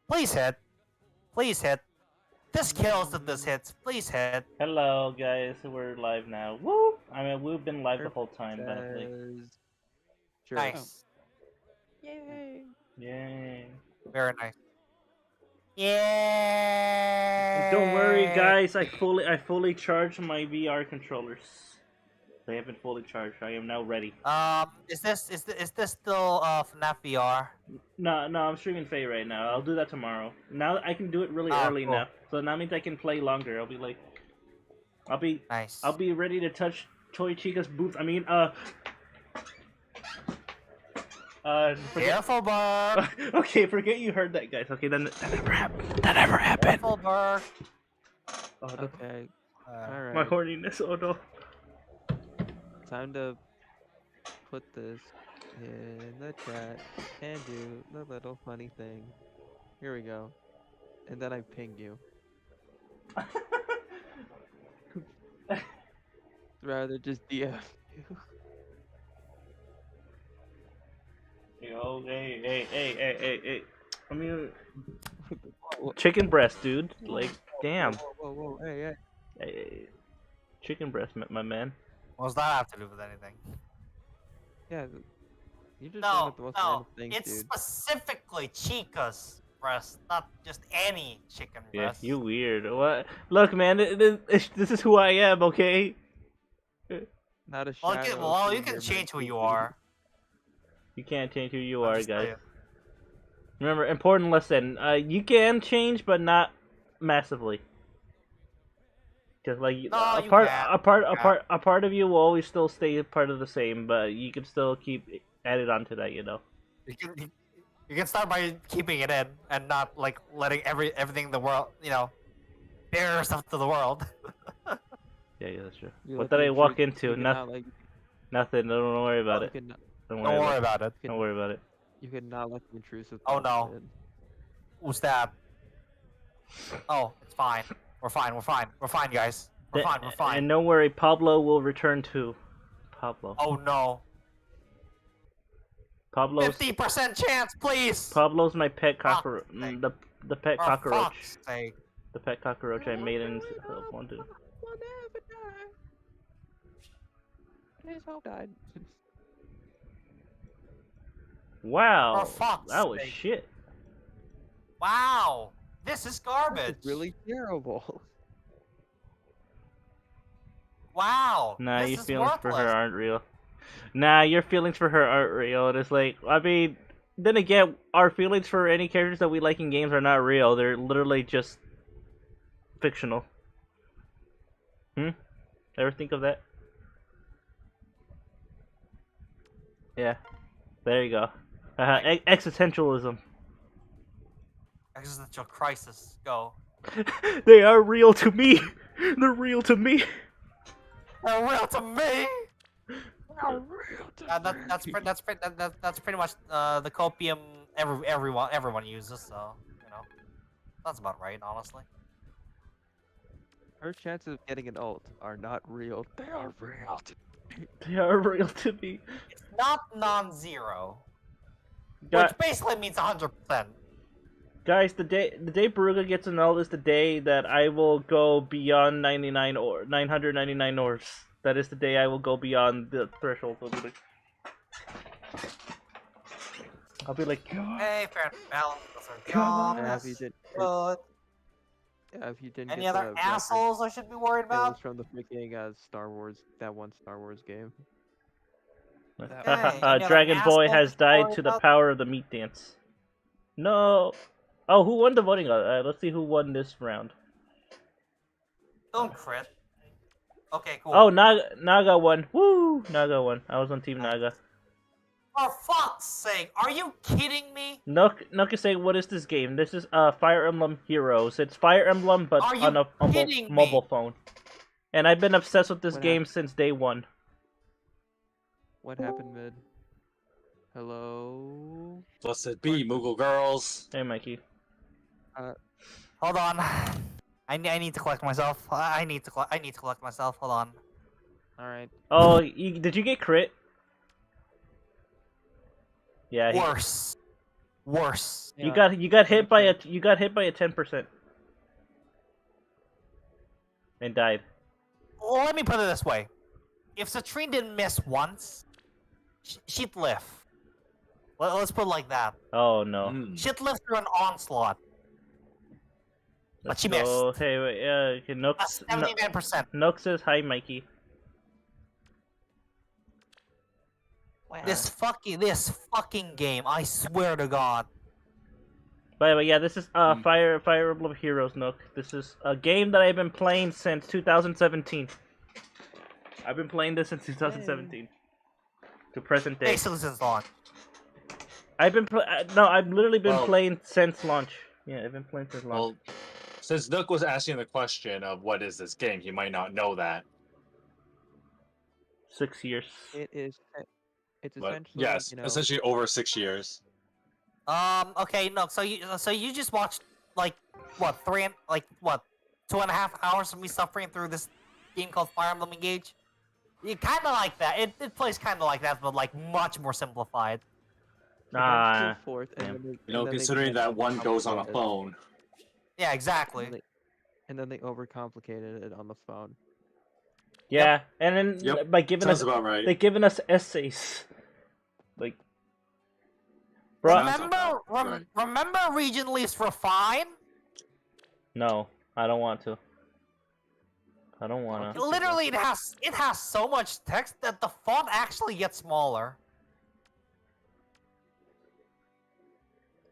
Please hit. Please hit. This kills if this hits. Please hit. Hello, guys. We're live now. Woo! I mean, we've been live the whole time, but like, Sure. Nice. Yay! yay! Very nice. Yeah. Don't worry, guys. I fully charged my VR controllers. They have been fully charged. I am now ready. Is this still FNAF VR? No, I'm streaming Faye right now. I'll do that tomorrow. Now I can do it really Oh, early cool. now, so that means I can play longer. I'll be Nice. ready to touch Toy Chica's boots. I mean, Careful, Burr. Okay, forget you heard that, guys. Okay, then that never happened. That never happened. Careful, Burr. Oh, no. Okay. Alright. My horniness. Oh no. Time to put this in the chat and do the little funny thing. Here we go. And then I ping you. Rather just DF you. Yo, hey. I mean, Whoa, chicken breast, dude. Like, damn. whoa, hey. Hey, chicken breast, my man. What does that have to do with anything? Yeah, you just bring No, up the most no. random things, It's dude. specifically Chica's breast, not just any chicken Yeah, breast. you weird. What? Look, man, this is who I am, okay? Not a Well, shadow. well, of you who can you're change meant who to you be. are. You can't change who you I'm are, just guys. saying. Remember, important lesson. You can change, but not massively. Just like No, a you part, can't. a part of you will always still stay part of the same, but you can still keep added onto that, you know. You can start by keeping it in and not like letting everything in the world, bare stuff to the world. Yeah, that's true. You What let did the I walk intrusive- into? you cannot, like, Nothing. Don't worry about you it. cannot, Don't Don't worry about about it. it. Don't worry about it. you cannot let the intrusive Oh, thoughts no. in. Who's that? Oh, it's fine. We're fine, guys. We're fine. And don't worry, Pablo will return too. Pablo. Oh no. Pablo's 50% chance, please! Pablo's my pet Fuck's cockroach. sake. The pet For cockroach. fuck's sake. The pet cockroach I made in wanted. Will never die. His hope died. Wow, For fuck's that was sake. shit. Wow! This is garbage! It's really terrible. Wow! Nah, this your is feelings for her worthless. aren't real. Nah, your feelings for her aren't real. It's like, I mean, then again, our feelings for any characters that we like in games are not real. They're literally just fictional. Ever think of that? Yeah. There you go. Existentialism. Existential crisis. Go. They are real to me. They're real to me. They're real to me! They're real to That's pretty much the copium everyone uses, so that's about right, honestly. Her chances of getting an ult are not real. They are real. They are real to me. It's not non-zero, Gu- which basically means 100%. Guys, the day Beruka gets an ult is the day that I will go beyond 999 orbs. That is the day I will go beyond the threshold. I'll be like, God. Hey, fair balance. God. Yeah, if you did, Good. yeah, if you didn't Any get other the assholes I should be worried reference, it was about? from the freaking Star Wars, that one Star Wars game. Hey, any other Dragon Boy assholes has I should died worry to the about? power of the meat dance. No. Oh, who won the voting? Let's see who won this round. Don't crit. Okay, cool. Oh, Naga won. Woo! Naga won. I was on Team Naga. For fuck's sake, are you kidding me? Nook is saying, what is this game? This is Fire Emblem Heroes. It's Fire Emblem, but Are you on a kidding me? mobile phone. And I've been obsessed with this What game since day one. What happened mid? Hello? What's it be, Moogle girls? Hey, Mikey. Hold on. I need to collect myself. I need to collect myself. Hold on. Alright. Oh, did you get crit? Yeah. Worse. worse. You Yeah, got hit by true. you got hit by a 10% and died. Well, let me put it this way: if Citrine didn't miss once, she'd live. Let's put it like that. Oh no. Mm. She'd live through an onslaught, but Let's she go. missed. Hey, wait, okay, That's 79%. Nook says hi, Mikey. This fucking game, I swear to God. By the way, yeah, this is Mm. Fire Emblem Heroes, Nook. This is a game that I've been playing since 2017. I've been playing this since 2017 to present day. Basically since launch. I've literally been Well- playing since launch. Yeah, I've been playing since launch. Well, since Nook was asking the question of what is this game, he might not know that. 6 years. It is. It's But essentially, yes, you know, essentially over 6 years. Okay, no, so you just watched like what 2.5 hours of me suffering through this game called Fire Emblem Engage. You kind of like that. It plays kind of like that, but like much more simplified. they got Nah. to fourth, and damn. then they, You know, and then they considering kinda that one goes on a overcomplicated it. phone. Yeah, exactly. And then they overcomplicated it on the phone. Yeah, and then Yep, by giving Sounds us about right. they given us essays. Like, bro, Sounds about right. Remember Region Least Refine? no, I don't want to. I don't wanna. Okay. Literally, it has so much text that the font actually gets smaller.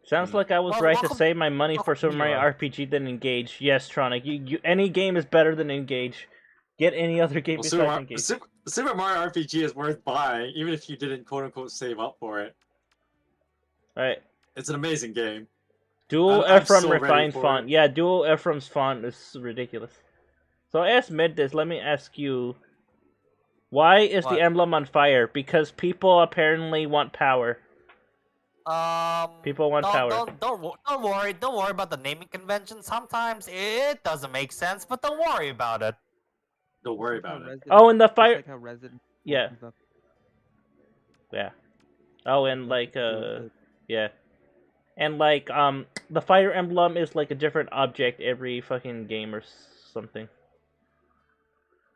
Sounds like I was Well, right to welcome- save my money for welcome Super to Mario Europe. RPG than Engage. Yes, Tronic. Any game is better than Engage. Get any other game Well, besides Engage. Super Mario RPG is worth buying, even if you didn't quote unquote save up for it. Right. It's an amazing game. Dual I'm Ephraim so ready refined for font. it. Yeah, Dual Ephraim's font is ridiculous. So I asked Mid this. Let me ask you. Why is What? the emblem on fire? Because people apparently want power. People want power. Don't worry about the naming convention. Sometimes it doesn't make sense, but don't worry about it. Don't worry Just like about how it. Oh, and the just fire. like how Resident Yeah. has nothing Yeah. Oh, and to like do with it. yeah. And like the fire emblem is like a different object every fucking game or something.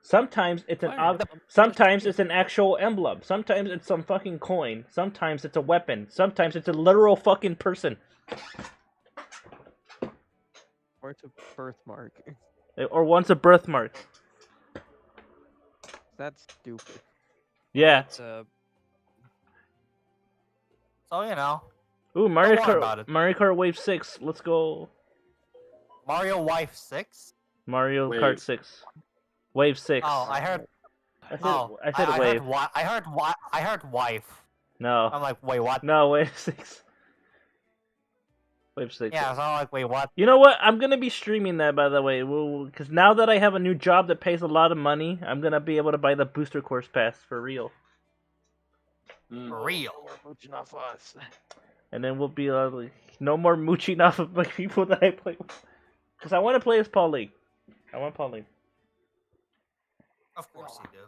Sometimes it's an Fire Emblem. sometimes it's an actual emblem. Sometimes it's some fucking coin. Sometimes it's a weapon. Sometimes it's a literal fucking person. Or it's a birthmark. Or once a birthmark. That's stupid. Yeah. So you know, Ooh, Mario worry about Kart. it. Mario Kart Wave 6. Let's go. Mario Wife 6. Mario Wave. Kart 6. Wave 6. Oh, I heard. I said, Oh, I said I wave. I heard wife. No. I'm like, wait, what? No, Wave 6. Wave 6. Yeah, so I'm like, wait, what? You know what? I'm gonna be streaming that, by the way, because now that I have a new job that pays a lot of money, I'm gonna be able to buy the booster course pass for real, Mm. For real. Mooching off us. and then we'll be like, no more mooching off of like people that I play with. Because I want to play as Pauline. I want Pauline. Of course you do.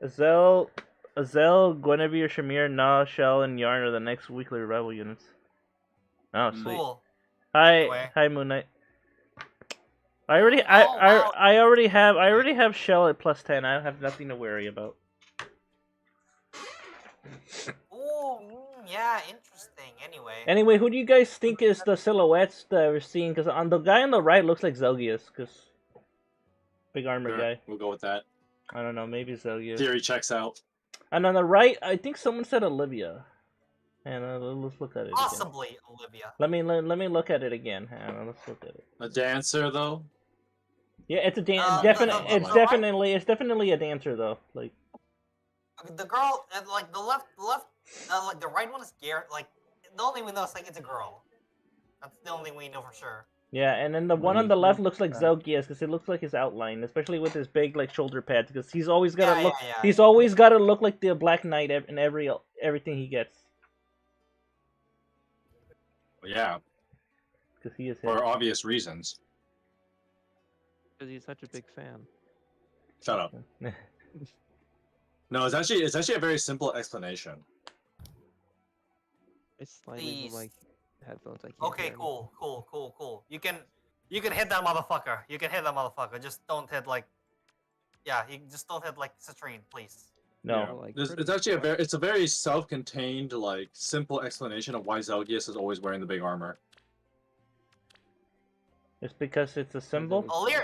Azel, Guinevere, Shamir, Na, Shell, and Yarn are the next weekly revival units. Oh, sweet. Cool. Hi, Anyway. hi, Moon Knight. I already have Shell at +10. I have nothing to worry about. Ooh, yeah, interesting. Anyway, who do you guys think is the silhouettes that we're seeing? Because on the guy on the right looks like Zelgius, because big armor Sure, guy. we'll go with that. I don't know, maybe Zelgius. Theory checks out. And on the right, I think someone said Olivia. And let's look at it. Possibly Olivia. Again. Let me look at it again. Hang on, let's look at it. A dancer, though? Yeah, it's a no, it's definitely a dancer though. Like The girl, like the left, like the right one is Garrett. Like the only we know is like it's a girl. That's the only thing we know for sure. yeah, and then the one on the left looks like Zelgius because it looks like his outline, especially with his big like shoulder pads. Because he's always gotta look. Yeah. He's always gotta look like the Black Knight in everything he gets. Yeah, Because he is. for obvious reasons. Because he's such a big fan. Shut up. No, it's actually a very simple explanation. It's slightly from my headphones. I can't Okay, hear anything. cool. You can hit that motherfucker. You can hit that motherfucker. Just don't hit like, yeah, you just don't hit like Citrine, please. No. Well, like, It's actually it's a very self-contained, like, simple explanation of why Zelgius is always wearing the big armor. It's because it's a symbol. Alir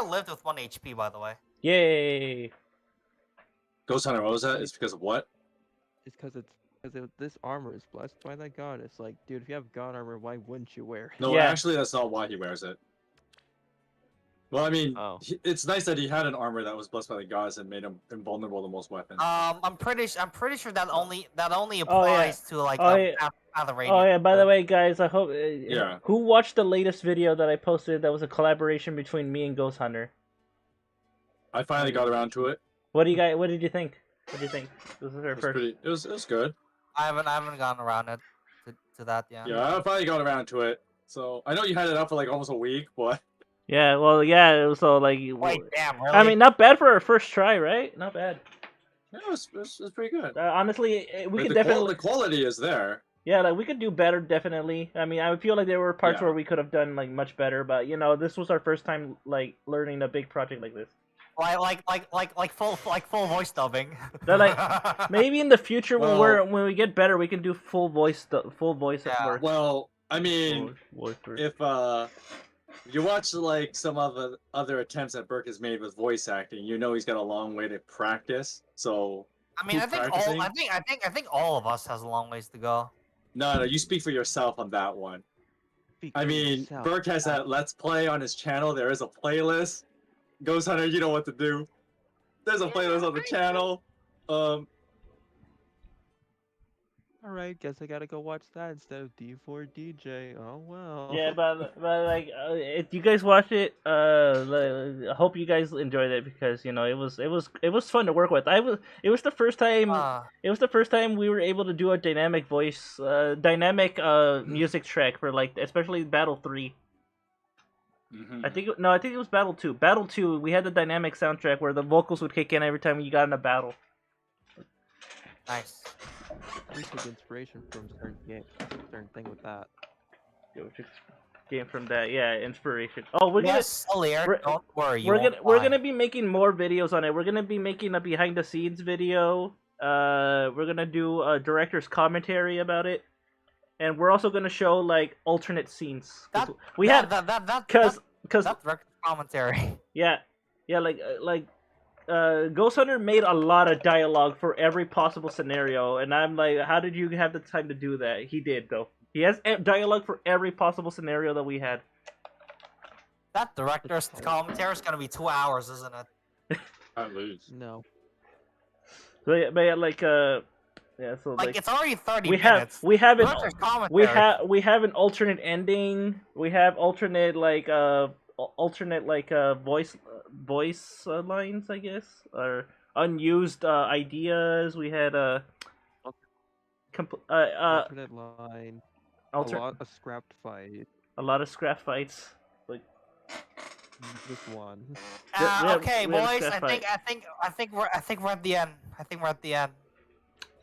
lived with 1 HP, by the way. Yay! Ghost Hunter, what was that? It's because of what? It's because this armor is blessed by that god. It's like, dude, if you have god armor, why wouldn't you wear it? No, Yeah. actually, that's not why he wears it. Well, I mean, Oh. it's nice that he had an armor that was blessed by the gods and made him invulnerable to most weapons. I'm pretty sure that only Oh, yeah. applies to like Oh, yeah. Path of the Oh Radiant. yeah. By the way, guys, I hope. Yeah. Who watched the latest video that I posted? That was a collaboration between me and Ghost Hunter. I finally got around to it. What do you guys? What did you think? What do you think? This is our It was, first. it was good. I haven't gotten around it to that yet. Yeah, I finally got around to it. So I know you had it up for like almost a week, but Yeah. Well, yeah. It was all like. Wait, damn, really? I mean, not bad for our first try, right? Not bad. yeah, it was pretty good. Honestly, we Like, could definitely. the quality is there. Yeah, like we could do better, definitely. I mean, I feel like there were parts Yeah. where we could have done like much better, but you know, this was our first time like learning a big project like this. like full voice dubbing. They're like, maybe in the future Well- when we get better, we can do full voice Yeah. work. Well, I mean, Voice work. if you watch like some of the other attempts that Burke has made with voice acting, you know he's got a long way to practice. So I mean, Who's I think all of us has a long ways to go. no, you speak for yourself on that one. I mean, Burke has that Let's Play on his channel. There is a playlist. Ghost Hunter, you know what to do. There's a playlist on the channel. Alright, guess I gotta go watch that instead of D4DJ. Oh well. Yeah, but like, if you guys watch it, I hope you guys enjoyed it because you know it was fun to work with. It was the first time. It was the first time we were able to do a dynamic voice, dynamic music track for like, especially Battle 3. Mhm. I think it was Battle 2. Battle 2, we had the dynamic soundtrack where the vocals would kick in every time you got in a battle. Nice. We took inspiration from certain game, certain thing with that. Came from that, yeah, inspiration. Oh, Yes, Alir, don't worry. we're gonna be making more videos on it. We're gonna be making a behind the scenes video. We're gonna do a director's commentary about it, and we're also gonna show like alternate scenes. That's direct commentary. Yeah, like Ghost Hunter made a lot of dialogue for every possible scenario, and I'm like, how did you have the time to do that? He did though. He has dialogue for every possible scenario that we had. That director's commentary is gonna be 2 hours, isn't it? At least. No. But yeah, like yeah, so Like it's already 30 we minutes. we have an Director's commentary. we have an alternate ending. We have alternate like voice lines, I guess, or unused ideas. We had Alternate line. A scrapped fight. a lot of scrap fights. Like Just one. Okay, we have a boys. scrap I think we're at the end. I think we're at the end.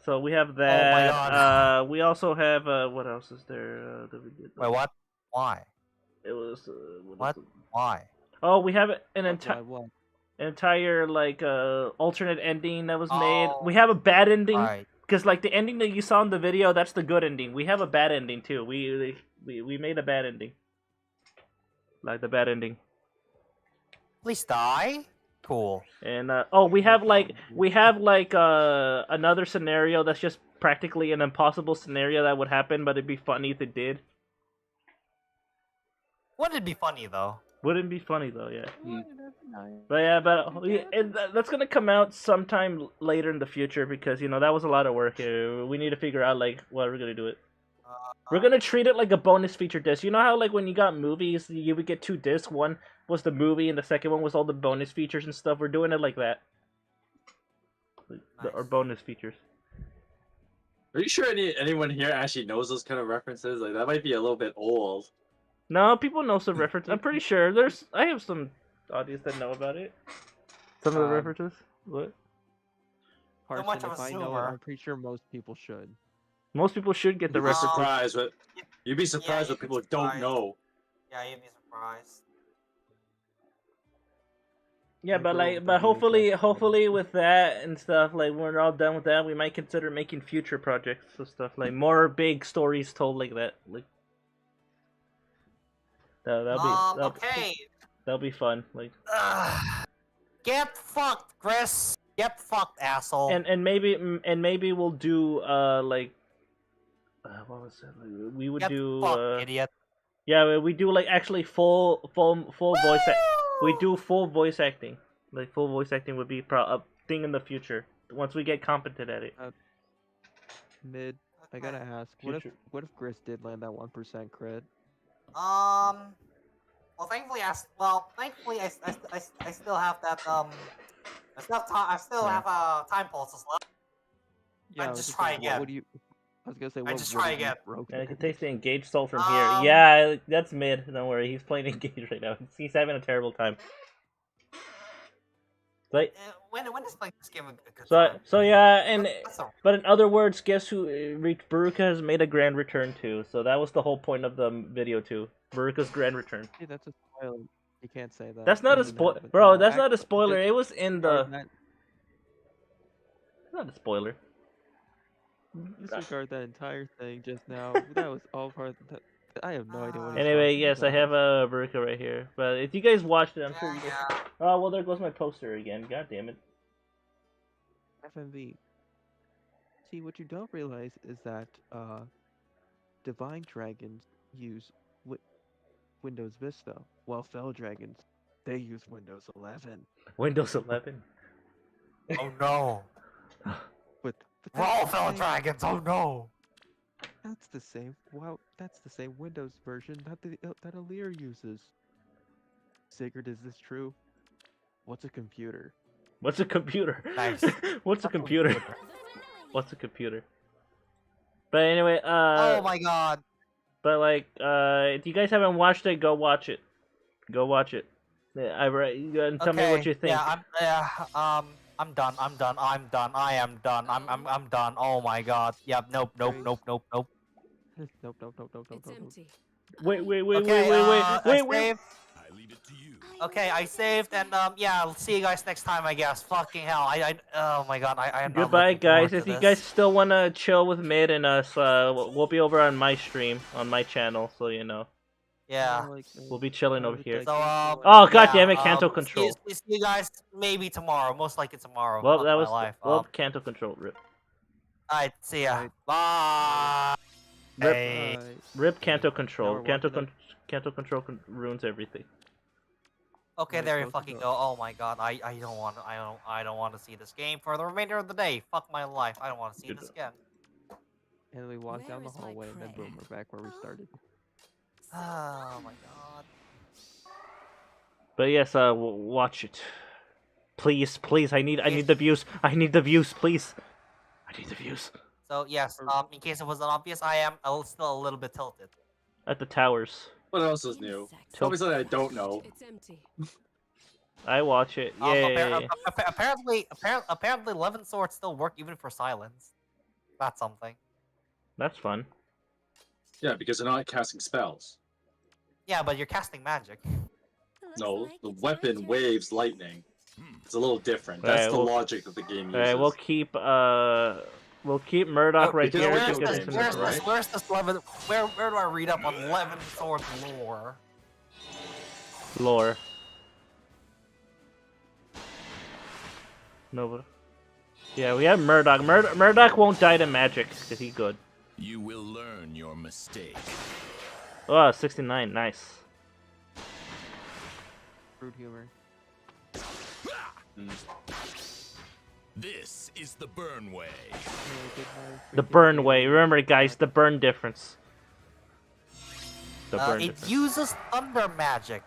So we have that. God. We also have what else is there? That we did? Wait, what? Why? It was What? Why? Oh, we have an What? entire like alternate ending that was made. Oh. We have a bad ending Alright. because like the ending that you saw in the video, that's the good ending. We have a bad ending too. We made a bad ending. Like the bad ending. Please die. Cool. And we have like another scenario that's just practically an impossible scenario that would happen, but it'd be funny if it did. Wouldn't it be funny though? Wouldn't be funny though, yeah. Nice. But yeah, and that's gonna come out sometime later in the future because you know that was a lot of work. We need to figure out like what we're gonna do it. We're gonna treat it like a bonus feature disc. You know how like when you got movies, you would get 2 discs. One was the movie, and the second one was all the bonus features and stuff. We're doing it like that. Our bonus features. Are you sure anyone here actually knows those kind of references? Like that might be a little bit old. No, people know some references. I'm pretty sure I have some audience that know about it. Some of the references. What? much Carson, of if a I know it, zoomer. I'm pretty sure most people should. Most people should get the You'd be references. surprised, but you'd be surprised you'd what be people don't surprised. know. Yeah, you'd be surprised. Yeah, but Micro like, but hopefully, VHS. hopefully with that and stuff, like when we're all done with that, we might consider making future projects and stuff, like more big stories told like that. Like Okay. that'll be fun. Like Get fucked, Chris. Get fucked, asshole. and maybe we'll do like what was it? Like, we would Get do fucked, idiot. yeah, we do like actually full voice. We do full voice acting. Like full voice acting would be a thing in the future once we get competent at it. Mid, I gotta ask, what if Gris did land that 1% crit? Well, thankfully, I still have that I still have time pulses left. Yeah, I just try again. What would you? I was gonna say, what just try would you again. broke Yeah, I then? can taste the engaged soul from here. Yeah, that's mid. Don't worry, he's playing engaged right now. He's having a terrible time. Like, When is playing this game a good time? so yeah, and That's a- but in other words, guess who? Beruka has made a grand return too. So that was the whole point of the video too. Beruka's grand return. Hey, that's a spoiler. You can't say that. That's not a Doesn't spoiler, happen. bro. That's not a Actually, spoiler. just It was in the. disregard It's not a spoiler. Disregard that entire thing just now. That was all part of the. I have no idea what he's Anyway, talking yes, I about. have a Beruka right here. But if you guys watched it, I'm sure you guys. Yeah. Oh well, there goes my poster again. God damn it. FMV. See, what you don't realize is that Divine Dragons use Windows Vista, while Fell Dragons, they use Windows 11. Windows 11. Oh no. But We're all that's the fellow same- dragons. Oh no. That's the same. Wow, that's the same Windows version that Alir uses. Sigurd, is this true? What's a computer? What's a computer? Nice. What's a computer? What's a computer? But anyway, Oh my god. but like, if you guys haven't watched it, go watch it. Go watch it. Yeah, and tell me what you think. Yeah, I'm done. I'm done. I'm done. I am done. I'm done. Oh my god. Yep. Nope. Nope. Nope. Nope. Nope. Nope, nope, nope, nope, nope, It's nope, nope. empty. Wait. Okay, I saved. I leave it to you. Okay, I saved, and yeah, I'll see you guys next time, I guess. Fucking hell, oh my god, I am not Goodbye, looking forward guys. to If you this. guys still wanna chill with Mid and us, we'll be over on my stream on my channel, so you know Yeah. we'll be chilling over here. So Oh, god yeah, damn it, Canto Control. See you guys maybe tomorrow, most likely tomorrow. Well, Fuck that my was life. Canto Control. Rip. Alright, see ya. Alright. Bye. Rip. Hey. Rip Canto Now Control. we're Canto watching Canto Control ruins everything. Okay, Right, there you close fucking it go. Oh my god, I don't want to see this game for the remainder of the day. Fuck my life. I don't want to see Good. this again. And we walk down the Where is my hallway, and then prey? boom, we're back where we started. Oh my god. But yes, watch it. Please, I need the views. I need the views, please. I need the views. So yes, in case it wasn't obvious, I am still a little bit tilted. At the towers. What else is new? Insect. Tell me something I don't know. It's empty. I watch it. Yay. Apparently 11 swords still work even for silence. That's something. That's fun. Yeah, because they're not casting spells. Yeah, but you're casting magic. Looks No, like the it's my weapon turn. waves lightning. Hmm. It's a little different. Alright, That's the well- logic that the game uses. Alright, we'll keep Murdoch right because here. where's to get this- some where's information. this- Where's this 11? Where do I read up on 11 sword lore? Lore. No, but... Yeah, we have Murdoch. Murdoch won't die to magic, because he's good. You will learn your mistake. Oh, 69, nice. Rude humor. This is the burn way. Yeah, good night. The Freaking burn game. way. Remember, guys, the burn difference. The burn It difference. uses thunder magic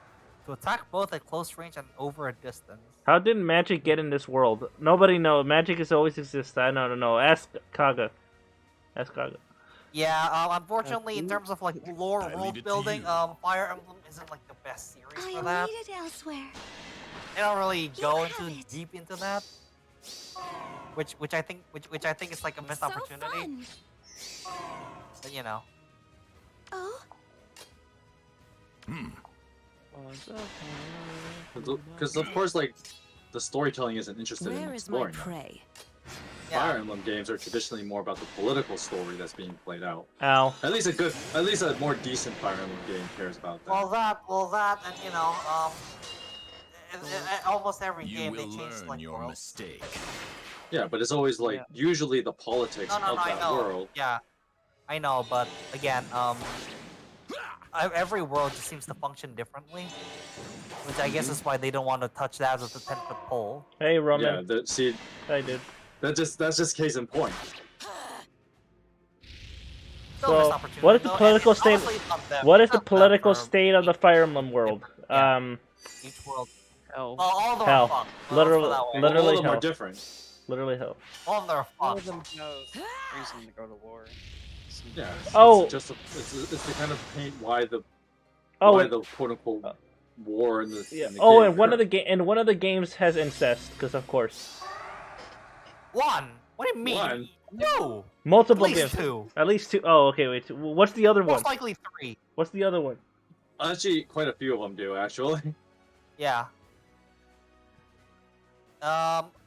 to attack both at close range and over a distance. How did magic get in this world? Nobody knows. Magic has always existed. I don't know. Ask Kaga. Ask Kaga. Yeah, unfortunately, in Ooh. terms of like lore I leave world it to building, you. Fire Emblem isn't like the best series I for that. need it elsewhere. They don't really go have into it. deep into that, which I think is like a missed So opportunity. fun. But, you know. Oh, Because of course, like, the storytelling isn't interested in where is my exploring that. prey? Fire Emblem games are traditionally more about the political story that's being played out. Ow. At least a more decent Fire Emblem game cares about that. Well, that, and you know, almost every You game they will change learn like your worlds. mistake. Yeah, but it's always like usually the politics No, of I that know. world. Yeah, I know, but again, every world just seems to function differently, which I guess is why they don't want to touch that as a 10-foot pole. Hey, Yeah, Roman. see, Hey, dude. that's just case in point. Still missed So, opportunity, what is the though, and political it's state? honestly not them- What is it's the not them political for state of the Fire Emblem world? Yeah. each world. Hell. Well, all of them Hell. are fucked. Let's put it Literally- that way. All literally of them hell. are different. Literally hell. All of them are All of fucked. them have reason to go to war. Yeah. Oh. It's just it's to kind of paint why the Oh, why and, the quote unquote war in the yeah. in the Oh, game and one of occurred. one of the games has incest, because of course. One. What do you mean? One? Two. At Multiple least games. two. At least two. Oh, okay, wait. What's the other one? Most likely three. What's the other one? Actually, quite a few of them do actually. Yeah.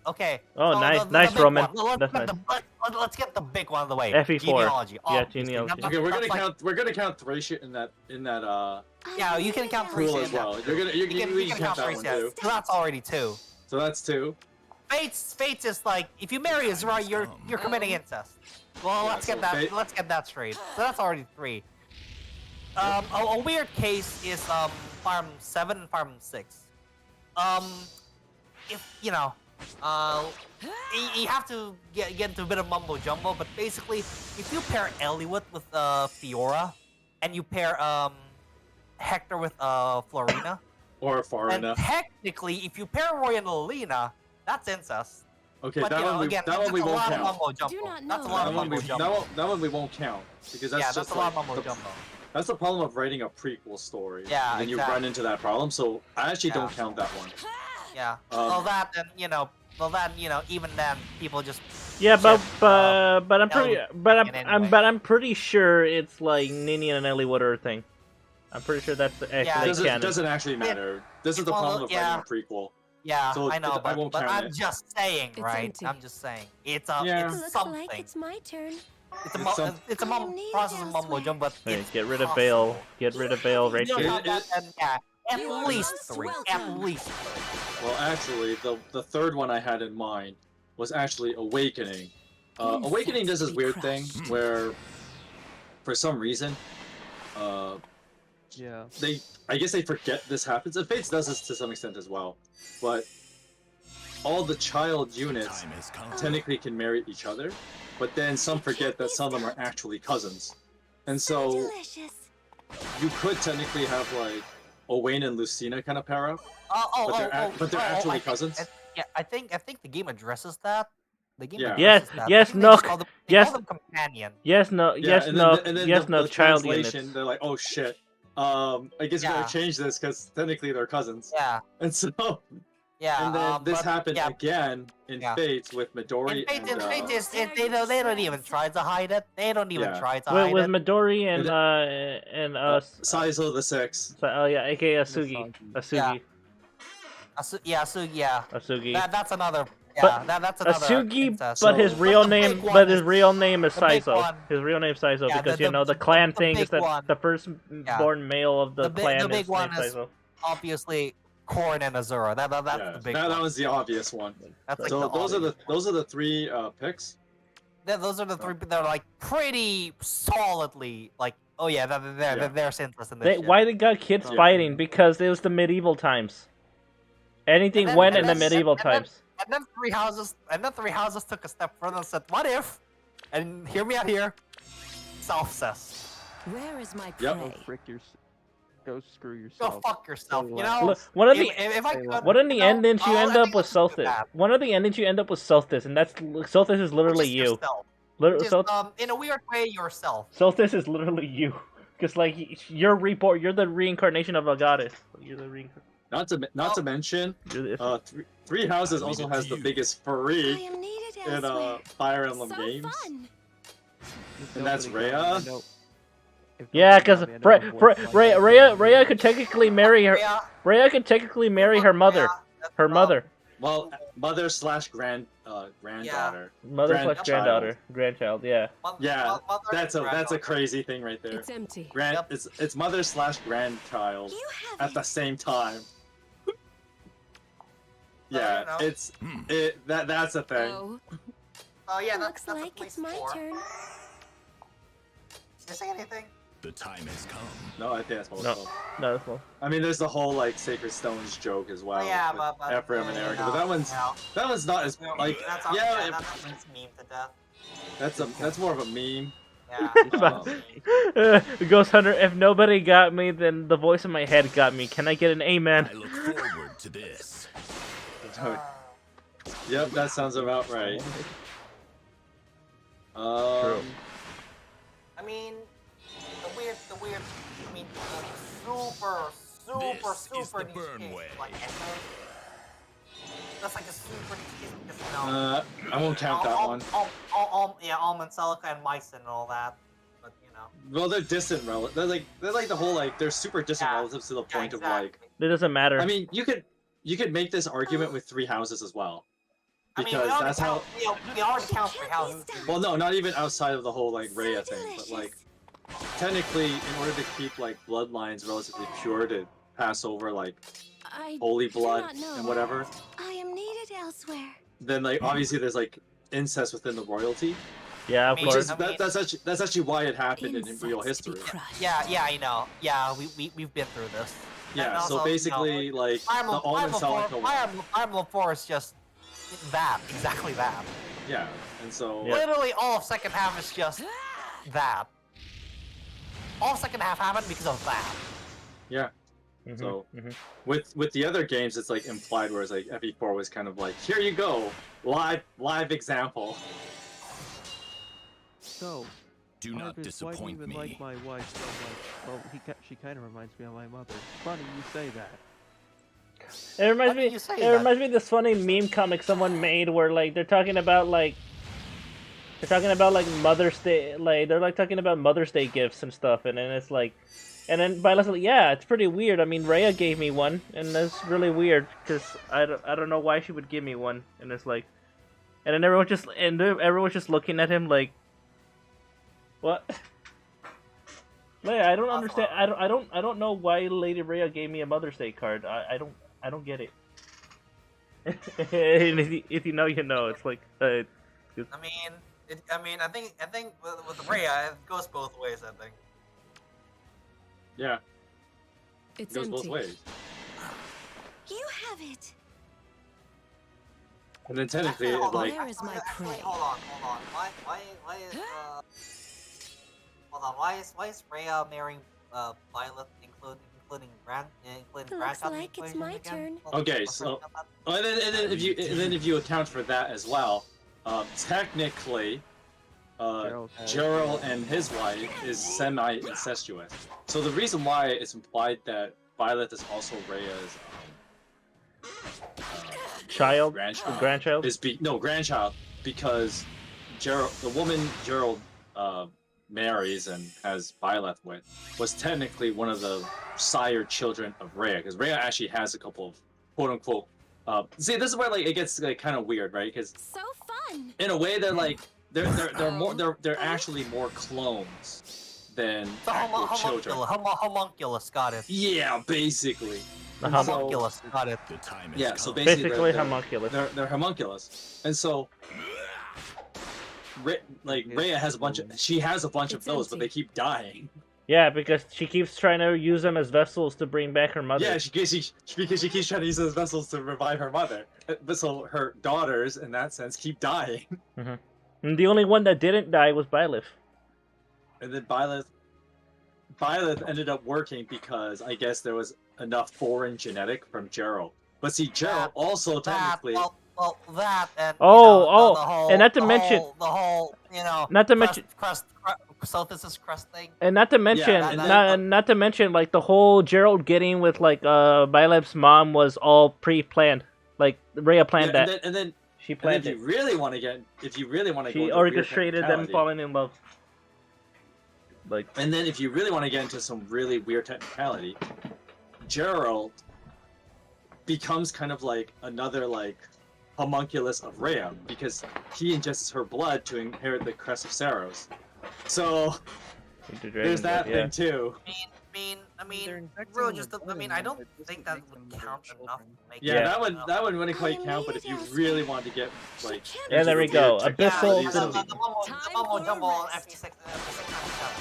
Okay. Oh, so nice, the nice, big Roman. one. Let's That's get nice. let's get the big one out of the way. FE4. Genealogy. Yeah, obviously. genealogy. Okay, we're That's gonna count Thracia in that Yeah, you can count pool Thracia as in that. well. You can count that one Thracia. too. So that's already two. So that's two. Fates is like if you marry Azura, you're committing incest. Well, Yeah, let's get so that Fate- let's get that straight. So that's already three. A weird case is Farm 7 and Farm 6. If you know, you have to get into a bit of mumbo jumbo, but basically, if you pair Eliwood with Fiora, and you pair Hector with Florina, Or and Farina. technically, if you pair Roy and Lilina, that's incest. Okay, But that you know, one we again, that one we that's a won't lot of count. mumbo jumbo. Do not That's a know. lot That of one, mumbo jumbo. that one we won't count because that's Yeah, just that's a lot like of mumbo jumbo. that's the problem of writing a prequel story. Yeah, and then you exactly. run into that problem. So I actually don't Yeah. count that one. Yeah. Um, Even then, people just Yeah, but ship, I'm pretty in any way. I'm pretty sure it's like Nini and Eliwood are a thing. I'm pretty sure that's the Yeah, actually canon. Doesn't actually matter. This is the Well, problem of yeah. writing a prequel. Yeah, So I know, I won't but count I'm it. just saying, It's right? empty. I'm just saying. Yeah. It's Looks something. like it's my turn. It's a I am needed process of mumbo elsewhere. jumbo, but Hey, it's get rid of possible. Bale. Get rid of Bale right You don't here. have that, and yeah, at You are least most three. welcome. At least three. Well, actually, the third one I had in mind was actually Awakening. Awakening does this Insects weird be thing crushed. where, for some reason, Yeah. I guess they forget this happens. And Fates does this to some extent as well, but all the child units Time has come. technically can marry each other, but then some forget that some of them are actually cousins, and so Delicious. you could technically have like Owain and Lucina kind of pair up, but they're actually I think- cousins. Yeah, I think the game addresses that. The game Yeah. addresses Yes, that. yes, I think they just Nook, call them, yes. call them companion. Yes, no, Yeah, yes, and no, then yes, the, no. the Child translation, units. they're like, oh shit. I guess we Yeah. gotta change this because technically they're cousins. Yeah, And so, yeah. and then this but, happened yeah, again in Yeah. Fates with Midori In and Fate is they don't even try to hide it. They don't even Yeah. try to hide With it. Midori and Saizo the Six. oh yeah, aka Asugi, Misaki. Asugi, Yeah. Asugi. That's another. Yeah, But that's another. Asugi, incest. but his So- real But the name, big one but his is- real name is the big Saizo. one- His real name is Saizo Yeah, because the- you know the the- clan the thing big is that one- the firstborn male of the The big- clan the big is one named is- Saizo. Obviously, Korn and Azura. That's Yeah, the big that one. was the obvious one. That's like So the those are obvious one. the three picks. Those are the three. They're like pretty solidly like. Oh yeah, they're senseless in this. shit. Why they got kids Yeah. fighting? Because it was the medieval times. Anything And then- went and in the then- medieval and then- times. And then three houses took a step further and said, "What if?" And hear me out here. Self-cess. Where is my Yep. Go prey? frick your. Go screw Go yourself. fuck yourself. You So, know. Look, one of the if I could, one of the you know, endings you end I up think with let's just do Solstice. that. One of the endings you end up with Solstice, and that's Solstice is literally Just you. yourself. Literally, Just, in a weird way, yourself. Solstice is literally you. Because like you're reborn, you're the reincarnation of a goddess. You're the reincarnation. Not to mention, Three Houses I'll leave also it has to the you. biggest I free am needed in elsewhere. Fire Emblem So games. fun. And that's nobody got me, I Rhea? know- if Yeah, nobody because got me, I know my voice line- Rhea could technically marry her. Rhea, Rhea could technically marry her mother. Rhea, that's Her the mother. Well, mother slash granddaughter. Mother slash Grandchild. granddaughter. Grandchild, yeah. Yeah, mother that's and a granddaughter. crazy thing right there. It's empty. Yep. It's mother slash grandchild You have at it. the same time. Yeah, you know. it's that's a thing. Oh, Oh yeah, looks that's like at it's least my 4. turn. Did you say anything? The time has come. No, I think that's most No. of them. No, that's well. I mean, there's the whole like Sacred Stones joke as well. Oh, yeah, with but Ephraim and Erica, but no, that one's not as no. like That's yeah, that's a meme to death. that's more of a meme. Yeah. Ghost Hunter, if nobody got me, then the voice in my head got me. Can I get an amen? I look forward to this. Yep, that sounds about right. True. I mean, the weird, I mean, super This is the niche burn game, way. like Echo. That's like a super niche game, because, you know, I won't count that one. Yeah, Almond, Celica, and Mycin and all that, but, you know. Well, they're distant relatives. They're like the whole like they're super distant Yeah. relatives to the point Yeah, of like. exactly. It doesn't matter. I mean, you could make this argument with 3 houses as well, I mean, because that's how. we already count 3 houses. Well, no, not even outside of the whole like Rhea thing, but like technically, in order to keep like bloodlines relatively pure to pass over like I holy do blood not know. and whatever, I am needed elsewhere. then like obviously there's like incest within the royalty, yeah, of I mean, which course. is that's actually why it happened in real Insects to be history. crushed. Yeah, I know. Yeah, we've been through this. And Yeah, also, so basically you know, like the Almond Celica one. Fire Emblem 4 is just that, exactly that. Yeah, and so Yeah. Literally all of second half is just that. All of second half happened because of that. yeah. Mhm, So mhm. with the other games, it's like implied, whereas like FE4 was kind of like, here you go, live example. So, Do not Arvis, why do you disappoint even me. like my wife so much? Well, she kind of reminds me of my mother. Funny you say that. It reminds Why did me. you say It that? reminds me of this funny meme comic someone made where like they're talking about like Mother's Day, like they're like talking about Mother's Day gifts and stuff, and then it's like, and then Violet's like, yeah, it's pretty weird. I mean, Rhea gave me one, and that's really weird because I don't know why she would give me one, and it's like, and then everyone's just looking at him like, what? Leia, I don't understand. I don't know why Lady Rhea gave me a Mother's Day card. I don't get it. And if you know, you know. It's like, I think with Rhea, it goes both ways. I think. Yeah, it It's goes both empty. ways. You have it. And then technically, Actually, hold on. like, Where is my Actually, prey? hold on. Why is hold on. Why is Rhea marrying Violet, including Looks grandchild like it's equation my again? turn. Okay, What's so- that about? oh, and then if you account for that as well, technically, Gerald and his wife is semi-incestuous. So the reason why it's implied that Violet is also Rhea's child, grandchild grandchild. is grandchild, because the woman Gerald marries and has Violet with was technically one of the sire children of Rhea, because Rhea actually has a couple of quote unquote. See, this is where like it gets like kind of weird, right? Because So fun. in a way they're like they're actually more clones than The actual children. homunculus got it. Yeah, basically. The So- Homunculus got it. The time has Yeah, come. so basically Basically, they're, homunculus. they're homunculus, and so Rhea has a bunch of It's those, but empty. they keep dying. Yeah, because she keeps trying to use them as vessels to bring back her mother. Yeah, because she keeps trying to use those vessels to revive her mother. But so her daughters, in that sense, keep dying. And the only one that didn't die was Byleth. And then Violet ended up working because I guess there was enough foreign genetic from Gerald. But see, Gerald also technically. That and Oh, you know, oh, the whole, and not to the mention- whole, the whole, you know, Not to mention- Celtics crust thing. And not to mention, and then- not to mention, like the whole Gerald getting with like Byleth's mom was all pre-planned. Like Rhea planned Yeah, that. and then She if planned you it. really want to get, if you really want to She go into weird orchestrated them mentality, falling in love. Like, And then if you really want to get into some really weird technicality, Gerald becomes kind of like another like homunculus of Rhea because he ingests her blood to inherit the crest of Saros. So there's that thing too. I mean, They're infecting really the just. I blood mean, and I then don't it doesn't think that make would them little count enough. children. To make Yeah, it, that one wouldn't quite I count. But if you immediately really asked want to get like Yeah, there we into the go. weird Abyssal Yeah, technicalities the of the- mumbo for jumbo a on rest. FE6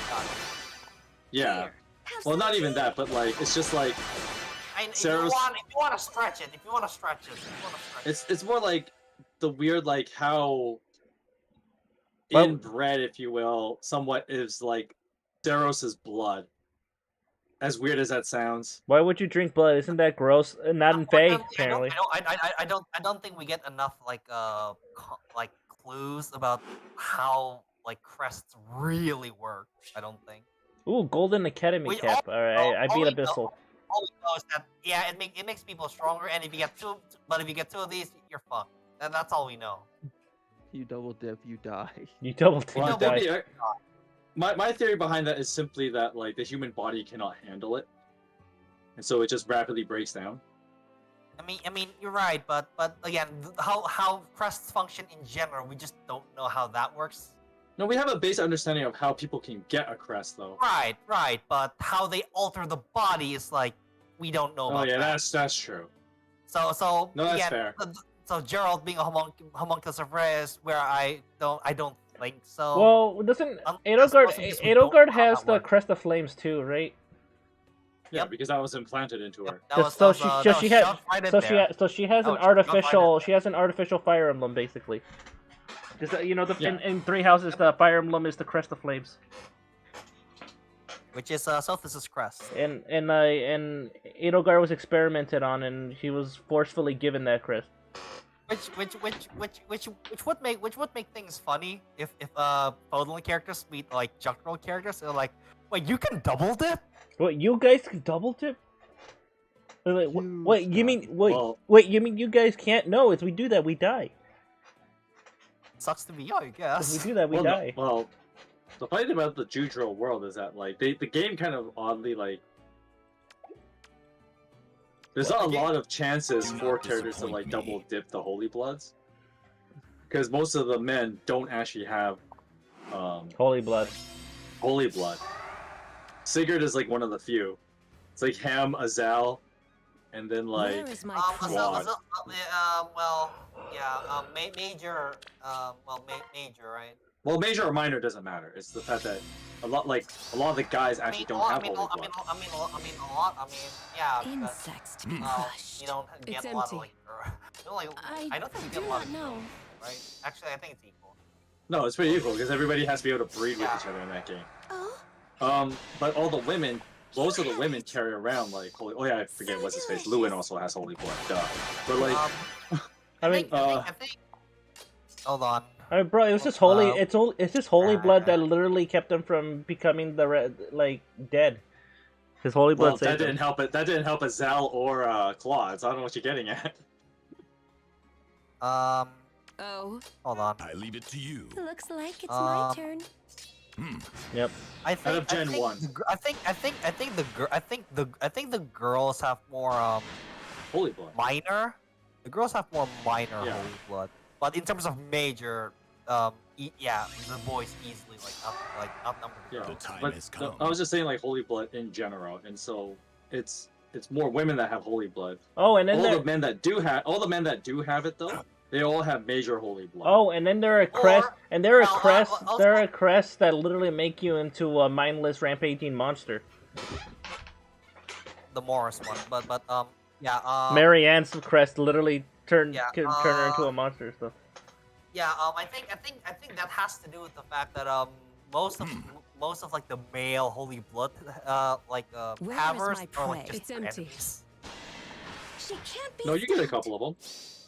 got it. yeah. Here, have Well, some not even tea. that, but like it's just like And if Saros- you want to stretch it, it's more like the weird like how Well- inbred, if you will, somewhat is like Saros's blood. As weird as that sounds. why would you drink blood? Isn't that gross? Not in Fae, apparently. I don't think we get enough like like clues about how like crests really work. I don't think. Ooh, Golden Academy We cap. all- Alright, I all beat we know- Abyssal. All we know is that yeah, it makes people stronger, and if you get two of these, you're fucked. And that's all we know. You double dip, you die. You double dip, Well, you die. maybe, my theory behind that is simply that like the human body cannot handle it, and so it just rapidly breaks down. I mean, you're right, but again, how crests function in general, we just don't know how that works. No, we have a basic understanding of how people can get a crest, though. Right, but how they alter the body is like we don't know Oh about yeah, that. that's true. So No, that's again, fair. So Gerald being a homunculus of Reyes, where I don't think so. Well, doesn't I Edelgard? suppose we just don't Edelgard know how has that the works. Crest of Flames too, right? Yeah, Yep. because that was implanted into her. That was, So that was, she, that so was she has, shoved right in so there. she has That an was shoved right in artificial, there. she has an artificial fire emblem basically. Because you know, Yeah. in Three Houses, the fire emblem is the Crest of Flames, Which is Sophis' crest. and Edelgard was experimented on, and he was forcefully given that crest. Which would make things funny if Fodlan characters meet like Juckroll characters. They're like, wait, you can double dip? What, you guys can double tip? They're like, You wait, you mean Well- wait, you mean you guys can't? No, if we do that, we die. Sucks to be you, I If guess. we do that, we well, no- die. well, the funny thing about the Judro world is that like the game kind of oddly like there's not a lot of chances Do for not characters to disappoint like me. double dip the Holy Bloods, because most of the men don't actually have Holy blood. Holy Blood. Sigurd is like one of the few. It's like Ham, Azal, and then like Where is my Claude. Major, Major, right? well, major or minor doesn't matter. It's the fact that a lot of the guys actually don't have Holy Blood. Yeah. because, insects to be you crushed? don't get It's a lot of empty. like, I don't think you do get a lot not of know. right? Actually, I think it's equal. No, it's pretty equal because everybody has to be able to breed with each other in that game. Oh, But all the women, most of the women carry around like holy. Oh yeah, I forget what's his face. Lewin also has Holy Blood. Duh. But like, I mean, I think. Hold on. I mean, bro, it was just holy. Um, It's just holy blood that literally kept him from becoming like dead. His holy blood well, that saved him. didn't help it. That didn't help Azal or Claude. So I don't know what you're getting at. oh, Hold on. I leave it to you. looks like it's my Um, turn. Yep. I think. of Gen 1. I think the girls have more Holy Blood. minor. The girls have more minor Yeah. holy blood, but in terms of major, yeah, the boys easily outnumber the Yeah. The girls. time But has no, come. I was just saying like Holy Blood in general, and so it's more women that have Holy Blood. Oh, and then All there. the men that do have it though, they all have major Holy Blood. Oh, and then there are crests, and there are well, crests, also- there are crests that literally make you into a mindless rampaging monster. The Morris one, but yeah, Mary Ann's crest literally can yeah, turn her into a monster. So. yeah, I think that has to do with the fact that most of like the male holy blood Where is havers my are like prey? just It's empty. enemies. She can't be. No, you get a stopped. couple of them.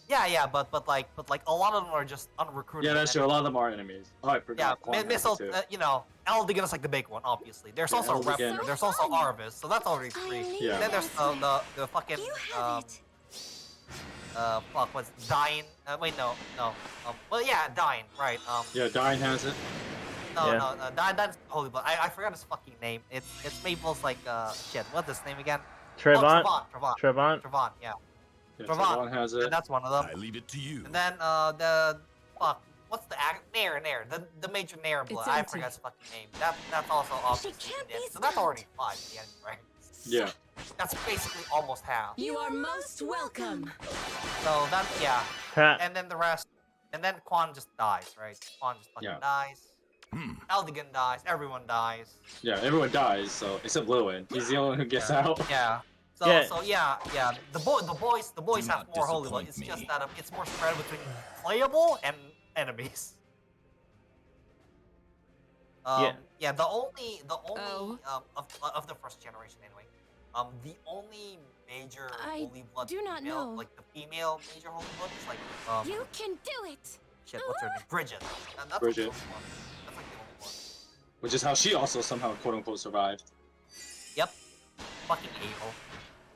Yeah, but a lot of them are just unrecruited. Yeah, that's true. A lot of them are enemies. Oh, I Yeah, forgot. Quan has it Missile, too. Eldigan is like the big one, obviously. There's Yeah, also Eldigan. Raptor, there's also Arvis, so that's already I three. need Yeah. Then there's the fucking You have it. fuck, what's Dyne? Wait, no, well, yeah, Dyne, right? Yeah, Dyne has it. no, Yeah. no, no. That's Holy Blood. I forgot his fucking name. It's Mabel's like shit. What's his name again? Trevant. Oh, Trevant. Trevant. Yeah. Yeah, Trevant. Trevon has And it. that's one of them. I leave it to you. And then the fuck. What's the Nair? The major Nair blood. I empty. forgot his fucking name. That's also obviously can't be dead. So that's already 5 at the end, right? Yeah. That's basically almost half. You are most welcome. So that yeah. Ha. And then the rest. And then Quan just dies, right? Quan just fucking Yeah. dies. Hmm. Eldigan dies. Everyone dies. Yeah, everyone dies, so except Lewin. He's the only one who gets out. Yeah. So Yeah. so yeah. The boys Do have not more holy blood. disappoint It's me. just that it's more spread between playable and enemies. Yeah. The only Oh. of the first generation anyway. The only major I holy blood do not female, know. like the female major holy blood is like You can do it. shit, what's her name? Bridget. And that's Bridget. Like the only one. That's like the only one. Which is how she also somehow quote unquote survived. Yep. Fucking evil.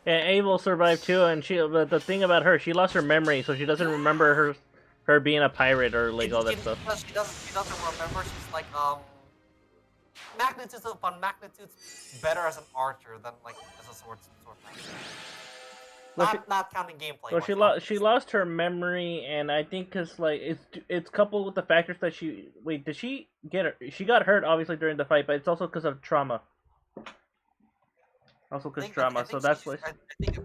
Yeah, Abel survived too, and but the thing about her, she lost her memory, so she doesn't remember her being a pirate or like all that stuff. She doesn't remember. She's like Magnitude's so fun. Magnitude's better as an archer than like as a sword fighter. Well, Not counting gameplay. Well, wise, she lost her memory, and I think because like it's coupled with the factors that did she get her? She got hurt obviously during the fight, but it's also because of trauma. Also because trauma, so that's why. I think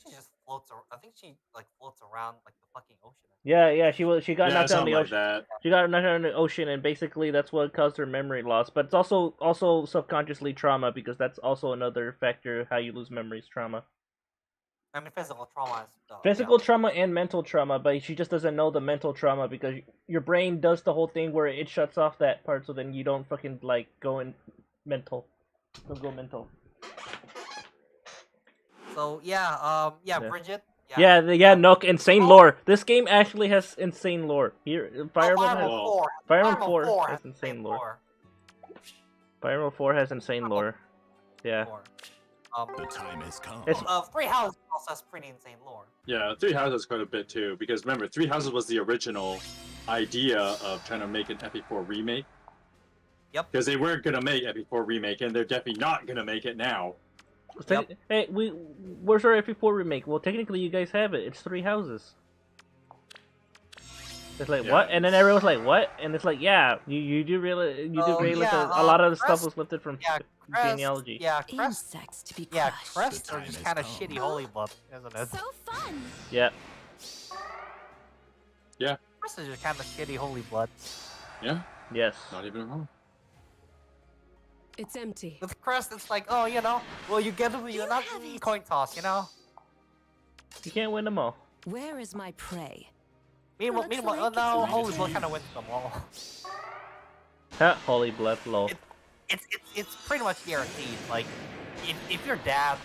she just floats. I think she like floats around like the fucking ocean. Yeah, she got Yeah, knocked down in something the like ocean. that. She got knocked down in the ocean, and basically that's what caused her memory loss. But it's also subconsciously trauma because that's also another factor how you lose memories. Trauma. I mean, physical trauma is Physical trauma and mental trauma, but she just doesn't know the mental trauma because your brain does the whole thing where it shuts off that part, so then you don't fucking like go in mental. Don't go mental. So yeah, Yeah. Bridget. Yeah, Nook, insane lore. This game actually has insane lore. Here, Fire Emblem has, Emblem 4. Fire Emblem Emblem 4 4 has insane lore. lore. Fire Emblem 4 has insane lore. Yeah. The time has come. It's- Three Houses also has pretty insane lore. Yeah, Three Houses quite a bit too, because remember, Three Houses was the original idea of trying to make an FE4 remake. Yep. Because they weren't gonna make FE4 remake, and they're definitely not gonna make it now. Yep. Hey, where's our FE4 remake? Well, technically you guys have it. It's Three Houses. It's like, Yeah. what? And then everyone's like, what? And it's like, yeah, you do realize a lot of the stuff Crest- was lifted from Yeah, Crest. genealogy. Yeah, Crest. Insects to be Yeah, crushed. Crest The are time just has kind of come. shitty holy blood, isn't it? So fun. Yeah. Crest is just kind of shitty holy blood. Yeah, Yes. not even wrong. It's empty. With Crest, it's like, oh, well, you get it, you're not have it. coin toss, You can't win them all. Where is my prey? Meanwhile, Looks meanwhile, like no, it's holy my blood turn. kind of wins them all. Ha, holy blood, lol. It's pretty much guaranteed. Like, if your dad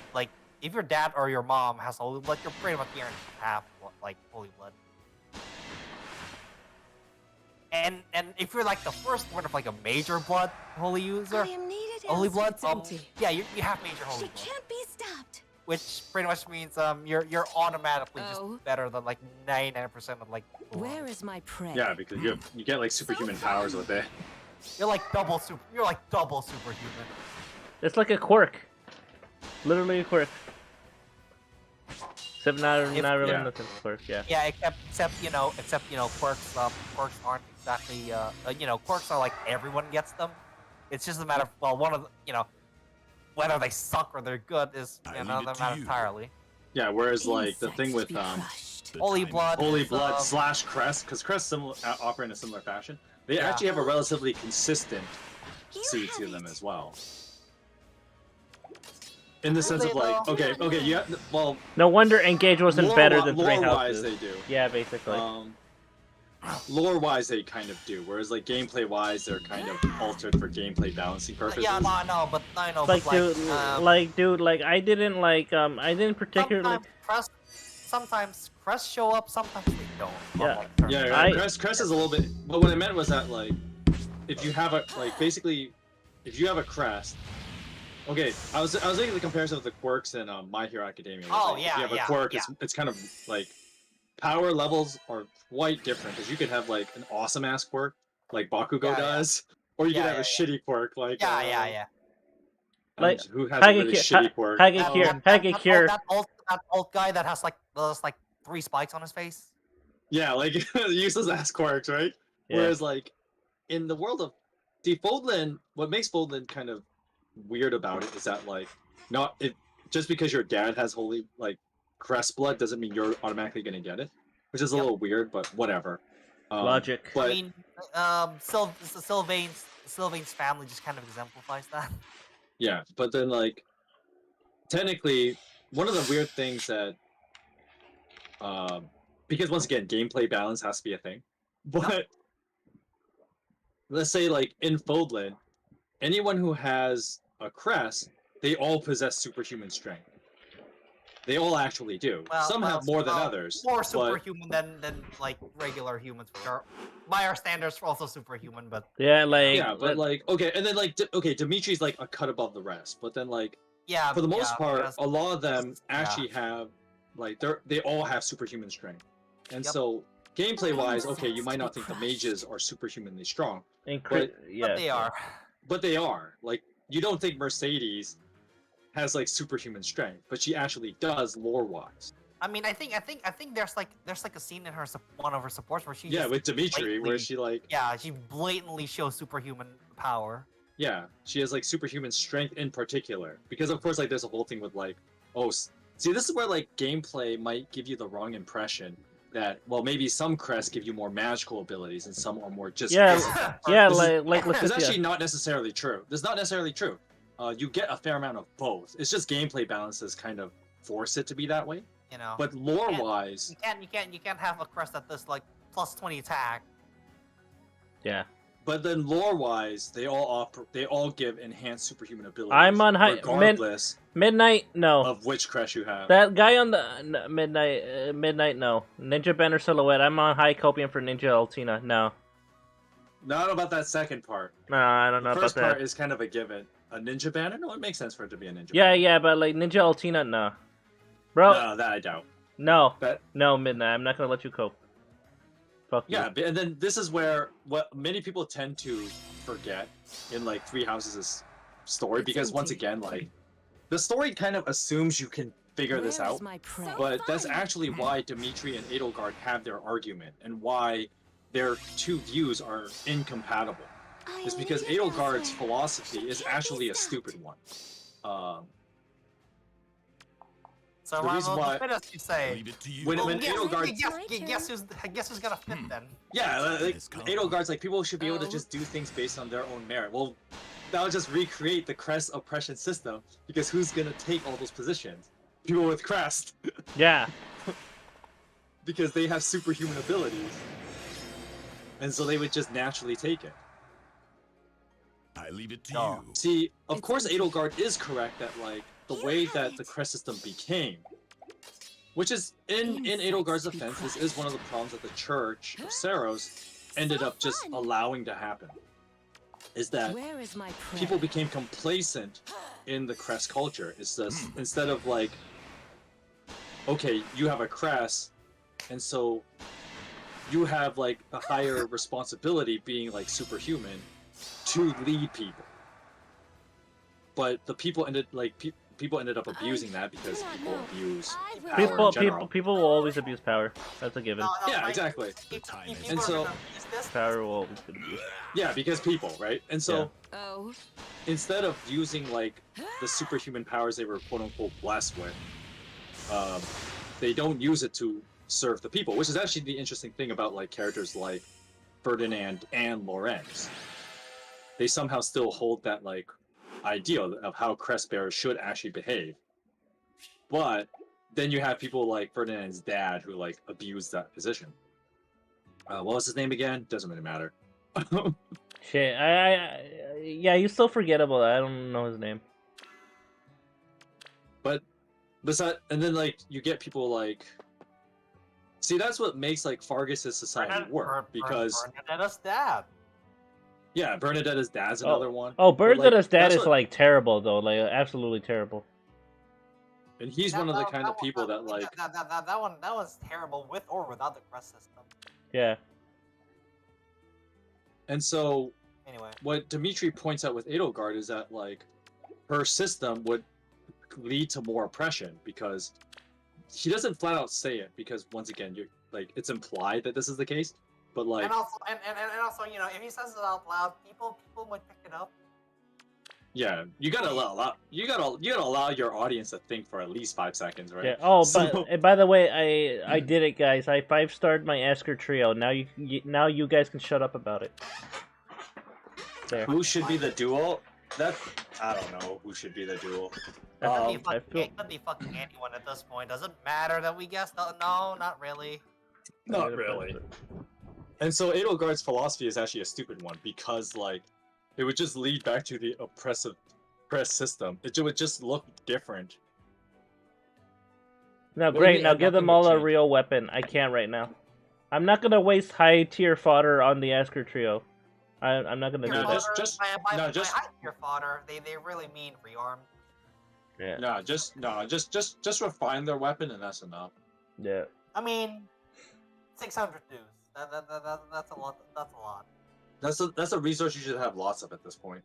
or your mom has holy blood, you're pretty much guaranteed to have like holy blood. And if you're like the first one of like a major blood holy user, I am needed. holy blood, It's empty. yeah, you have major holy She blood, can't be stopped. which pretty much means you're automatically Oh. just better than like 99% of like. the Where world. is my prey? Yeah, because you get like superhuman powers with it. You're like double superhuman. It's like a quirk. Literally a quirk. Except not really yeah. nothing quirk, yeah. Yeah, except quirks aren't exactly quirks are like everyone gets them. It's just a matter of one of whether they suck or they're good is I another leave it to matter you. entirely. Yeah, whereas like the Insects thing to with be crushed. The Holy time blood. Holy is, Blood / Crest, because Crest operate in a similar fashion. They Yeah. actually have a relatively consistent You suit to have them it. as well. In the sense of They like, though? okay, yeah, well, No wonder Engage wasn't better than Three lore-wise Houses. they do. Yeah, basically. Lore-wise they kind of do, whereas like gameplay-wise they're kind of altered for gameplay balancing purposes. Yeah, no, I know, but I know, Like, but dude, I didn't particularly. sometimes Crest show up, sometimes they don't. Yeah. Yeah, Crest is a little bit. But what I meant was that like, if you have a if you have a Crest. Okay, I was thinking the comparison with the quirks in My Hero Academia. Oh, Like, yeah, if you have a yeah, quirk, yeah. it's kind of like power levels are quite different because you could have like an awesome ass quirk, like Bakugo Yeah, yeah. does, or you Yeah, can have yeah, a shitty quirk like Yeah. Like, who has a really shitty quirk. Hagekure. That old guy that has like those like 3 spikes on his face. Yeah, like useless ass quirks, right? Yeah. Whereas like in the world of Foldland, what makes Foldland kind of weird about it is that like not it just because your dad has holy like crest blood doesn't mean you're automatically gonna get it, which is a Yep. little weird, but whatever. Logic. But I mean, Sylvain's family just kind of exemplifies that. yeah, but then like technically one of the weird things that because once again gameplay balance has to be a thing, but let's say like in Foldland, anyone who has a crest, they all possess superhuman strength. They all actually do. Some have more than others. More but superhuman than like regular humans, which are by our standards also superhuman. But Yeah, like yeah, but like okay, and then like okay, Dimitri's like a cut above the rest, but then like yeah, for the most yeah, part, because- a lot of them yeah. actually have like they all have superhuman strength, and Yep. so gameplay wise, okay, you might not think the mages are superhumanly strong, yeah, but they are. but they are. Like you don't think Mercedes has like superhuman strength, but she actually does lore wise. I mean, I think there's like a scene in one of her supports where she Yeah, just with Dimitri, where blatantly- she like she blatantly shows superhuman power. yeah, she has like superhuman strength in particular, because of course like there's a whole thing with like see this is where like gameplay might give you the wrong impression that well maybe some crests give you more magical abilities and some are more just Yeah, physical. yeah, This is- like It's let's actually not necessarily true. That's not necessarily true. You get a fair amount of both. It's just gameplay balances kind of force it to be that way. You know, But lore wise, you can't have a crest that does like plus 20 attack. yeah. but then lore wise, they all give enhanced superhuman abilities. I'm on regardless Midnight. No, of which crest you have. that guy on the Midnight. No, Ninja Banner Silhouette. I'm on High Copium for Ninja Altina. No, Not about that second part. no, I don't know The about first that. part is kind of a given. A ninja banner? No, it makes sense for it to be a ninja. Yeah, banner. yeah, but like Ninja Altina, no, bro, No, that I doubt. no, But no, Midnight. I'm not gonna let you cope. Fuck you. yeah, and then this is where what many people tend to forget in like Three Houses' story, It's because once empty. again, like the story kind of assumes you can figure this Where is out, my prey? but that's actually why Dimitri and Edelgard have their argument and why their two views are incompatible. It's because Edelgard's philosophy is actually a stupid one. So The reason why- what else you say? Leave it to you. When- Well, when guess, Edelgard- guess who's gonna fit then? Yeah, The time like has come. Edelgard's like people should be able to Oh. just do things based on their own merit. Well, that'll just recreate the crest oppression system because who's gonna take all those positions? People with crest Yeah, because they have superhuman abilities, and so they would just naturally take it. I leave it to No. you. See, of It's course, empty. Edelgard is correct that like the way that the crest system became, which is in Edelgard's defense, this is one of the problems that the Church of Saros ended up just fun. allowing to happen. Is that Where is my prey? people became complacent in the crest culture. It's just instead of like, okay, you have a crest, and so you have like a higher responsibility being like superhuman to lead people. But the people ended like people ended up abusing that because do not people know. abuse I will- power people, in general. people will always abuse power. That's a given. Yeah, right? exactly. The time is And so- Power will always be abused. Yeah, because people, right? And so Oh, instead of using like the superhuman powers they were quote unquote blessed with, they don't use it to serve the people, which is actually the interesting thing about like characters like Ferdinand and Lorenz. They somehow still hold that like ideal of how crest bearers should actually behave. But then you have people like Ferdinand's dad who like abuse that position. What was his name again? Doesn't really matter. Shit, yeah, he's so forgettable. I don't know his name. But besides, and then like you get people like, see, that's what makes like Fargus's society work because Bernadetta's dad. yeah, Bernadetta's dad's another one. Oh, But, like, Bernadetta's dad that's is what- like terrible though, like absolutely terrible. and he's one of the kind of people that like that was terrible with or without the crest system. Yeah, And so Anyway. what Dimitri points out with Edelgard is that like her system would lead to more oppression because he doesn't flat out say it because once again you're like it's implied that this is the case, but like And also, and also, you know, if he says it out loud, people might pick it up. yeah, you gotta allow your audience to think for at least 5 seconds, right? Yeah. Oh, So- but by the way, I did it, guys. I 5-starred my Asker trio. Now you guys can shut up about it. There. Who should be the duo? That I don't know who should be the duo. It could be fucking anyone at this point. Doesn't matter that we guessed. No, not really. Not really. And so Edelgard's philosophy is actually a stupid one because like it would just lead back to the oppressive press system. It would just look different. No, Maybe great. Now give nothing them would all a change. real weapon. I can't right now. I'm not gonna waste high tier fodder on the Asker trio. I'm not gonna do No, that. just- by no, just- high tier fodder, they really mean rearm. Yeah. No, just refine their weapon and that's enough. Yeah. I mean, 600 dues. That's a lot. That's a lot. That's a resource you should have lots of at this point.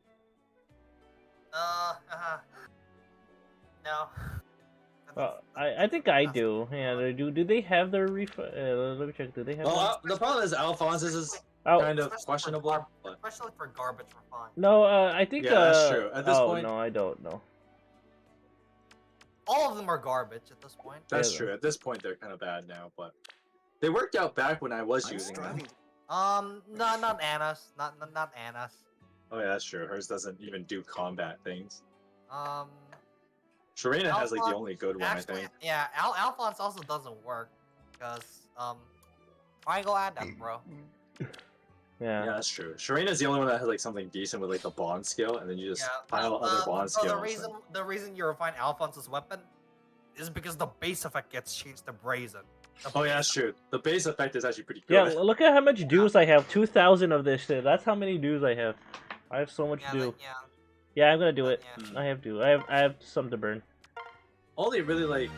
No. Well, I think I do. Yeah. Do they have their let me check. Do they have? Well, the problem is Alphonse's is Oh. kind of Especially for questionable. But Especially for garbage refine. No. I think. Yeah, that's true. At this oh, point- no, I don't know. All of them are garbage at this point. that's Yeah, true. At this point, they're kind of bad now, but they worked out back when I was using them. No, not Anna's. Not Anna's. Oh yeah, that's true. Hers doesn't even do combat things. Um, Sharena has like the Alphonse- only good one, I actually, think. yeah, Alphonse also doesn't work because triangle add that, bro. Yeah. Yeah, that's true. Sharena's the only one that has like something decent with like the bond skill, and then you just Yeah, pile other bond skills. the reason you refine Alphonse's weapon is because the base effect gets changed to brazen. Oh yeah, that's true. The base effect is actually pretty Yeah. good. Look at how much dues I have. 2,000 of this shit. That's how many dues I have. I have so much Yeah, due. yeah. Yeah, I'm gonna do it. Yeah. I have to. I have some to burn. Only really like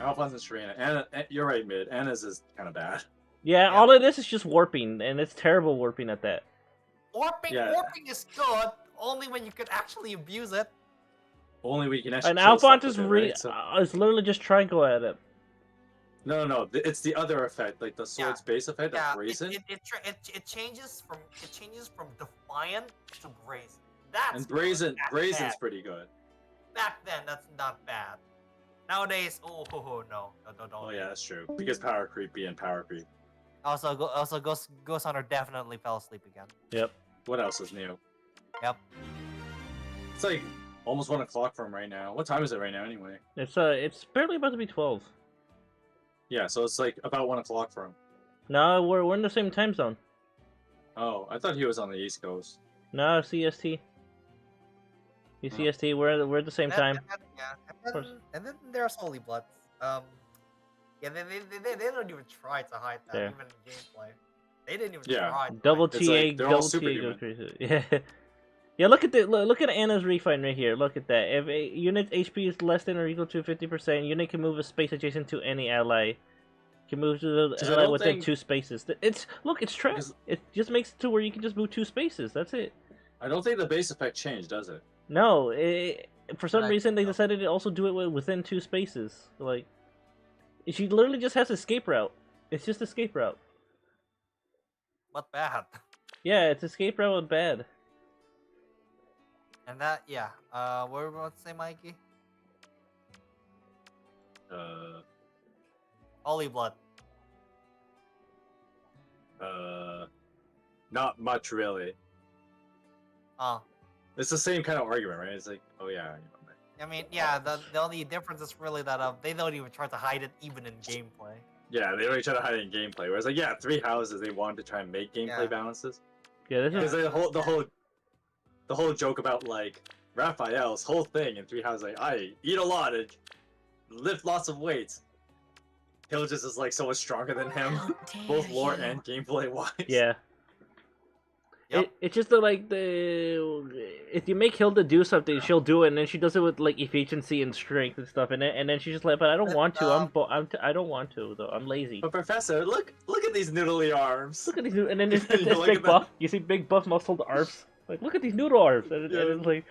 Alphonse and Sharena. Anna, you're right, mid. Anna's is kind of bad. Yeah, Yeah. all of this is just warping, and it's terrible warping at that. Warping is good only when you could actually abuse it. Only we can actually. And kill stuff Alphonse is with it, right? So- it's literally just triangle at it. No. It's the other effect, like the sword's base effect Yeah, of brazen. it changes from defiant to brazen. That's And good. That's brazen's bad. pretty good. Back then, that's not bad. Nowadays, no. Oh yeah, that's true. Because power creep being power creep. Also, Ghost Hunter definitely fell asleep again. Yep. What else is new? Yep. It's like almost 1 o'clock from right now. What time is it right now anyway? It's barely about to be 12. Yeah, so it's like about 1 o'clock from. No, we're in the same time zone. Oh, I thought he was on the East Coast. No, CST. You Oh. CST. We're at the same time. And then there's Holy Bloods. Yeah, they don't even try to hide that Yeah. even in gameplay. They didn't even Yeah. try. To Double hide It's TA, like they're all double TA superhuman. goes crazy. Yeah. Yeah, look at Anna's refine right here. Look at that. If a unit's HP is less than or equal to 50%, unit can move a space adjacent to any ally. Can move to the 'Cause I ally don't within think- 2 spaces. It's trash. Because- It just makes it to where you can just move 2 spaces. That's it. I don't think the base effect changed, does it? No, for some Right. reason they decided to also do it within 2 spaces. Like, she literally just has escape route. It's just escape route. What bad? Yeah, it's escape route with bad. And that, yeah. What were we about to say, Mikey? Holy Blood. Not much really. Oh. It's the same kind of argument, right? It's like, oh yeah. I mean, yeah, the only difference is really that they don't even try to hide it even in gameplay. Yeah, they already try to hide it in gameplay. Whereas like, yeah, 3 houses they wanted to try and make gameplay Yeah. balances. Yeah, this Because is the whole joke about like Raphael's whole thing in 3 houses, like I eat a lot and lift lots of weights. Hill just is like so much stronger than him, How dare both lore you. and gameplay wise. yeah. Yep. It's just that like if you make Hilda do something, she'll do it, and then she does it with like efficiency and strength and stuff, and then she's just like, but I don't want to. I don't want to though. I'm lazy. But Professor, look at these noodly arms. Look at these, and then it's You look big at buff. You see big buff muscled arms. Like, look at these noodle arms, and it's like,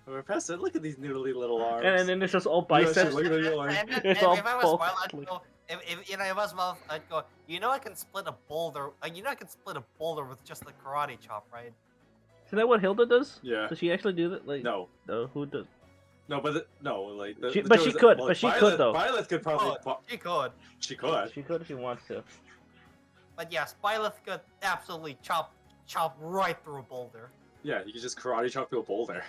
Professor, look at these noodly little arms. and then it's just all Yeah, biceps. look at the arms. It's all if I was bulk, Smile, I'd like- go. If you know, if I was Smile, I'd go. You know, I can split a boulder. You know, I can split a boulder with just the karate chop, right? Isn't that what Hilda does? Yeah. Does she actually do that? Like, No. no, who does? No, but no, like. But she could, but she could, though. Violet could probably. She could. She could. She could if she wants to. But yes, Byleth could absolutely chop right through a boulder. Yeah, you could just karate chop to a boulder.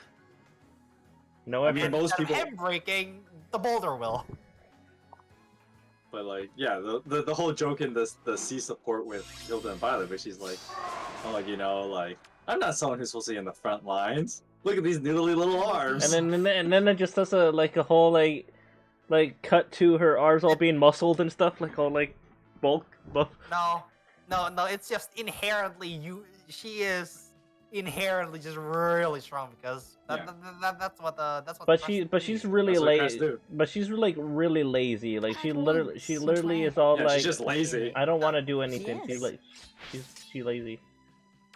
No, I mean, most Instead of people. him breaking, the boulder will. But like, yeah, the whole joke in the C support with Hilda and Violet, where she's like, oh, you know, like, I'm not someone who's supposed to be in the front lines. Look at these noodly little arms. and then it just does a whole like cut to her arms all being muscled and stuff, like all like bulk buff. No, it's just inherently she is inherently just really strong because that's what But she's really That's what lazy. Crest do. But she's like really lazy. Like she I literally won't is all Yeah, like, she's just lazy. I don't want to do anything. She's Yes. like, she's lazy.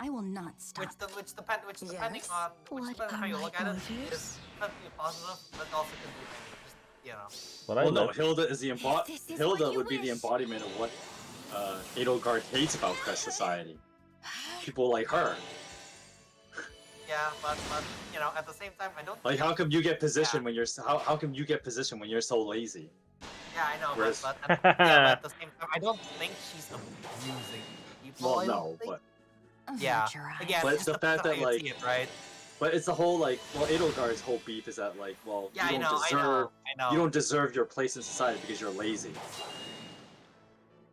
I will not stop. depending Yes. on What how are you my look at it, orders? is could be positive, but also could be negative. Just you know. What I Well, no, love. Hilda is the This is Hilda what you would be the wish. embodiment of what Edelgard hates about Crest Society. People like her. Yeah, but you know, at the same time, I don't. Like, think- how come you get position Yeah. when you're how come you get position when you're so lazy? Yeah, I know, Whereas- but at the same time, I don't think she's abusing people. Well, I don't no, think. but Yeah, Avert your eyes. again, But it it's the just fact depends that, how you like, see it, right? but it's the whole like, well, Edelgard's whole beef is that like, well, Yeah, you I don't know, deserve I know, you don't deserve your place in society because you're lazy.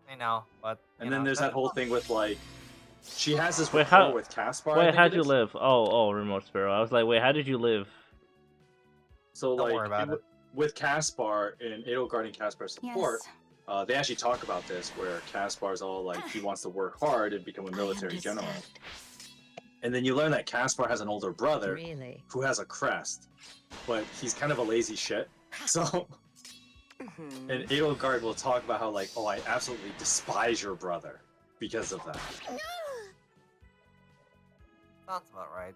I know, but And you then know, there's that whole thing with like, she has this Wait, rapport how- with Caspar. I Wait, think how'd it you is. live? Oh, Remote Sparrow. I was like, wait, how did you live? So Don't like worry about it. with Caspar and Edelgard and Caspar's support, Yes. they actually talk about this where Caspar's all like he wants to work hard and become a military general. understand. And then you learn that Caspar has an older brother Really? who has a crest, but he's kind of a lazy shit. So, Mhm. and Edelgard will talk about how like, oh, I absolutely despise your brother because of that. sounds about right.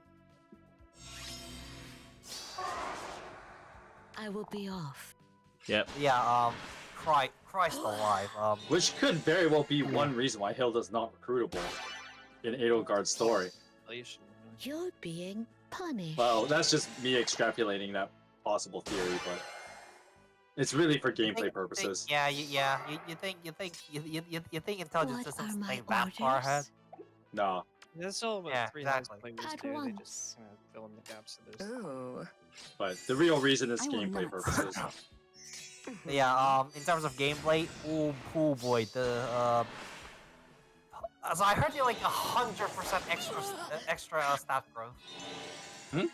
I will be off. Yep. Yeah, Christ alive. Which could very well be one reason why Hilda's not recruitable in Edelgard's story. You're being punished. Well, that's just me extrapolating that possible theory, but it's really for gameplay purposes. Yeah, you think intelligence What systems are my think that far ahead? orders? No. There's still about Yeah, 3 lines exactly. playlists At too. They once. just kind of fill in the gaps of those. Ooh. But the real reason is I will gameplay not purposes. stop. Yeah, in terms of gameplay, oh boy, so I heard you like 100% extra stat growth. Hmm?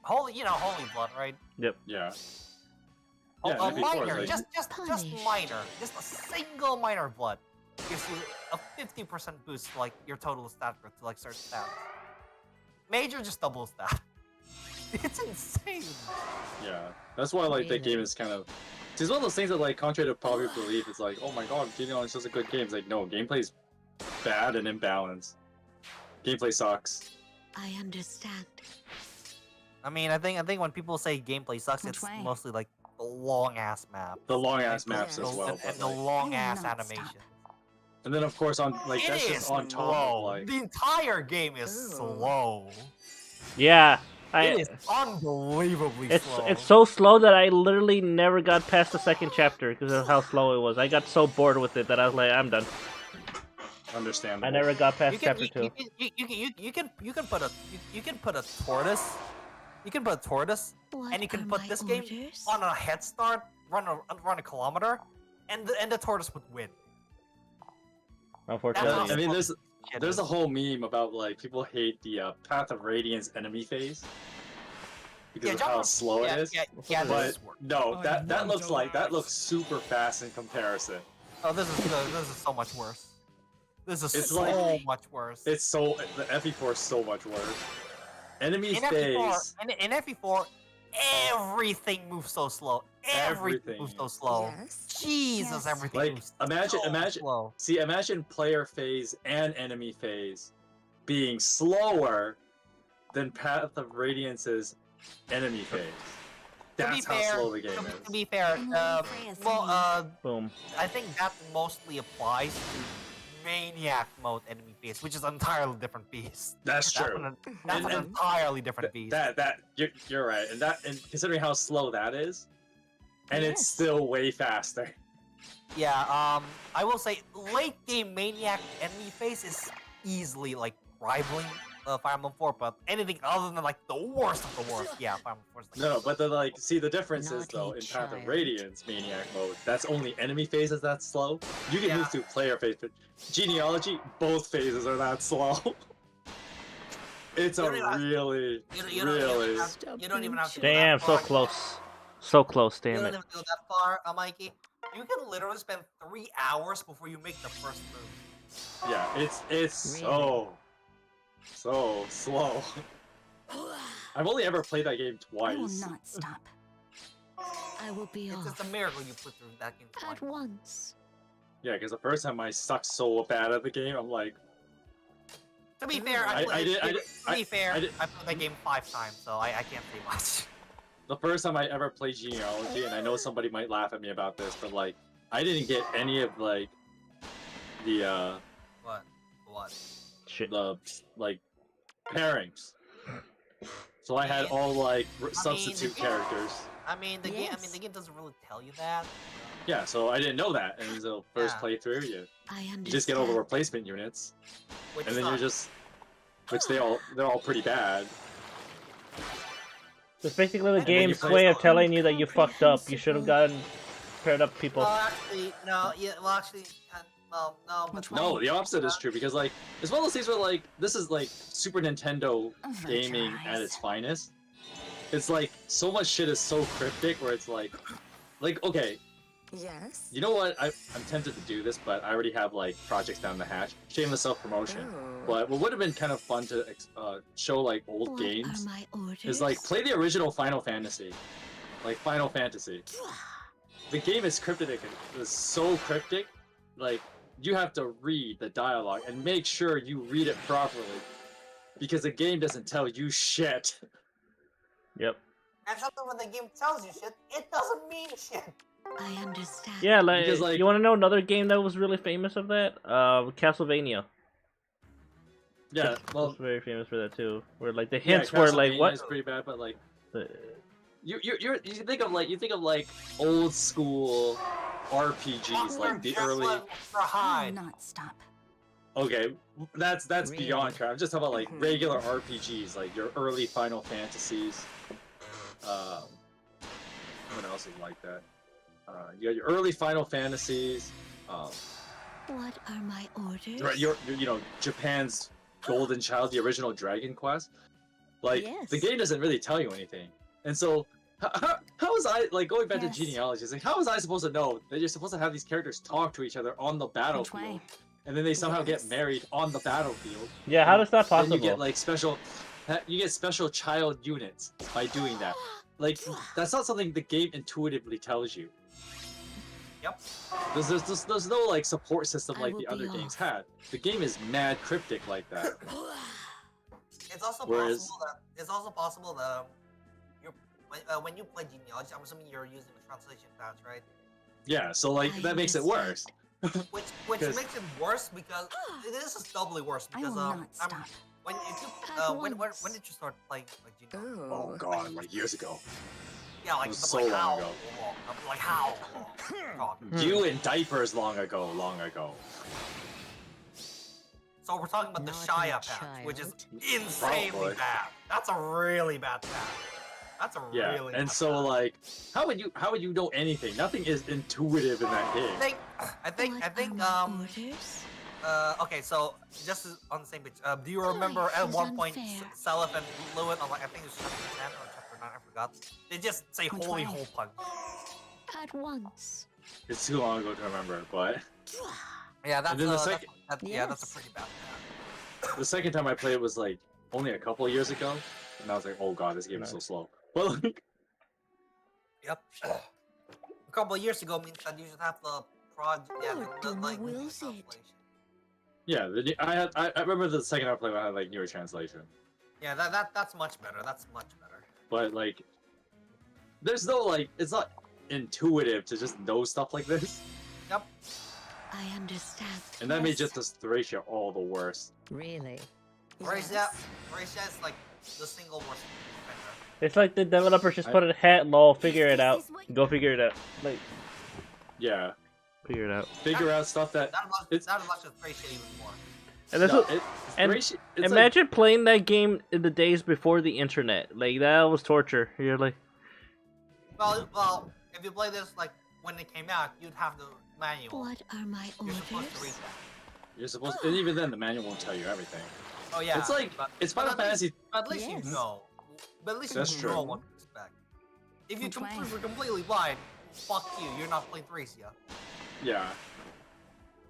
Holy blood, right? Yeah. Yeah, Yeah, maybe four, minor, like- just Punish. minor, just a single minor blood gives you a 50% boost to like your total stat growth to like certain stats. Major just doubles that. It's insane. Yeah. That's why like that game is kind of it's one of those things that like contrary to popular belief, it's like, oh my god, it's just a good game. It's like no, gameplay's bad and imbalanced. Gameplay sucks. I understand. I mean, I think when people say gameplay sucks, Which it's way? mostly like the long ass map. The long ass And maps the- as well. and But, the like, long ass I will not animation. stop. and then of course on like It that's is just on top slow. of like The entire game is Ooh. slow. Yeah. It is unbelievably slow. It's so slow that I literally never got past the second chapter because of how slow it was. I got so bored with it that I was like, I'm done. understandable. I never got past you can, chapter 2. you can put a tortoise. You can put a tortoise, What and you can are put my this game orders? on a head start, run a kilometer, and the tortoise would win. Unfortunately. I mean, there's Shit there's is- a whole meme about like people hate the Path of Radiance enemy phase because of how Jump- slow yeah, it is. Yeah, But this is work. no, I that want looks to super fast in comparison. Oh, this is so much worse. This is It's so like- much worse. It's so the FE4 is so much worse. Enemy In FE4, phase. in FE4, everything moves so slow. Everything moves so slow. Yes. Jesus, Yes. everything Like moves imagine so imagine slow. see imagine player phase and enemy phase being slower than Path of Radiance's enemy phase. To be That's how fair, slow the game to is. be fair, And Lady Freya's Boom. I think that mostly applies to Maniac mode enemy phase, which is an entirely different beast. That's true. That's an And- entirely different beast. That you're right, and considering how slow that is, and it's Yes. still way faster. Yeah, I will say late game Maniac enemy phase is easily like rivaling Fire Emblem 4, but anything other than like the worst of the worst, yeah, Fire Emblem 4 is like No, but see the difference is though Naughty in Path of child. Radiance Maniac mode, that's only enemy phases that's slow. You can Yeah. move through player phase, but Genealogy, both phases are that slow. It's a You don't even have- really, you don't really. even have to go Damn, that so far. close. So close, You damn don't it. even go that far, Mikey. You can literally spend 3 hours before you make the first move. Yeah, it's Really? so slow. I've only ever played that game I will twice. not stop. I will be It's just a off miracle you put through that game twice. at once. Yeah, because the first time I sucked so bad at the game, I'm like, To be fair, I did- to be fair, I did- I played that game 5 times, so I can't say much. the first time I ever played Genealogy, and I know somebody might laugh at me about this, but like, I didn't get any of like the What? Shit. like pairings. So I had all like substitute the- characters. I mean, the Yes. game doesn't really tell you that. Yeah, so I didn't know that, and so first Yeah. playthrough, you I understand. just get all the replacement units, Which and then you're sucks. just, which they're all pretty bad. It's basically the And then you game's play way of some telling you that you fucked up. You should have gotten paired up people. Well, actually, no. Yeah, well, actually, no. But Which No, the opposite is true because like it's one of those things where like this is like Super Nintendo gaming at its finest. It's like so much shit is so cryptic where it's like okay, Yes. you know what? I'm tempted to do this, but I already have like projects down the hatch. Shameless self-promotion. But what would have been kind of fun to show like old What games are my orders? is like play the original Final Fantasy, like Final Fantasy. The game is cryptic. It's so cryptic, like you have to read the dialogue and make sure you read it properly, because the game doesn't tell you shit. Yep. and sometimes when the game tells you shit, it doesn't mean shit. I understand. Yeah, like, Because, like- you want to know another game that was really famous of that? Castlevania. Yeah, well, was very famous for that too. Where like the yeah, hints were like Castlevania what? is pretty bad, but like The- you think of like old school RPGs, like the early. Extra I will hide. not stop. Okay, that's Really? beyond crap. I'm just talking about like regular RPGs, like your early Final Fantasies. What else is like that? You got your early Final Fantasies. What are my orders? Right, your Japan's Golden Child, the original Dragon Quest. Like the Yes. game doesn't really tell you anything, and so how was I like going back Yes. to genealogy? It's like how was I supposed to know that you're supposed to have these characters talk to each other on the Which battlefield, way? and then they somehow Yes. get married on the battlefield? Yeah, how is that Then possible? you get like you get special child units by doing that. Like that's not something the game intuitively tells you. Yep. There's no like support system I like will the other be games off. had. The game is mad cryptic like that. It's also Whereas- possible that when you play genealogy, I'm assuming you're using the translation patch, right? Yeah, so like I that makes it worse. Which 'Cause- makes it worse because this is doubly worse I because will not stop. when did you start playing like genealogy? Oh god, like years ago. Yeah, like, It was but, so like long how ago. long? Like how long? God. You in diapers long ago. So we're talking about the Naughty Shia patch, which is child. insanely Probably. bad. That's a really bad patch. That's a Yeah, really and bad so patch. like, how would you know anything? Nothing is intuitive in that game. I think What are my orders? okay, so just on the same page, do you Life remember at is one point unfair. Seliph and Lewin on like I think it was chapter 10 or chapter 9, I forgot. They just say Which holy way? hole punch. At once. It's too long ago to remember, but Yeah, that's And then the that's, second- yeah, that's a Yes. pretty bad. The second time I played it was like only a couple of years ago, and I was like, oh god, this game is so slow. But like, Yep. A couple of years ago means that you should have the project. Yeah, Oh, the Duma like new wills it. translation. yeah, I remember the second time I played it, I had like newer translation, Yeah, that's much better. That's much better. but like, there's no like, it's not intuitive to just know stuff like this, Yep. I understand. and that made Yes. just this Thracia all the worse. Really. Thracia is like the single worst vendor. It's like the developers just put a hat, lol, figure it out. Go figure it out. Like, Yeah, figure it out. figure out stuff that That much of Thracia even more. And that's no, what, it, and Thracia, it's imagine playing that game in the days before the internet. Like, that was torture. You're like, Well, if you play this like when it came out, you'd have the manual. What are my You're supposed to read orders? that. you're supposed, and even then the manual won't tell you everything. Oh yeah. It's like it's Final but at least- Fantasy. At least Yes. you know. But at least That's you true. know what to expect. If you Which way? were completely blind, fuck you. You're not playing Thracia. Yeah,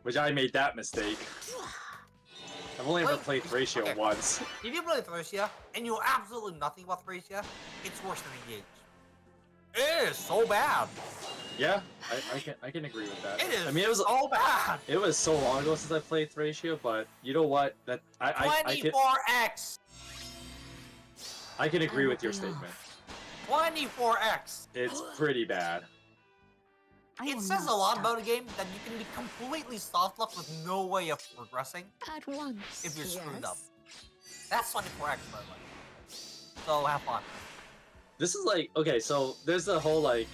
which I made that mistake. I've only ever Wait, played Thracia okay. once. If you play Thracia and you know absolutely nothing about Thracia, it's worse than Engage. It is so bad. Yeah, I can agree with that. It is. I mean, it was so bad. it was so long ago since I played Thracia, but you know what? That I can 24x. I can agree I with your will be statement. 24x. It's pretty bad. I It will says a not lot stop. about a game that you can be completely soft locked with no way of progressing At once. if you're screwed up. Yes. That's 24x, by the way. So have fun. This is like okay, so there's the whole like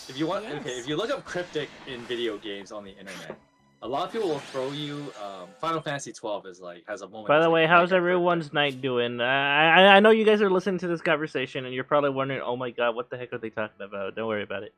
if you want okay, Yes. if you look up cryptic in video games on the internet, a lot of people will throw you Final Fantasy 12 is like has a moment. by that's, the like, way, how's mega everyone's night doing? I know you guys are listening to this conversation and you're probably wondering, oh my god, what the heck are they talking about? Don't worry about it.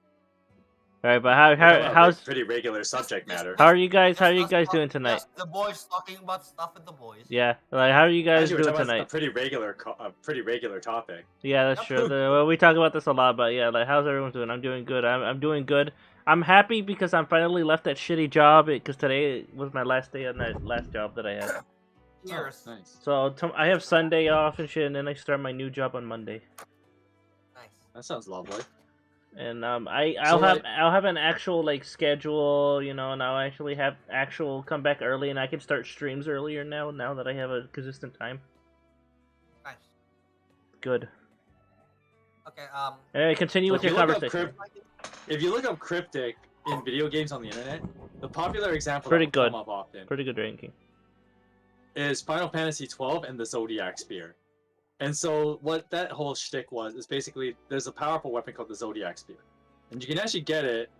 All right, but cryptic. We're talking about, how's like, pretty regular subject matter? how are you guys Just doing tonight? Just the boys talking about stuff with the boys. Yeah, like how are you guys Actually, we're doing talking about tonight? a pretty regular topic. Yeah, that's Yep. true. Well, we talk about this a lot, but yeah, like how's everyone doing? I'm doing good. I'm doing good. I'm happy because I'm finally left that shitty job because today was my last day on that last job that I had. Cheers. Oh, nice. So I have Sunday off and shit, and then I start my new job on Monday. Nice. That sounds lovely. And So, I'll like- have an actual like schedule, you know, and I'll actually have actual come back early, and I can start streams earlier now that I have a consistent time. Nice. Good. Okay. Anyway, continue So with if your you look up conversation. If you look up cryptic in video games on the internet, the popular example Pretty that will good. come up often Pretty good ranking. is Final Fantasy 12 and the Zodiac Spear. And so what that whole shtick was is basically there's a powerful weapon called the Zodiac Spear. And you can actually get it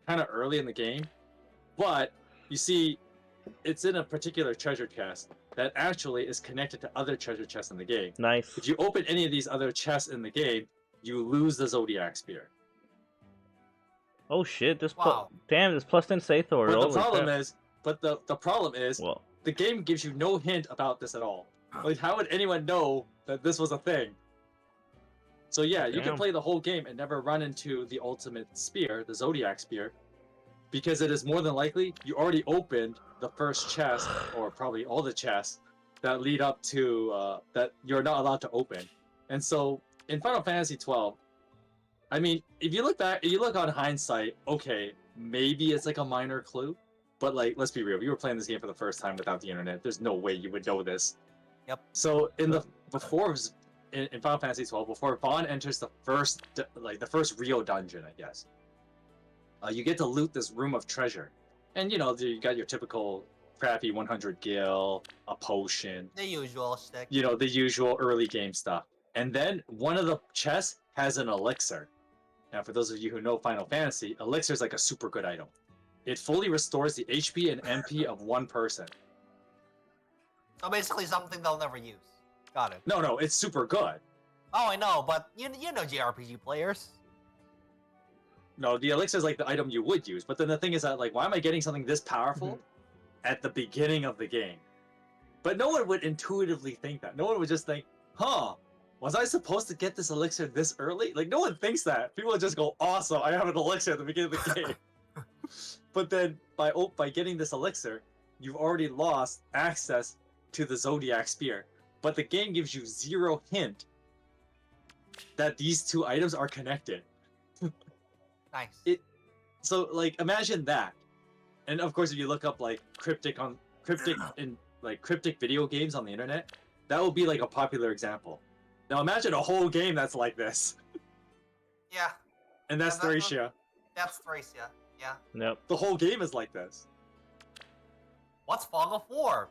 kind of early in the game, but you see it's in a particular treasure chest that actually is connected to other treasure chests in the game. Nice. If you open any of these other chests in the game, you lose the Zodiac Spear. Oh shit! This Wow. damn this plus 10 Sathor. But the Holy problem crap. is, the problem is, Well, the game gives you no hint about this at all. Like, how would anyone know that this was a thing? So yeah, you can Damn. play the whole game and never run into the ultimate spear, the Zodiac Spear, because it is more than likely you already opened the first chest, or probably all the chests that lead up to that you're not allowed to open. And so in Final Fantasy 12, I mean, if you look back, if you look on hindsight, okay, maybe it's like a minor clue, but like, let's be real, if you were playing this game for the first time without the internet, there's no way you would know this. Yep. So in the in Final Fantasy 12, before Vaughn enters the first real dungeon, I guess, you get to loot this room of treasure, and you know you got your typical crappy 100 gil, a potion, The usual stick. you know, the usual early game stuff. And then one of the chests has an elixir. Now, for those of you who know Final Fantasy, elixir is like a super good item. It fully restores the HP and MP of one person. So basically something they'll never use. Got it. No, it's super good. Oh, I know, but you know JRPG players. No, the elixir is like the item you would use. But then the thing is that, like, why am I getting something this powerful at the beginning of the game? But no one would intuitively think that. No one would just think, huh, was I supposed to get this elixir this early? Like, no one thinks that. People would just go, awesome, I have an elixir at the beginning of the game. But then by getting this elixir, you've already lost access to the Zodiac Spear. But the game gives you zero hint that these two items are connected. Nice. So like imagine that. And of course if you look up like cryptic video games on the internet, that will be like a popular example. Now imagine a whole game that's like this. Yeah. And that's Yeah, Thracia. That's Thracia. Yeah. Nope. The whole game is like this. What's Fog of War?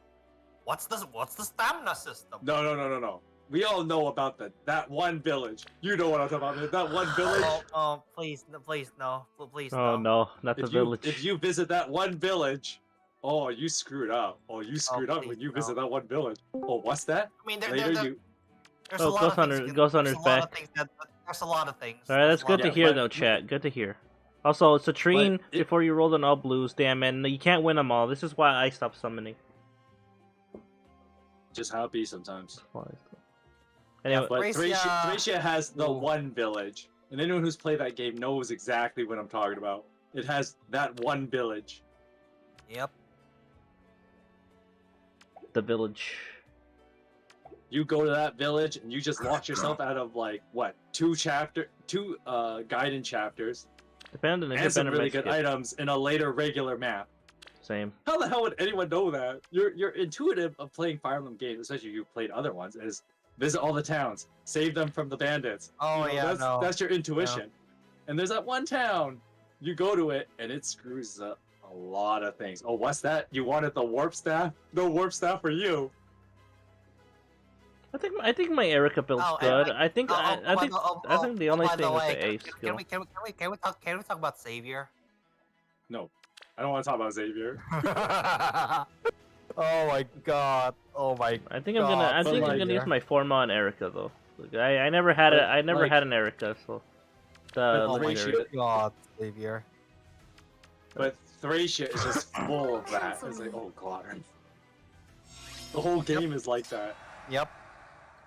What's the stamina system? No. We all know about that one village. You know what I'm talking about. That one village. Oh, please, no, please, no, please, Oh no, not the If village. you visit that one village, oh, you screwed up. Oh, you screwed up when please, you no. visit that one village. Oh, what's that? I mean, Later you. there's Oh, a lot Ghost of things. Hunter- Ghost Hunter's there's a lot of back. things there's a lot of things. All right, that's good to Yeah, hear but- though, chat. Good to hear. Also, Citrine, But it- before you rolled on all blues, damn, and you can't win them all. This is why I stopped summoning. Just how it be sometimes. Anyway, But Thracia- Thracia has the Ooh. one village. And anyone who's played that game knows exactly what I'm talking about. It has that one village. Yep. the village. You go to that village and you just lock yourself out of like what, two guidance chapters Depending on and some really skip. good items in a later regular map. Same. How the hell would anyone know that? Your intuitive of playing Fire Emblem games, especially if you've played other ones, is visit all the towns, save them from the bandits. Oh, yeah, that's your intuition. And there's that one town, you go to it and it screws up a lot of things. Oh, what's that? You wanted the warp staff? No warp staff for you. I think my Erica build's Oh, good. and I think I think the only by thing is way, the A skill. Can we talk about Savior? No, I don't want to talk about Xavier. Oh my god! Oh my! I think I'm gonna use my Forma on Erica though. Like, I never had But, I never like- had an Erica, so the Oh my legendary. god, Savior! But Thracia is just full of that. It's like, oh god. The whole game is like that. Yep.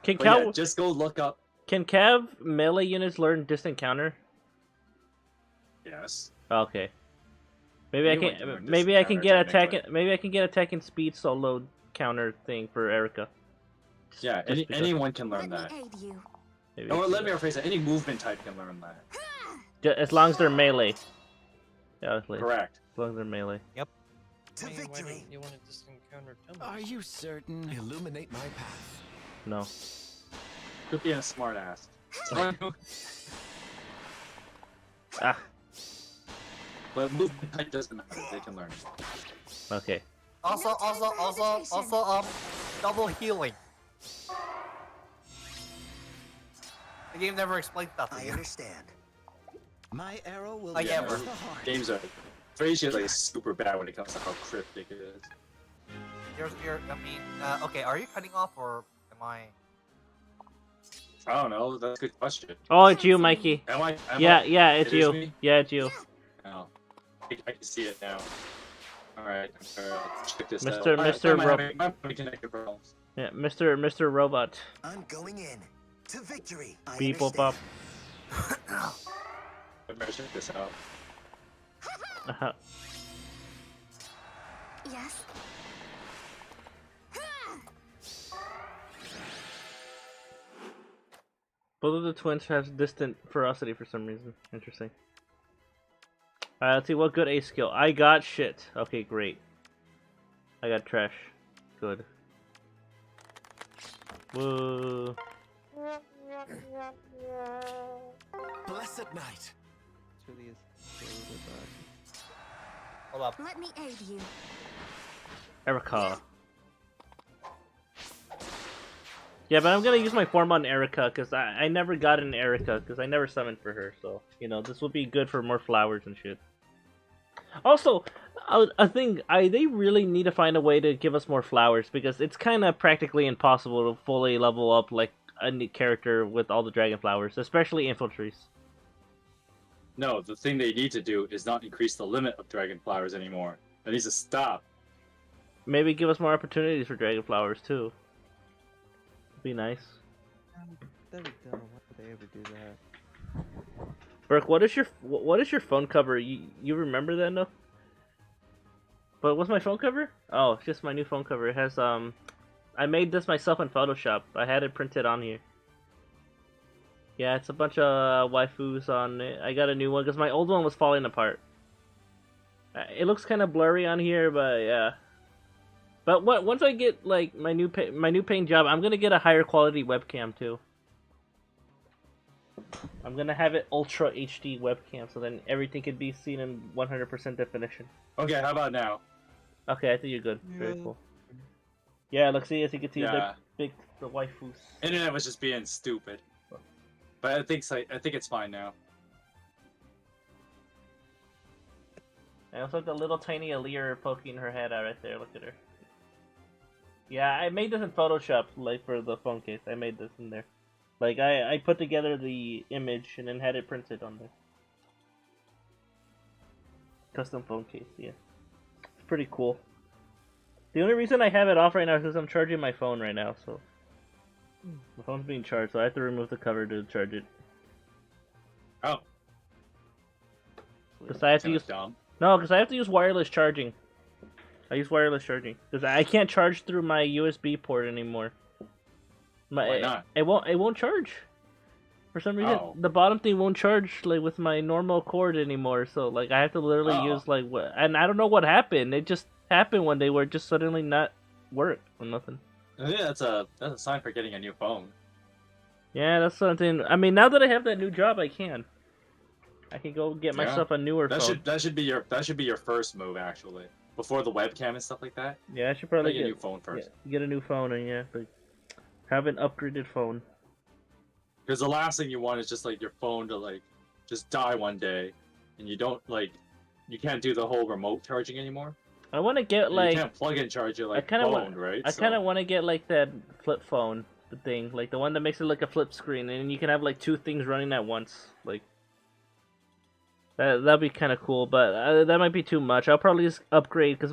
Can But yeah, Cav just go look up. can Cav melee units learn distant counter? Yes. Okay. Maybe Anyone I can learn can maybe distant I can counter, get attack technically. maybe I can get attack and speed solo counter thing for Erica. Yeah, Just because- anyone can learn that. Let me aid you. Maybe Or I let can me do rephrase it. Any movement type can learn that. that. As long as they're melee. Yeah, as Correct. long as they're melee. I mean, why didn't you want to just encounter Are you certain? Illuminate my path. No. Could be a smart ass. Ah. But movement type doesn't matter. They can learn it. Okay. Also, double healing. The game never explained that to I you. understand. My arrow will Like pierce ever. the heart. Games are. Thracia is like super bad when it comes to how cryptic it is. Okay, are you cutting off or am I? I don't know. That's a good question. Oh, it's you, Mikey. Am I? Yeah, it's It is you. me? Yeah, it's you. No. I can see it now. Alright, check this Mr. out. Alright, Mr. I'm Rob- having connected problems. Yeah, Mr. Robot. I'm going in. To victory. I Beep bop bop. understand. I better check this out. Uh-huh. Yes. Both of the twins have distant ferocity for some reason. Interesting. Alright, let's see what good A skill. I got shit. Okay, great. I got trash. Good. Whoa. Blessed night. It's really is a little bit bad. Hold up. Let me aid you. Erica. Yeah, but I'm gonna use my form on Erica because I never got an Erica because I never summoned for her. So you know this will be good for more flowers and shit. Also, I think they really need to find a way to give us more flowers because it's kind of practically impossible to fully level up like a new character with all the dragon flowers, especially infiltries. No, the thing they need to do is not increase the limit of dragon flowers anymore. That needs to stop. Maybe give us more opportunities for dragon flowers too. Be nice. That'd be dumb. Why would they ever do that? Burke, what is your phone cover? You remember that, no? But what's my phone cover? Oh, it's just my new phone cover. It has I made this myself in Photoshop. I had it printed on here. Yeah, it's a bunch of waifus on it. I got a new one because my old one was falling apart. It looks kind of blurry on here, but yeah. But once I get like my new paying job, I'm gonna get a higher quality webcam too. I'm gonna have it Ultra HD webcam, so then everything can be seen in 100% definition. Okay, how about now? Okay, I think you're good. Very Yeah. cool. Yeah, look, see, as you can see, Yeah. the waifus. Internet was just being stupid. But I think it's fine now. And also the little tiny Aaliyah poking her head out right there. Look at her. Yeah, I made this in Photoshop, like for the phone case. I made this in there. Like I put together the image and then had it printed on there. Custom phone case, yeah. It's pretty cool. The only reason I have it off right now is because I'm charging my phone right now, so my phone's being charged, so I have to remove the cover to charge it. Oh. Because I have to Kinda use dumb. no, because I have to use wireless charging. I use wireless charging because I can't charge through my USB port anymore. Why not? It won't charge. For some reason, Oh. the bottom thing won't charge like with my normal cord anymore. So like I have to literally Oh. use like what, and I don't know what happened. It just happened one day where it just suddenly not work or nothing. I think that's a sign for getting a new phone. Yeah, that's something. I mean, now that I have that new job, I can go get Yeah. myself a newer phone. That should be your first move actually. Before the webcam and stuff like that. Yeah, I should probably Get a new phone first. get a new phone and yeah, like have an upgraded phone. Because the last thing you want is just like your phone to like just die one day, and you can't do the whole remote charging anymore. I want to get And like you can't plug in charge your like I kinda phone, want- right? I kind of want to get like that flip phone, the thing, like the one that makes it like a flip screen, and you can have like two things running at once. Like that'd be kind of cool, but that might be too much. I'll probably just upgrade because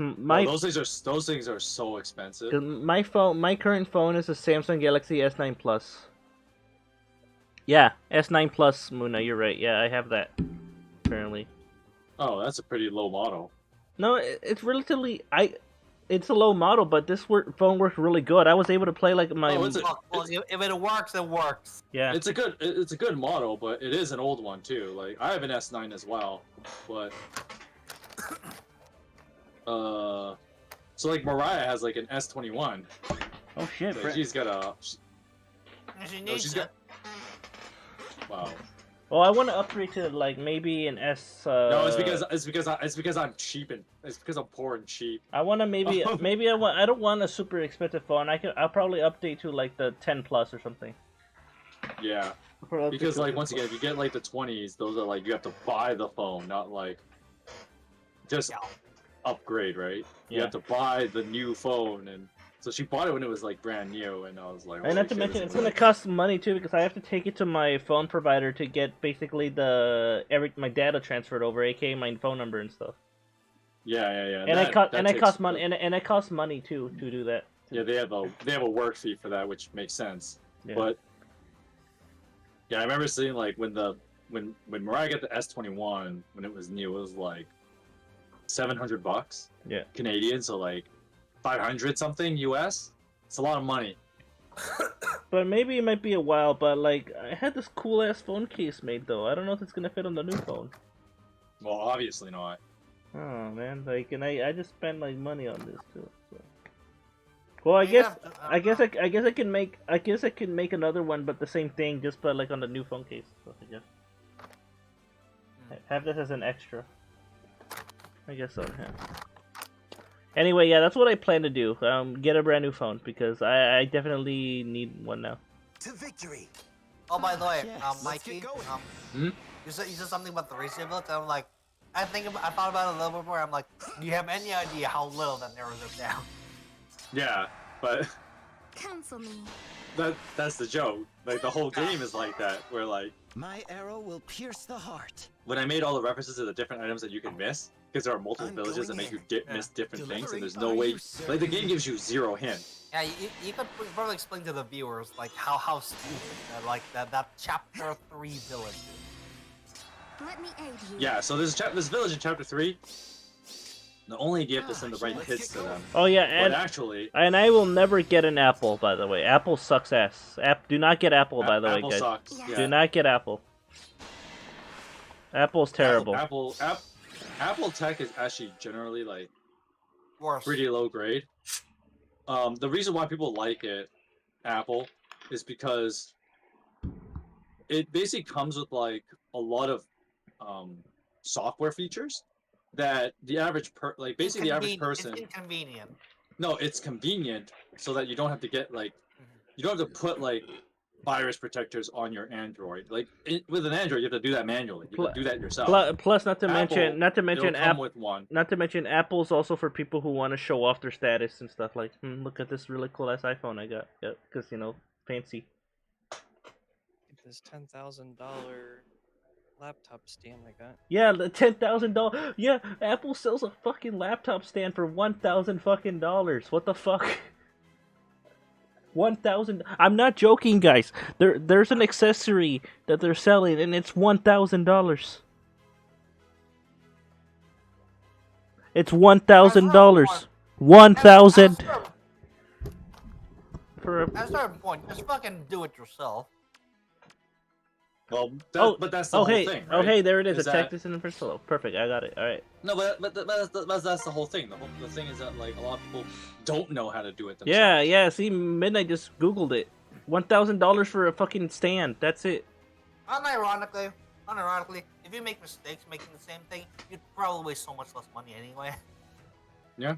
those things are so expensive. my current phone is a Samsung Galaxy S9 Plus. Yeah, S9 Plus, Muna, you're right. Yeah, I have that currently. Oh, that's a pretty low model. No, it's relatively it's a low model, but this phone works really good. I was able to play like my Oh, it's a- Well, if it works, it works. yeah. It's a good model, but it is an old one too. Like I have an S9 as well, but so like Mariah has like an S21. Oh shit, So Brett. she's got a She no, needs she's it. got wow. Well, I want to upgrade to like maybe an S. No, it's because I'm cheap and it's because I'm poor and cheap. I want to maybe I don't want a super expensive phone. I'll probably update to like the 10 Plus or something. Yeah, I'll probably update because to like 10 once again, if you get like the 20s, those are like you have to buy the phone, not like just Yeah. upgrade, right? You Yeah. have to buy the new phone, and so she bought it when it was like brand new, and I was like, And not to mention, it's gonna cost money too because I have to take it to my phone provider to get basically my data transferred over, aka my phone number and stuff. Yeah. And that it takes- costs money, and it costs money too to do that. Yeah, they have a work fee for that, which makes sense. Yeah. But yeah, I remember seeing like when Mariah got the S21 when it was new, it was like $700 Yeah. Canadian, so like 500 something US. It's a lot of money. But maybe it might be a while. But like, I had this cool ass phone case made though. I don't know if it's gonna fit on the new phone. Well, obviously not. Oh man, like, and I just spent like money on this too. So. Well, I You guess have to- I guess I can make another one, but the same thing, just but like on the new phone case. So I guess have this as an extra. I guess so. Yeah. Anyway, yeah, that's what I plan to do. Get a brand new phone because I definitely need one now. To victory. Oh, by the way, Yes, let's Mikey, get going. Hmm? you said something about the ratio village. I'm like, I thought about it a little bit more. I'm like, do you have any idea how little that narrows it down? Yeah, but Cancel me. that's the joke. Like the whole game is like that, where like My arrow will pierce the heart. when I made all the references to the different items that you can miss, because there are multiple I'm villages that going make you in. miss different things, and Delivery there's no by way. you, sir. Like the game gives you zero hint. Yeah, you could probably explain to the viewers like how stupid that chapter 3 village is. Let me aid you. Yeah, so this village in chapter 3, Not only do you have to send the right Let's hits get to them, Oh yeah, but and actually, I will never get an apple. By the way, apple sucks ass. Do not get apple. By the way, Apple guys, sucks. Yeah. do Yeah. not get apple. Apple's terrible. Apple Tech is actually generally like Worse. pretty low grade. The reason why people like it, Apple, is because it basically comes with like a lot of software features that the average basically the average person. It's inconvenient. No, it's convenient so that you don't have to get like you don't have to put like virus protectors on your Android. Like with an Android, you have to do that manually. You have to do that yourself. Plus, not to Apple, mention, it'll come with one. not to mention, Apple's also for people who want to show off their status and stuff. Like, look at this really cool ass iPhone I got. Yeah, because fancy. Get this $10,000 laptop stand I got. Yeah, the $10,000. Yeah, Apple sells a fucking laptop stand for $1,000 fucking dollars. What the fuck? 1,000. I'm not joking, guys. There's an accessory that they're selling, and it's $1,000. It's $1,000. 1,000 for a. At a certain point, just fucking do it yourself. Well, but that's the Oh whole hey, thing, oh right? hey, there it is. Is Attack that- this in first hello. Perfect, I got it. All right. No, but that's the whole thing. The thing is that like a lot of people don't know how to do it themselves. Yeah, yeah. See, Midnight just Googled it. $1,000 for a fucking stand. That's it. Unironically, if you make mistakes making the same thing, you'd probably waste so much less money anyway. Yeah.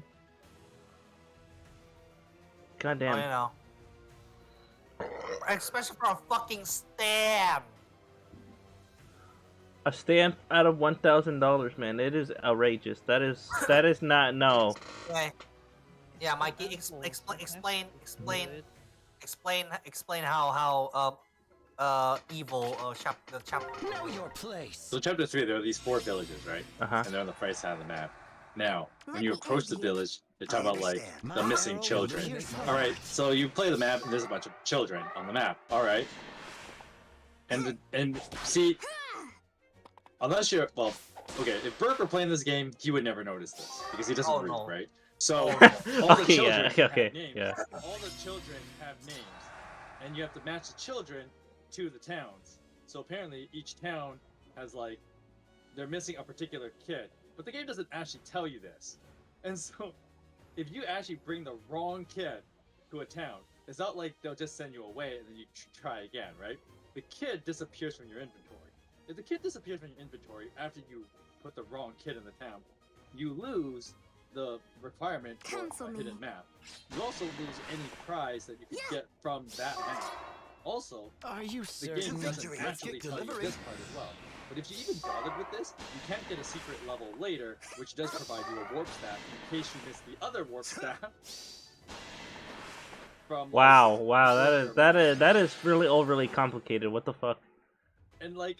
God Oh, you damn. know. Especially for a fucking stand. A stand out of $1,000, man. It is outrageous. That is not no. Okay. Yeah, Mikey, explain how evil chapter. Know your place. So chapter 3, there are these 4 villages, right? Uh-huh. And they're on the right side of the map. Now, when you approach the village, they talk about like understand. the missing children. All right, so you play the map, and there's a bunch of children on the map. All right, and see, unless you're okay, if Burke were playing this game, he would never notice this because he doesn't Oh, read, no. right? So Oh, all the Okay, children yeah, have okay, names. yeah. All the children have names, and you have to match the children to the towns. So apparently, each town has like they're missing a particular kid, but the game doesn't actually tell you this. And so, if you actually bring the wrong kid to a town, it's not like they'll just send you away and then you try again, right? The kid disappears from your inventory. If the kid disappears from your inventory after you put the wrong kid in the town, you lose the requirement for Cancel a me. hidden map. You also lose any prize that you can get from that map. Also, Are you the certain? game doesn't Victory. actually Get tell you delivery. this part as well. But if you even bothered with this, you can't get a secret level later, which does provide you a warp staff in case you miss the other warp staff. From Wow, like, wow. That earlier is that is really overly complicated. What the fuck? And like,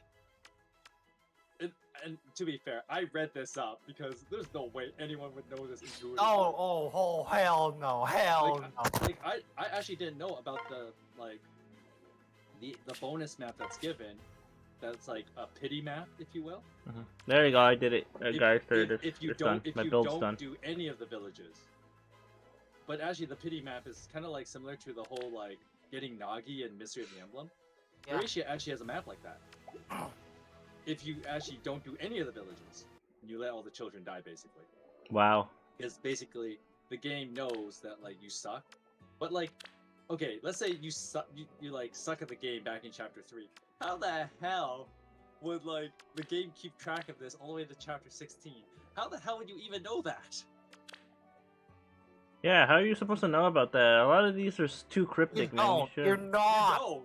and to be fair, I read this up because there's no way anyone would know this intuitively. Oh, hell no, hell no. Like I actually didn't know about the like the bonus map that's given. That's like a pity map, if you will. There you go. I did it, guys. If you it's don't, done. if My you build's don't done. do any of the villages. But actually, the pity map is kind of like similar to the whole like getting Nagi and Mystery of the Emblem. Yeah. Horatio actually has a map like that. If you actually don't do any of the villages, you let all the children die, basically. Wow. Because basically, the game knows that like you suck. But like, okay, let's say you suck, you like suck at the game back in chapter 3. How the hell would like the game keep track of this all the way to chapter 16? How the hell would you even know that? Yeah, how are you supposed to know about that? A lot of these are too You cryptic, man. don't. You You're should. not. No.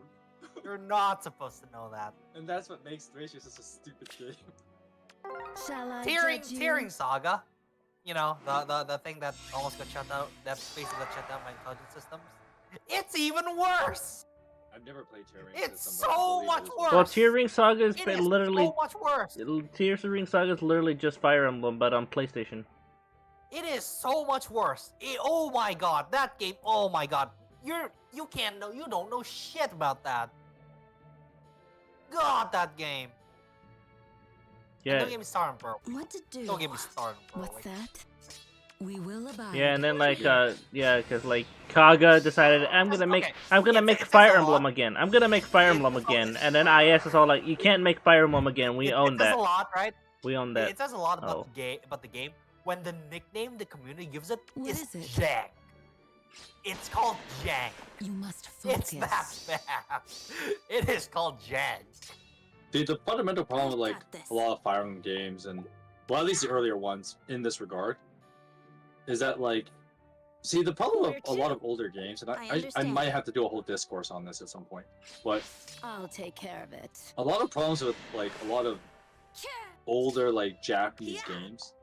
You're not supposed to know that. And that's what makes Thracia such a stupid game. Shall I Tearing judge you? Saga. You know, the thing that almost got shut down, that basically got shut down by intelligence systems. It's even worse! I've never played Tearing. It's System, but I so believe much it is worse. Well, Tear Ring Saga is It is literally so much worse. Tears of Ring Saga is literally just Fire Emblem, but on PlayStation. It is so much worse. Oh my god, that game. Oh my god, you can't know. You don't know shit about that. God, that game. Yeah. Don't get me started, bro. What to do? Don't get me started, bro. What's that? We will abide. Yeah, and then like yeah, cause like Kaga decided I'm gonna make It's Fire a Emblem lot. again. I'm gonna make Fire Emblem again, and then IS is all like, you can't make Fire Emblem again. We own It says that. a lot, right? We own It that. says a lot about Oh. the game when the nickname the community gives it What is is it? Jank. It's called Jank. You must It's focus. that bad. It is called Jank. The fundamental problem with like Got this. a lot of Fire Emblem games, and well, at least the earlier ones in this regard, is that like, see, the problem Where of a lot to? of older games, and I I understand. might have to do a whole discourse on this at some point, but I'll take care of it. a lot of problems with like a lot of older like Japanese games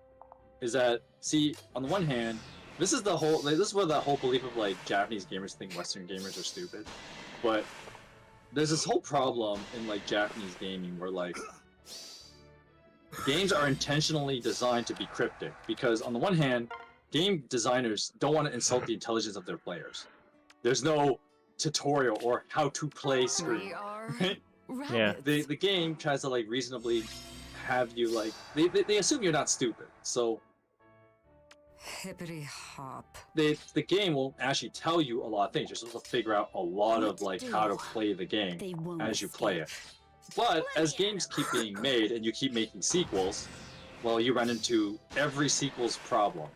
is that, see, on the one hand, this is the whole like, this is where that whole belief of like Japanese gamers think Western gamers are stupid, but there's this whole problem in like Japanese gaming where like games are intentionally designed to be cryptic because on the one hand, game designers don't want to insult the intelligence of their players. There's no tutorial or how to play We screen. are Yeah. rabbits. The game tries to like reasonably have you like they assume you're not stupid, so Hippity hop. the game will actually tell you a lot of things. You're supposed to figure out a lot What of to like do? how to play the game They won't as you play it. escape. But as games keep being made and you keep making sequels, well, you run into every sequel's problem,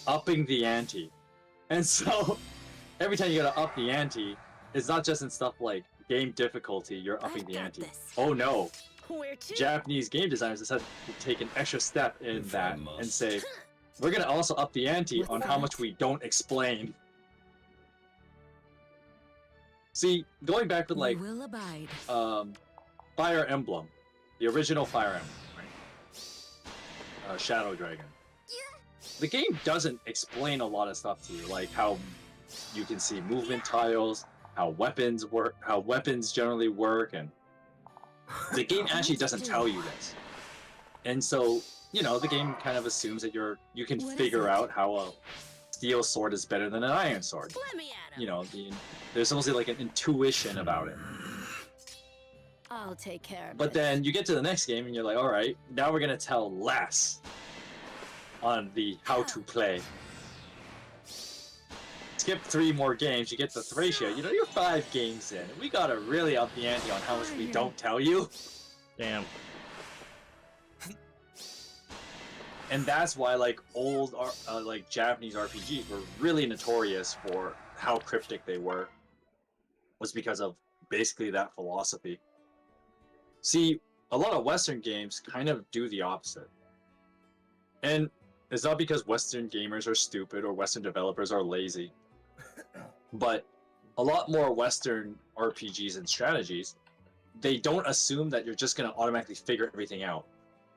upping the ante. And so every time you gotta up the ante, it's not just in stuff like game difficulty, you're upping I've the got ante. this. Oh no, Where to? Japanese game designers decided to take an extra step in that and say, we're gonna also up the ante What's on how that? much we don't explain. See, going back with like we will abide. Fire Emblem, the original Fire Emblem, right? Shadow Dragon. The game doesn't explain a lot of stuff to you, like how you can see movement tiles, how weapons work, how weapons generally work, and the game actually doesn't tell you this. And so, you know, the game kind of assumes that you can What is figure it? out how a steel sword is better than an iron sword. Let me at 'em. You know, there's almost like an intuition about it. I'll take care of But it. then you get to the next game and you're like, all right, now we're gonna tell less on the how to play. Skip 3 more games, you get to Thracia. You know, you're 5 games in. We gotta really up the ante on how much we don't tell you. Damn. And that's why like old like Japanese RPGs were really notorious for how cryptic they were. Was because of basically that philosophy. See, a lot of Western games kind of do the opposite. And it's not because Western gamers are stupid or Western developers are lazy. But a lot more Western RPGs and strategies, they don't assume that you're just going to automatically figure everything out.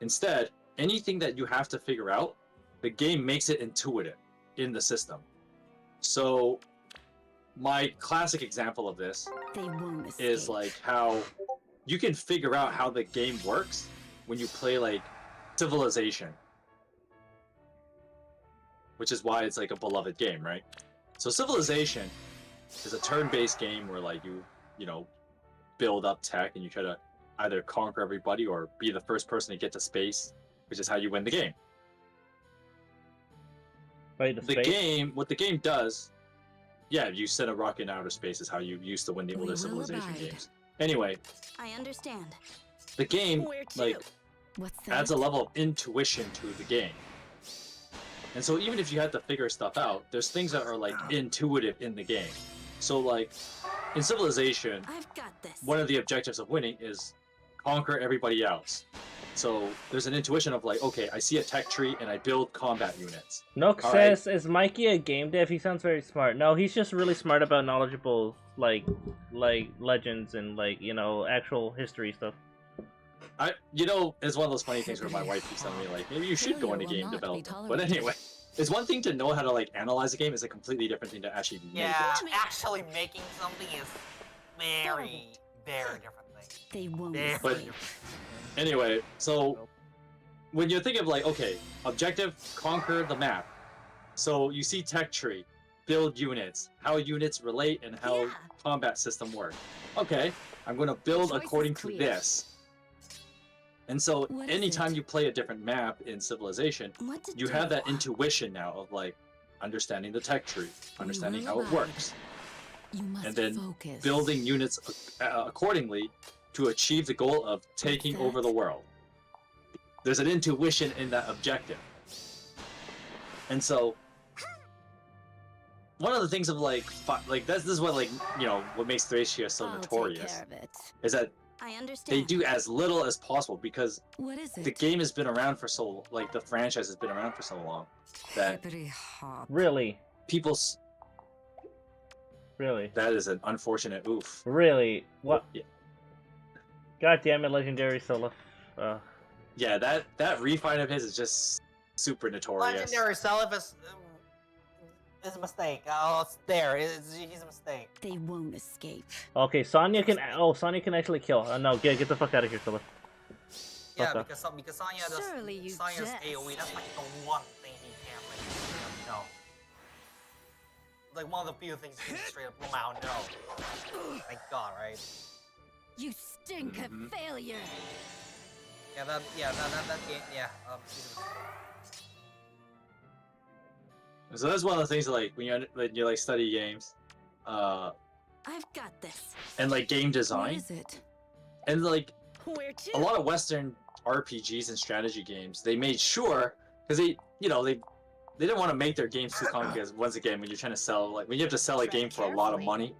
Instead, anything that you have to figure out, the game makes it intuitive in the system. So, my classic example of this They won't escape. is like how you can figure out how the game works when you play like Civilization, which is why it's like a beloved game, right? So Civilization is a turn-based game where like you know build up tech and you try to either conquer everybody or be the first person to get to space, which is how you win the game. Play the The space. game, what the game does, yeah, you send a rocket in outer space is how you used to win the We older will Civilization abide. games. Anyway, I understand. the game Where to? like What's that? adds a level of intuition to the game. And so even if you had to figure stuff out, there's things that are like intuitive in the game. So like in Civilization, I've got this. one of the objectives of winning is conquer everybody else. So there's an intuition of like, okay, I see a tech tree and I build combat units. Nook All says, "Is Mikey a game dev? He sounds very smart." No, he's just really smart about knowledgeable like legends and like, you know, actual history stuff. You know, it's one of those funny things where my wife keeps telling me like, maybe you should go into Failure will game not be development. But tolerated. anyway, it's one thing to know how to like analyze a game. It's a completely different thing to actually make Yeah, it. actually making something is very, very different thing. They won't Yeah. But escape. anyway, so when you think of like, okay, objective, conquer the map. So you see tech tree, build units, how units relate and how Yeah. combat system work. Okay, I'm going to build The choice is according to clear. this. And so What is anytime it? you play a different map in Civilization, What to you do? have that intuition now of like understanding the tech tree, understanding how it abide. works, You must and then focus. building units accordingly to achieve the goal of taking over the world. There's an intuition in that objective. And so one of the things of like this is what like, you know, what makes Thracia so I'll take notorious care of it. is that I they understand. do as little as possible because What is it? the game has been around for so, like, the franchise has been around for so long that Hippity hop. Really? Really? that is an unfortunate oof. Really? What? Yeah, God damn it, Legendary Solo. yeah, that refine of his is just super notorious. Legendary Self is a mistake. Oh, it's there. He's a mistake. They won't escape. Okay, Sonya can. Oh, Sonya can actually kill. No, get the fuck out of here, Solo. Yeah, Fuck because Sonya does Surely you Sonya's jest. AoE. That's like the one thing he can't like no. Like one of the few things he can straight up come out no. Thank God, right? You stink of failure. Yeah, that game. Yeah. He's a mistake. So that's one of the things that, like, when you like study games, I've got this. and like game What design, is it? and like Where to? a lot of Western RPGs and strategy games, they made sure because they didn't want to make their games too complicated. Because once again, when you're trying to sell, like when you have to sell a Tread game for a lot of carefully. money,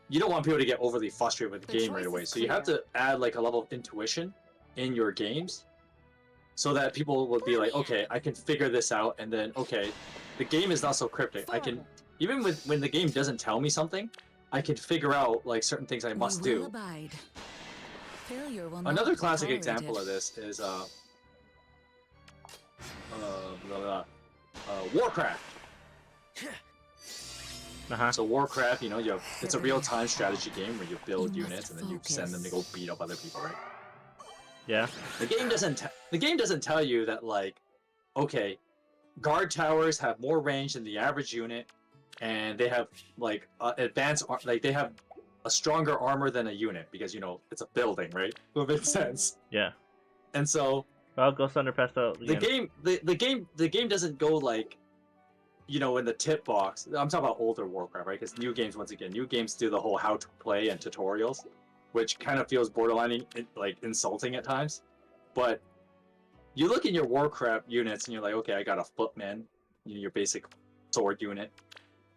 you don't want people to get overly frustrated with the The game right choice away. is So you have clear. to add like a level of intuition in your games, so that people will be like, okay, I can figure this out, and then okay, the game is not so cryptic. I can even when the game doesn't tell me something, I can figure out like certain things I must We will do. abide. Failure will not Another be classic example tolerated. of this is Warcraft. So Warcraft, you know, it's a real-time strategy game where you build You must units and then you send them to go beat up other people, right? Yeah. The game doesn't tell you that, like, okay, guard towers have more range than the average unit, and they have like they have a stronger armor than a unit because, you know, it's a building, right? It makes sense. Yeah. And so Well, Ghost Thunder passed out. the game doesn't go like, you know, in the tip box. I'm talking about older Warcraft, right? Because new games do the whole how to play and tutorials, which kind of feels borderline like insulting at times. But you look in your Warcraft units and you're like, okay, I got a footman, you know, your basic sword unit.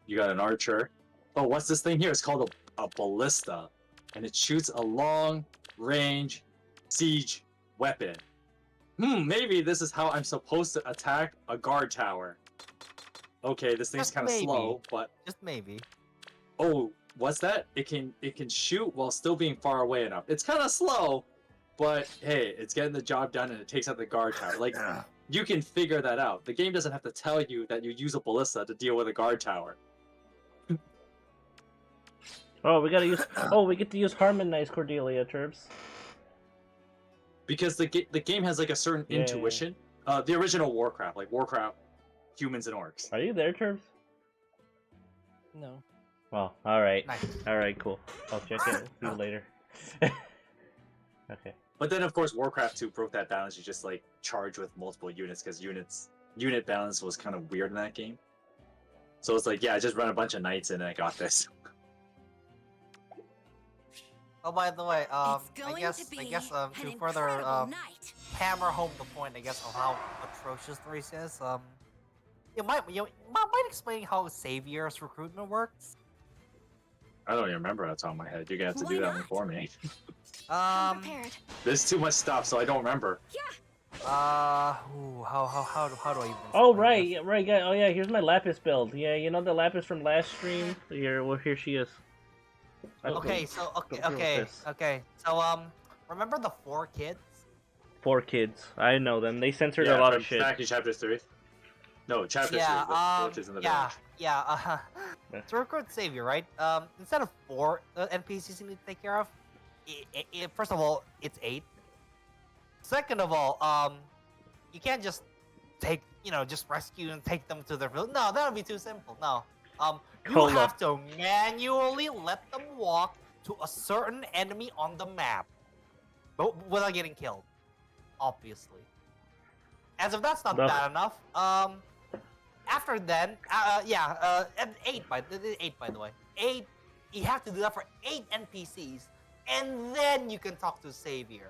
You got an archer. Oh, what's this thing here? It's called a ballista, and it shoots a long range siege weapon. Maybe this is how I'm supposed to attack a guard tower. Okay, this thing's Just kind of maybe. slow, but Just maybe. oh, what's that? It can shoot while still being far away enough. It's kind of slow, but hey, it's getting the job done and it takes out the guard tower. Like, you can figure that out. The game doesn't have to tell you that you use a ballista to deal with a guard tower. Oh, we gotta use. Oh, we get to use Harmonize Cordelia, Turbs. Because the game has like a certain Yeah. intuition. The original Warcraft, like Warcraft, humans and orcs. Are you there, Turbs? No. Well, all right. Nice. All right, cool. I'll check it. See you later. Okay. But then, of course, Warcraft 2 broke that balance. You just like charge with multiple units because unit balance was kind of weird in that game. So it's like, yeah, I just run a bunch of knights and I got this. Oh, by the way, I going guess to be to an further incredible night. hammer home the point, I guess, of how atrocious Thracia is. You might explain how Savior's recruitment works. I don't even remember off the top of my head. You're gonna have to Why do that not? one for me. I'm prepared. There's too much stuff, so I don't remember. How do I even? Oh explain right, this? yeah, right, yeah. Oh yeah, here's my Lapis build. Yeah, you know the Lapis from last stream. Here, well, here she is. Okay, so Go through with this. So remember the 4 kids? 4 kids. I know them. They censored Yeah, a lot from of shit. back in chapter 3. No, chapter 3. Which is in the yeah, village. yeah. To recruit Savior, right? Instead of 4 NPCs you need to take care of, first of all, it's 8. Second of all, you can't just just rescue and take them to their village. No, that would be too simple. No, you Hold have up. to manually let them walk to a certain enemy on the map, but without getting killed, obviously. As if that's not No. bad enough, after then, and 8 by the way, 8. You have to do that for 8 NPCs, and then you can talk to Savior.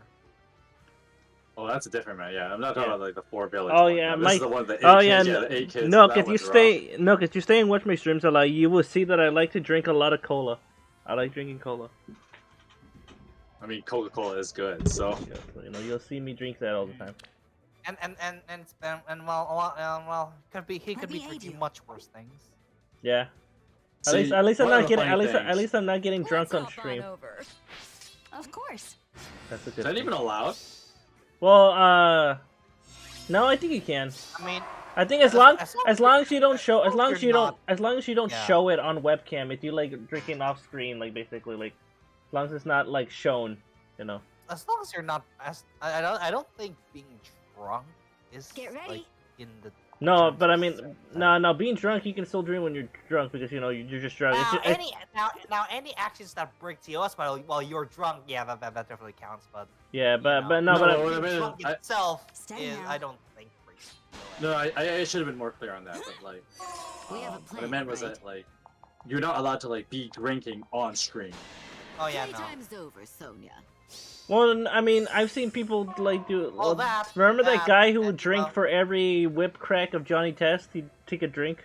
Oh, that's a different man. Yeah, I'm not talking about like the 4 village. Oh one. yeah, This Mike. is the one that 8 Oh kids. yeah, Yeah, the 8 kids. no, that if you one's rough. if you stay and watch my streams a lot, you will see that I like to drink a lot of cola. I like drinking cola. I mean, Coca-Cola is good, so. Yeah, so, you know, you'll see me drink that all the time. And well, he could be behave drinking you. much worse things. Yeah. See, At least I'm one of not the getting. funny At things- least I'm not getting drunk on Let's hop stream. over. Of course. That's a Is good that thing. even allowed? Well, no, I think you can. I mean, I think as long as as you don't show, as long as you don't Yeah. show it on webcam, if you like drinking off screen, like basically like, as long as it's not like shown, you know. as long as you're not, I don't think being drunk is Get ready. like in the. No, terms but I of mean, sex. no, being drunk, you can still drink when you're drunk because you know you're just drunk. It's Now, any actions that break TOS while you're drunk, yeah, that definitely counts. But yeah, you but know, but No, being I mean, drunk I- itself Stay is, now. I don't think breaks TOS. No, I should have been more clear on that. But like, We have a what I plan, meant was right? that like, you're not allowed to like be drinking on stream. Oh yeah, no. Playtime's over, Sonia. well, I mean, I've seen people like do. Oh, that- remember that that, guy who would and, drink for every whip crack of Johnny Test? He'd take a drink,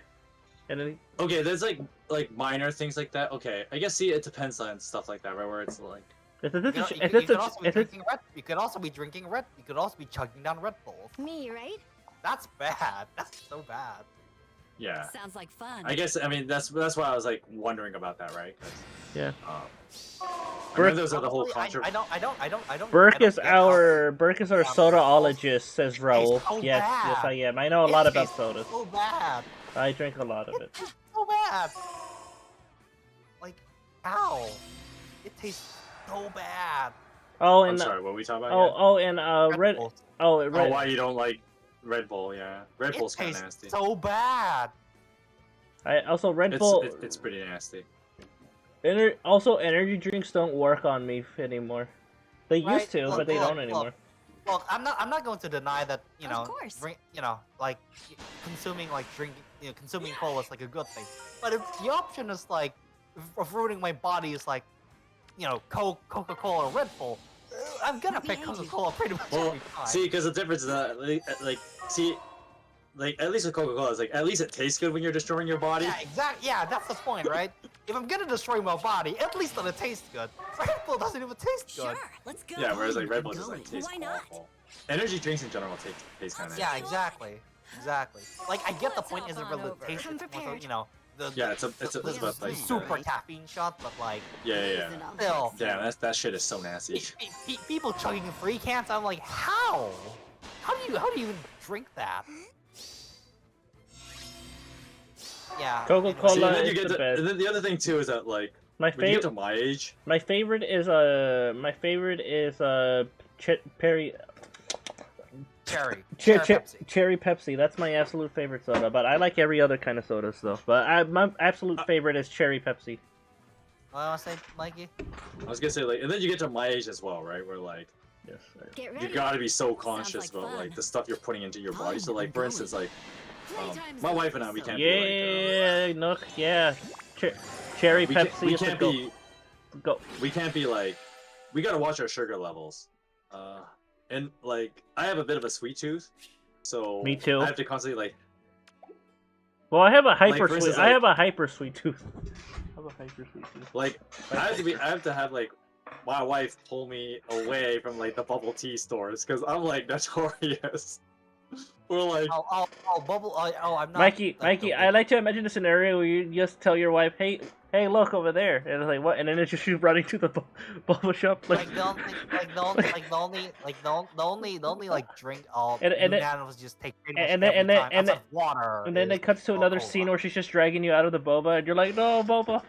and then Okay, there's like minor things like that. Okay, I guess see it depends on stuff like that, right? Where it's like, if You it's could, if you it's could also be if it's drinking Red. You could also be drinking Red. You could also be chugging down Red Bulls. Me, right? That's bad. That's so bad. yeah. Sounds like fun. I guess I mean that's why I was like wondering about that, right? 'Cause, yeah. I know those are the whole Honestly, controversy. I don't. Burke I don't is get how- our sodaologist, says Raul. so Yes, yes, bad. I am. I know a It lot about tastes sodas. So bad. I drink a lot of it. It's so bad. Like how? It tastes so bad. Oh, I'm and sorry, what were we talking about? oh, and Red. Bull. Oh, again? Red. Oh, why you don't like Red Bull? Yeah, Red It Bull's kind of tastes nasty. so bad. I also Red Bull. It's pretty nasty. Also, energy drinks don't work on me anymore. They used Right, to, look, but they look, don't anymore. Look, I'm not going to deny that Of course. like consuming consuming cola is like a good thing. But if the option is like of ruining my body is like, Coca-Cola or Red Bull, I'm gonna pick Coca-Cola pretty much Well, every time. see, because the difference is that like at least with Coca-Cola, it's like at least it tastes good when you're destroying your body. Yeah, exactly. Yeah, that's the point, right? If I'm gonna destroy my body, at least let it taste good. Red Bull doesn't even taste Sure, good. let's go. Yeah, whereas like I'm Red Bull just going. like tastes Why not? awful. Energy drinks in general taste kind of. Yeah, exactly. Like I get the Let's point hop isn't on really over. the taste, Come it's more so, prepared. the Yeah, it's about the like super caffeine shot, but like yeah. still. Yeah, that shit is so nasty. People chugging 3 cans, I'm like, how? How do you even drink that? Yeah. Coca-Cola See, and then you is get the to, best. and then the other thing too is that like My when you get to favorite, my age, my favorite is Perry. Cherry. Cherry Pepsi. That's my absolute favorite soda. But I like every other kind of sodas though. But my absolute favorite is Cherry Pepsi. What do I say, Mikey? I was gonna say like, and then you get to my age as well, right? Where like Yes. Get ready. you gotta be so conscious like about fun. like the stuff you're putting into your body. So Fun, like I'm for going. instance like Playtime's my over, wife and I we can't Yeah, Nook. Yeah. Cherry be Pepsi we is the can't go. be Go. we can't be like we gotta watch our sugar levels. And like I have a bit of a sweet tooth, so Me too. I have to constantly like Well, I have a hyper for instance, sweet. I have a hyper sweet tooth. I have a hyper sweet tooth. like I have to have like my wife pull me away from like the bubble tea stores because I'm like notorious. We're like Oh, bubble. Oh, I'm not. Mikey, I like to imagine a scenario where you just tell your wife, "Hey, look over there," and it's like, "What?" And then it's just you running to the bubble shop, Like the only like drink all And then- was just take pretty much and then- every and then- time and outside of water. and then is it cuts to another Coca-Cola. scene where she's just dragging you out of the boba, and you're like, "No, boba."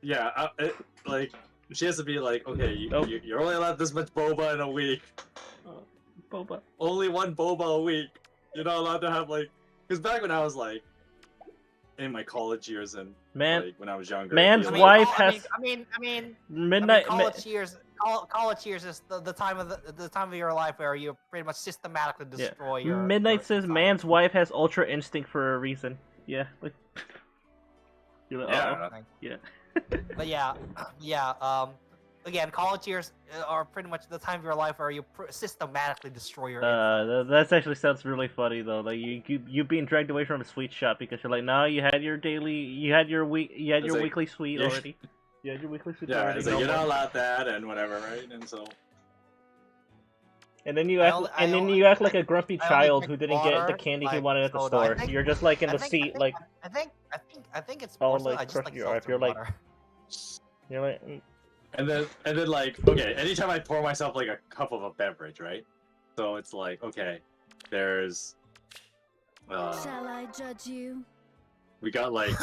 yeah, like she has to be like, okay, Nope. you're only allowed this much boba in a week. Boba. Only one boba a week. You're not allowed to have like, because back when I was like, in my college years and Man- like when I was younger. man's I I feel mean, wife I has- mean, Midnight. college years. College years is the time of the time of your life where you pretty much systematically Yeah. destroy your. Midnight your says time. man's wife has ultra instinct for a reason. Yeah. Like, you're like, Yeah. yeah. But yeah. Again, college years are pretty much the time of your life where you systematically destroy your. That actually sounds really funny though. Like you being dragged away from a sweet shop because you're like, no, you had your It's like- weekly sweet yeah. already. You had your weekly sweet Yeah, already. it's no like you're more. not allowed that and whatever, right? And so And then you I act, only- and I then only- you act like a grumpy I only child drink who didn't get the water, candy he like wanted at the soda. I store. think- You're just like in the I think- seat, like I think it's Oh, more so like, I just crush like your arm. seltzer You're like- water. you're like. mm. and then like okay, anytime I pour myself like a cup of a beverage, right? So it's like okay, there's Shall I judge you? we got like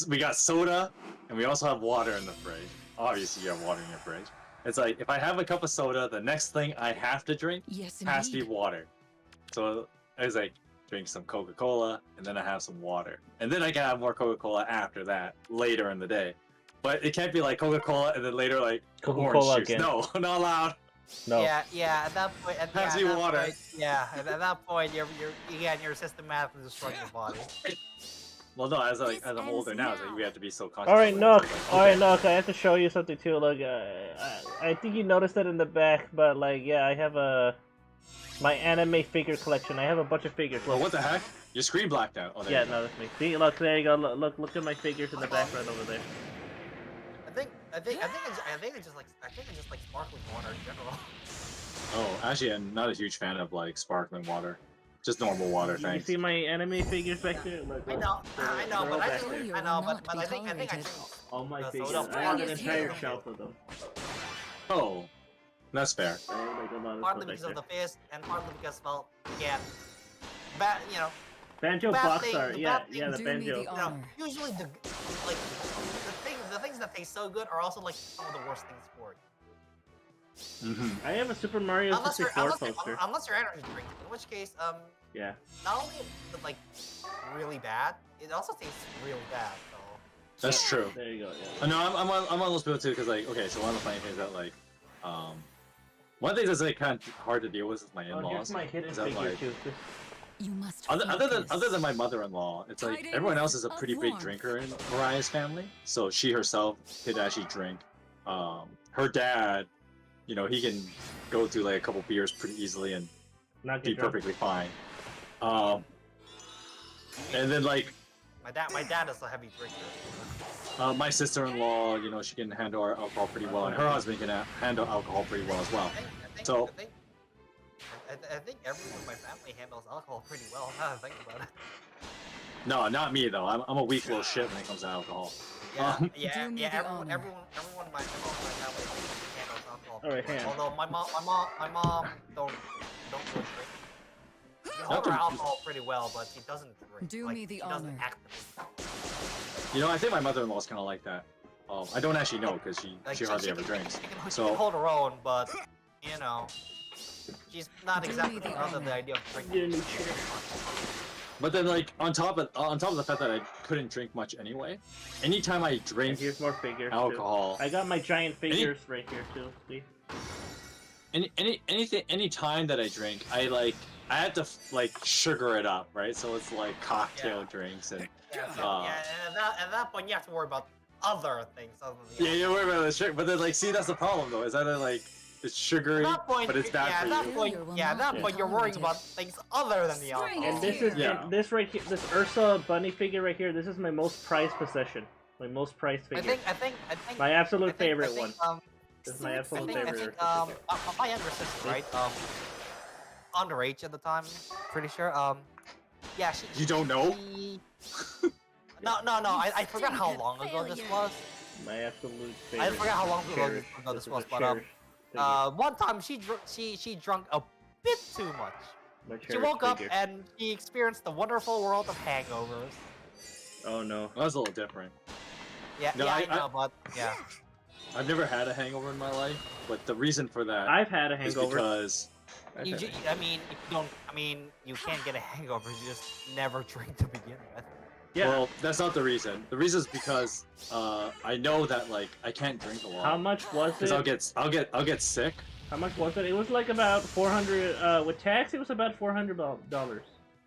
we got soda and we also have water in the fridge. Obviously you have water in your fridge. It's like if I have a cup of soda, the next thing I have to drink Yes, has to be water. So I was like drink some Coca-Cola and then I have some water. And then I can have more Coca-Cola after that later in the day. But it can't be like Coca-Cola and then later like Coca-Cola orange juice. again. No, not allowed. No. Yeah. At that point, Has to be water. At that point, you're systematically destroying your body. Well, no, as This I'm ends older now, it's like now. we have to be so conscious. All right, of it. Nook. It's like, All right, okay. Nook. I have to show you something too. Look, I think you noticed that in the back, but like, yeah, I have my anime figure collection. I have a bunch of figures. Well, Look. what the heck? Your screen blacked out. Oh, there Yeah, you go. no, that's me. See, look, there you go. Look at my figures in the background over there. I think it's just like sparkling water in general. Oh, actually, I'm not a huge fan of like sparkling water. Just normal water, You thanks. see my anime figures back there? Look, I look. know, They're- I know, they're all but back think there. will not be I think tolerated. All my So figures. don't I have an bring it entire here. shelf of them. Oh, that's fair. I have like a lot of partly stuff back because of there. the fist, and partly because, well, again, Banjo bad box thing- art. the Yeah, bad thing- yeah, the Do me banjo. the you know, honor. usually the things that taste so good are also like some of the worst things for you. Mm-hmm. I have a Super Mario Unless you're 64 poster. energy drink, in which case, Yeah. not only is it like really bad, it also tastes really bad. So That's true. There you go. Yeah. No, I'm on those people too, because like, okay, so one of the funny things that like, one of the things that's like kind of hard to deal with my Oh, in-laws. here's my hidden is that, figure like, too. You must other than my mother-in-law, it's like Tidings everyone else is a of pretty big warmth. drinker in Mariah's family. So she herself could actually drink. Her dad, you know, he can go through like a couple beers pretty easily and Not be get drunk. perfectly fine. And then like my dad is a heavy drinker. my sister-in-law, you know, she can handle our alcohol pretty well, and her husband can handle alcohol pretty well as well. So- I think everyone in my family handles alcohol pretty well. Now that I think about it. No, not me though. I'm a weak little shit when it comes to alcohol. Yeah, Um, yeah, Do me yeah. the Everyone honor. in my family handles alcohol. All right, pretty hand. well. Although my mom don't really drink. She can hold Not her to- alcohol pretty well, but she doesn't drink. Do like, me the she doesn't honor. actively. You know, I think my mother-in-law is kind of like that. I don't actually know because Like, she hardly ever can, drinks. she So- can hold her own, but you know, she's not Do exactly me the proud of honor. the idea of drinking. Get a new chair. But then, like on top of the fact that I couldn't drink much anyway, anytime I And drink here's more figures. Too. alcohol, I got my giant figures right here too. See? any time that I drink, I have to like sugar it up, right? So it's like cocktail Yeah. drinks and Yeah, so, Uh, yeah, and at that point you have to worry about other things other than the yeah, you worry about the sugar. But then like, see, that's the problem though. Is that like it's sugary, At that point, but it's bad yeah, for at that you. point, Failure will yeah, at not that be point you're worrying tolerated. about things other than the String alcohol. And this is Yeah. and this right here, this Ursa bunny figure right here. This is my most prized possession. My most prized figure. I think My absolute I think- favorite I think, one. This is my I absolute think, favorite. Ursa figure. my younger sister, right? Underage at the time, pretty sure. Yeah, she. You don't know? she- No. I forgot how long ago this was. My absolute favorite. I forgot how long ago Cherish. this This is was, a but cherished figure. one time she drunk a bit too much. My She cherished woke up figure. and she experienced the wonderful world of hangovers. Oh no. That's a little different. Yeah, No, yeah, I- I know, but yeah. I've never had a hangover in my life, but the reason for that I've had a is hangover. because I've You had a I mean, if you don't, I mean, you can't get a hangover. You just never drink to begin with. Yeah. Well, that's not the reason. The reason is because I know that like I can't drink a lot. How much was Because it? I'll get sick. How much was it? It was like about 400. With tax, it was about $400.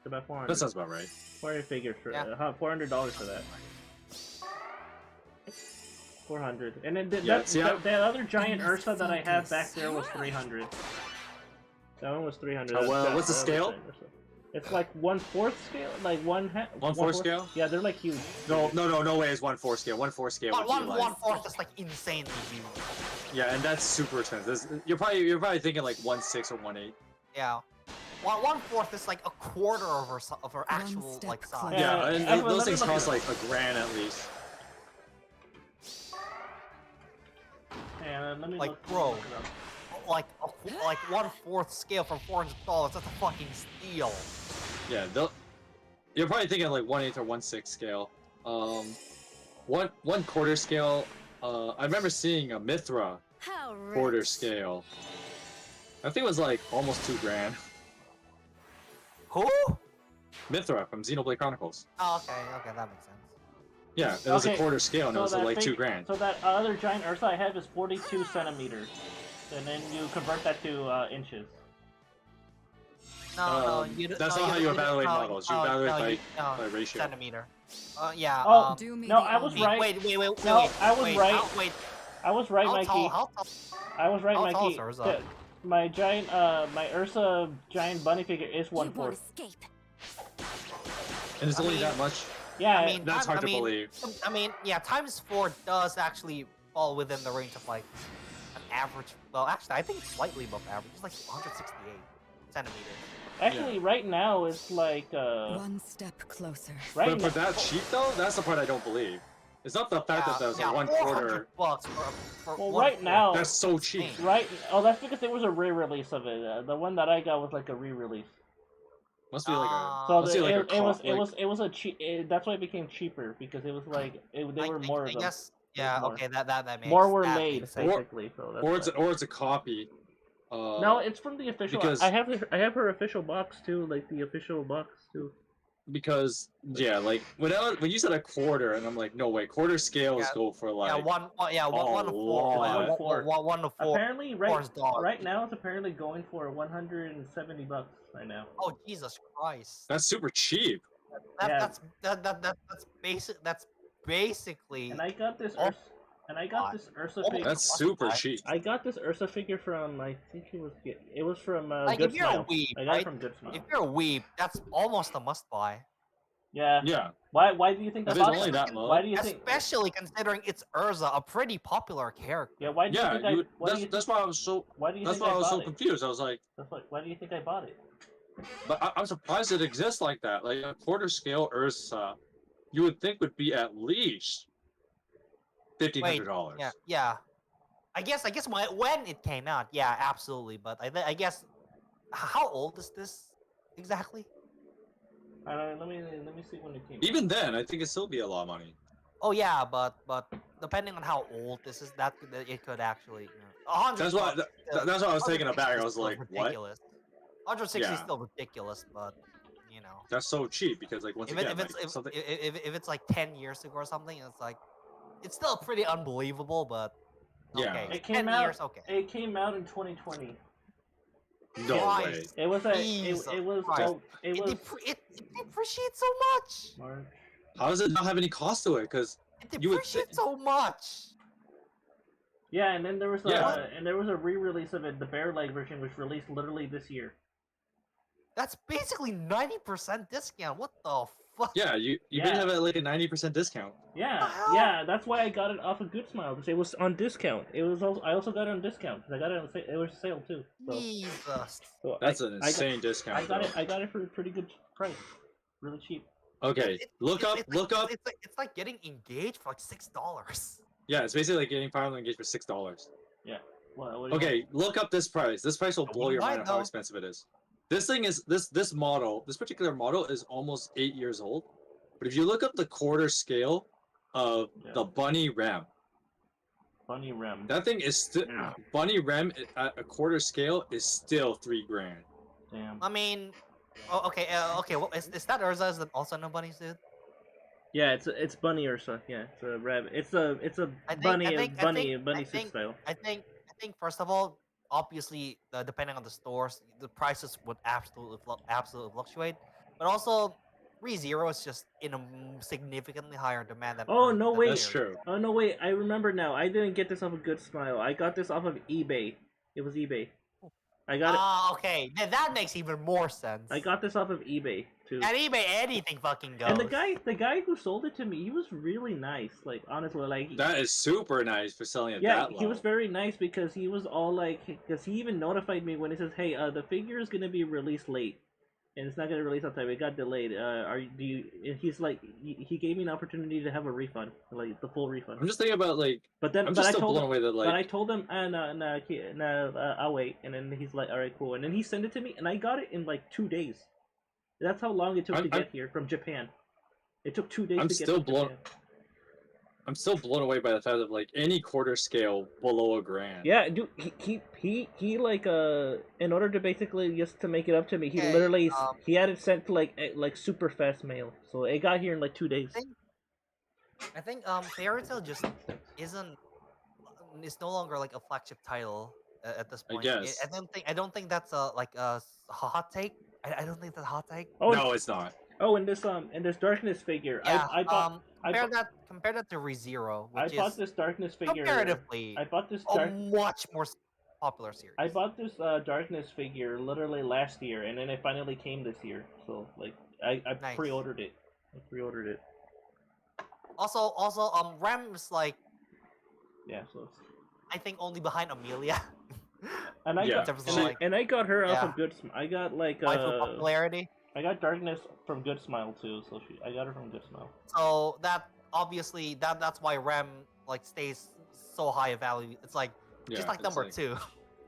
About 400. That sounds about right. What I figured for Yeah. $400 for that. 400. And then Yeah, see how- that other giant Ursa that I have back there was 300. That one was 300. Oh, well, That's what's the other scale? giant Ursa. It's like 1/4 scale, like one. 1/4 scale? Yeah, they're like huge. No way is 1/4 scale. 1/4 scale would be like. 1/4 is like insanely huge. Yeah, and that's super expensive. You're probably thinking like 1/6 or 1/8. Yeah. 1/4 is like a quarter of her actual step like size. closer. Yeah, and let me those things look cost it like $1,000 at least. And let me Like, look, bro. look it up. Like 1/4 scale for $400. That's a fucking steal. Yeah, you're probably thinking like 1/8 or 1/6 scale. 1/4 scale. I remember seeing a Mithra How quarter rich. scale. I think it was like almost $2,000. Who? Mithra from Xenoblade Chronicles. Oh, okay, that makes sense. Yeah, it was Okay, a quarter scale and it was that like fake- $2,000. So that other giant Ursa I have is 42 centimeters. And then you convert that to inches. No, you don't. that's no, not how you evaluate no, models. You no, evaluate no, by ratio. Centimeter. Yeah. Oh, Do me no, the I was honor. right. Wait. No, I was wait, right. Wait. I was right, How Mikey. tall? How tall? I was right, how tall Mikey. is Ursa? My giant, my Ursa giant bunny figure is You won't 1/4. escape. And it's I only mean- that much? Yeah, I mean, That's hard to believe. I mean, yeah, times 4 does actually fall within the range of like an average. Well, actually, I think slightly above average. It's like 168 centimeters. actually, right now it's like One step closer. right But now. for that cheap though, that's the part I don't believe. It's not the fact that there's a 1/4. $400 for Well, one right quarter. now- That's so cheap. Right. Oh, that's because there was a re-release of it. The one that I got was like a re-release. Must be like a. So Let's see, like a it was a cheap. That's why it became cheaper because it was like they were more of them. Yes. Yeah. more. Okay. That makes More were that made makes sense. basically. So that's Or why. it's a copy. No, it's from the official. because- I have her official box too, like the official box too. Because yeah, like when you said a quarter, and I'm like, no way, quarter scales Yeah, go for like. Yeah, one to four. lot. One to four. Apparently, $4. right now it's apparently going for $170 right now. Oh Jesus Christ! That's super cheap. Yeah. That's basic. That's basically. And I got this Oh, this Ursa oh, figure. That's super What? cheap. I got this Ursa figure from I think it was from Like Good if you're a Smile. weeb, I got right? it from Good Smile. If you're a weeb, that's almost a must buy. Yeah. Yeah, Why do you think I if it's bought only it? that low. Why do you think? Especially considering it's Urza, a pretty popular character. Yeah. Why do you Yeah, think you I? would, Why do you that's why I was so. Why do you That's think why I was so bought it? confused. I was like, Why do you think I bought it? but I'm surprised it exists like that. Like a quarter scale Ursa, you would think would be at least $1,500. Yeah. I guess when it came out, yeah, absolutely. But I guess, how old is this exactly? Let me see when it came. Even then, I think it'd still be a lot of money. Oh yeah, but depending on how old this is, that it could actually. You know, 100 That's why. bucks That's why I was taken 160 aback. is I was still like, what? ridiculous. 160 is Yeah. still ridiculous, but you know, That's so cheap because like once if, again, if it's like, something. if it's like 10 years ago or something, it's like it's still pretty unbelievable, but Yeah. okay, It came 10 out. years, okay. It came out in 2020. No way. Christ. It was a. Jesus It was. Christ. It It, was. it depreciates so much. March. How does it not have any cost to it? Because It You would depreciates so much. Yeah, and then there was Yeah. a re-release of it, the Bear Leg version, which released literally this year. That's basically 90% discount. What the fuck? yeah, you Yeah. may have like a 90% discount. Yeah, the hell? yeah, that's why I got it off of Good Smile because it was on discount. It was also I also got it on discount because I got it on it was sale too. So, Jesus. so That's I, an I got- insane discount. I got it for a pretty good price, really cheap. though. Okay, It- look up. It's like getting engaged for like $6. Yeah, it's basically like getting Fire Emblem Engage for $6. What do you Okay, look up this price. This price will I blow wouldn't your mind mind, on how though. expensive it is. This thing is this particular model is almost 8 years old. But if you look up the quarter scale of Yeah. the Bunny Rem, want? Bunny Rem. that thing is still Yeah. Bunny Rem at a quarter scale is still $3,000. Damn. I mean, okay. Well, is that Urza? Is that also no bunnies, dude? Yeah, it's bunny or so. Yeah, it's a rabbit. It's a bunny suit style. I think first of all, obviously, depending on the stores, the prices would absolutely fluctuate. But also, ReZero is just in a significantly higher demand than Oh no, than wait. That's Fairy. true. Oh no, wait! I remember now. I didn't get this off of Good Smile. I got this off of eBay. It was eBay. I got it. Ah, okay. Then that makes even more sense. I got this off of eBay too. At eBay, anything fucking goes. And the guy who sold it to me, he was really nice. Like honestly, like That is super nice for selling it yeah, that low. he was very nice because he was all like, because he even notified me when he says, "Hey, the figure is gonna be released late, and it's not gonna release on time. It got delayed. Do you?" And he's like, he gave me an opportunity to have a refund, like the full refund. I'm just thinking about like. But then, I'm but just I still told blown him, away that like. but I told him, I'll wait. And then he's like, all right, cool. And then he sent it to me, and I got it in like 2 days. That's how long it took to get here from Japan. It took 2 days I'm to get still from blown. Japan. I'm still blown away by the fact of like any quarter scale below $1,000. Yeah, dude, he like in order to basically just to make it up to me, he Okay, literally he had it sent to like super fast mail, so it got here in like 2 days. I think Fairy Tail just isn't. It's no longer like a flagship title at this point. guess. I don't think that's a like a hot take. I don't think that's a hot take. Oh No, it's not. oh, and this darkness figure, Yeah. I bought compare that to ReZero, I which bought is this darkness figure. comparatively I bought this a much more popular series. I bought this darkness figure literally last year, and then it finally came this year. So like I Nice. pre-ordered it. I pre-ordered it. Also, Rem is like Yeah, so it's... I think only behind Amelia. And I Yeah. got In terms of, and, like, and I got her off yeah. of Good Smile. I got like waifu popularity. I got darkness from Good Smile too. So I got her from Good Smile. So that obviously that's why Rem like stays so high of value. It's like just like it's number 2,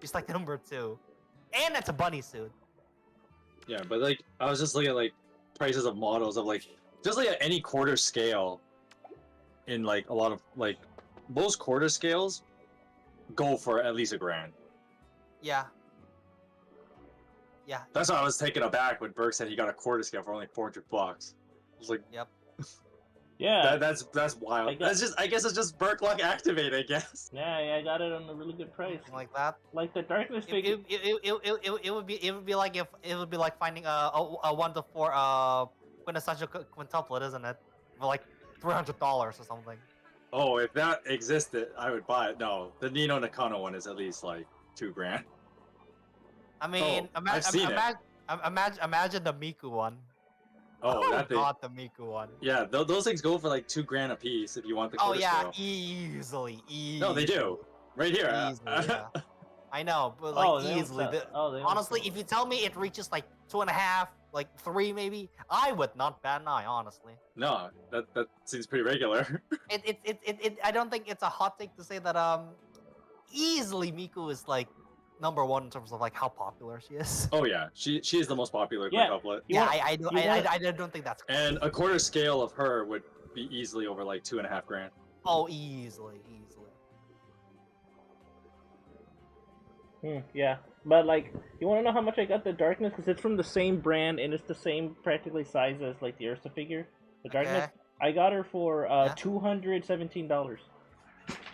just like number 2, and it's a bunny suit. Yeah, but like I was just looking at like prices of models of like just like at any quarter scale. In like a lot of like most quarter scales, go for at least $1,000. Yeah. Yeah. That's why I was taken aback when Burke said he got a quarter scale for only $400. I was like, Yep. Yeah. that's wild. I guess it's just Burke luck activate. I guess. Yeah, I got it on a really good price. Something like that. Like the darkness It, figure. it would be like if it would be like finding a 1 to 4 quintessential quintuplet, isn't it? For like $300 or something. Oh, if that existed, I would buy it. No, the Nino Nakano one is at least like $2,000. I mean, I've seen it. imagine the Miku one. Oh, that thing. God, the Miku one. Yeah, those things go for like $2,000 a piece if you want the Oh quarter yeah, scale. easily. No, they do. Right here. Easily, yeah. I know, but like they don't easily. sell- The- they don't honestly, sell- if you tell me it reaches like 2.5, like 3 maybe, I would not bat an eye. Honestly, No, that seems pretty regular. I don't think it's a hot take to say that easily Miku is like number 1 in terms of like how popular she is. Oh yeah, she is the most popular Yeah. quintuplet. You Yeah, want- I you want- don't think that's And a quarter scale of her would be easily over like $2,500. oh easily. Yeah, but like, you want to know how much I got the darkness? Because it's from the same brand and it's the same practically size as like the Ursa figure. The darkness, Okay. I got her for Yeah. $217.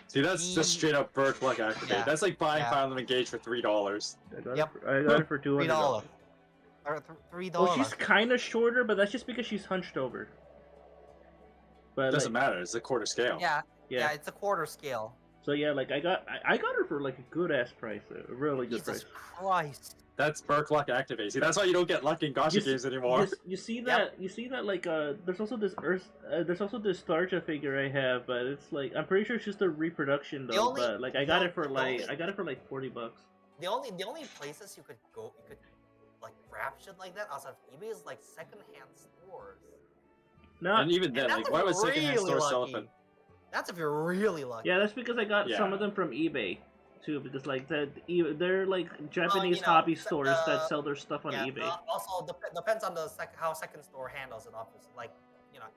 See, that's just straight up Burke luck activate. Yeah. That's like buying Yeah. Fire Emblem Engage for $3. I got Yep. I got it for $200. $3. Or $3. Well, she's kind of shorter, but that's just because she's hunched over. But It doesn't like, matter. It's a quarter scale. Yeah, yeah. it's a quarter scale. So yeah, like I got her for like a good ass price, a really good Jesus price. Christ. That's Burke luck activate. See, that's why you don't get luck in gacha You s- games anymore. You see that? You see that? Like, there's also this there's also this Starja figure I have, but it's like I'm pretty sure it's just a reproduction though. only- But like I got the- it for the like only- I got it for like $40. The only places you could go, you could like grab shit like that outside of eBay is like secondhand stores. No, And even then, And like, that's why if would you're secondhand really stores sell lucky. it? That's if you're really lucky. yeah, that's because I got Yeah. some of them from eBay too, because like they're like Japanese you know, hobby stores that sell their stuff on Yeah, eBay. also depends on the how second store handles it. Obviously, like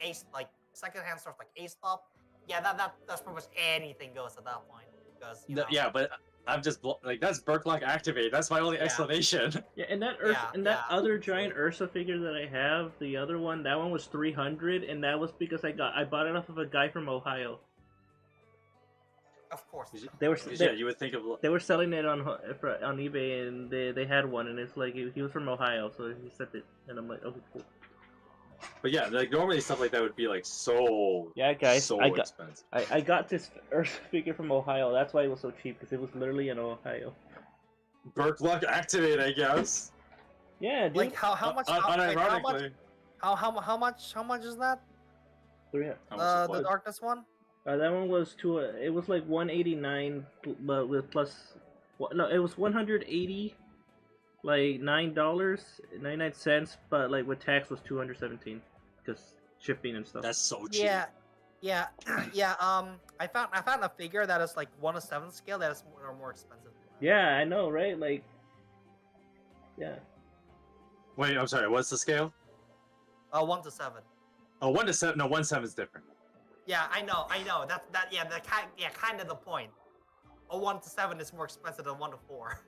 Ace, like secondhand stores like Ace Stop. Yeah, that's pretty much anything goes at that point because Yeah, but I'm just like that's Burklock activate. That's my only Yeah. explanation. Yeah, and that Yeah, other yeah. giant Ursa figure that I have, the other one, that one was 300, and that was because I bought it off of a guy from Ohio. Of course. They were Yeah, you would think of. they were selling it on eBay, and they had one, and it's like he was from Ohio, so he sent it, and I'm like, okay, cool. But yeah, like normally stuff like that would be like so. Yeah, guys, so I got expensive. I got this Ursa figure from Ohio. That's why it was so cheap, because it was literally in Ohio. Burklock activate, I guess. Yeah, dude. Like how much? Like, Unironically. how much is that? How much is The what? darkness one. That one was it was like 189, but with plus, no, it was 180, like $9.99, but like with tax was 217, because shipping and stuff. That's so cheap. Yeah, yeah, yeah. I found a figure that is like 1/7 scale that is more expensive. Yeah, I know, right? Like, yeah. Wait, I'm sorry. What's the scale? 1/7. Oh, 1 to 7. No, 1 7 is different. Yeah, I know. Kind of the point. A 1/7 is more expensive than 1/4.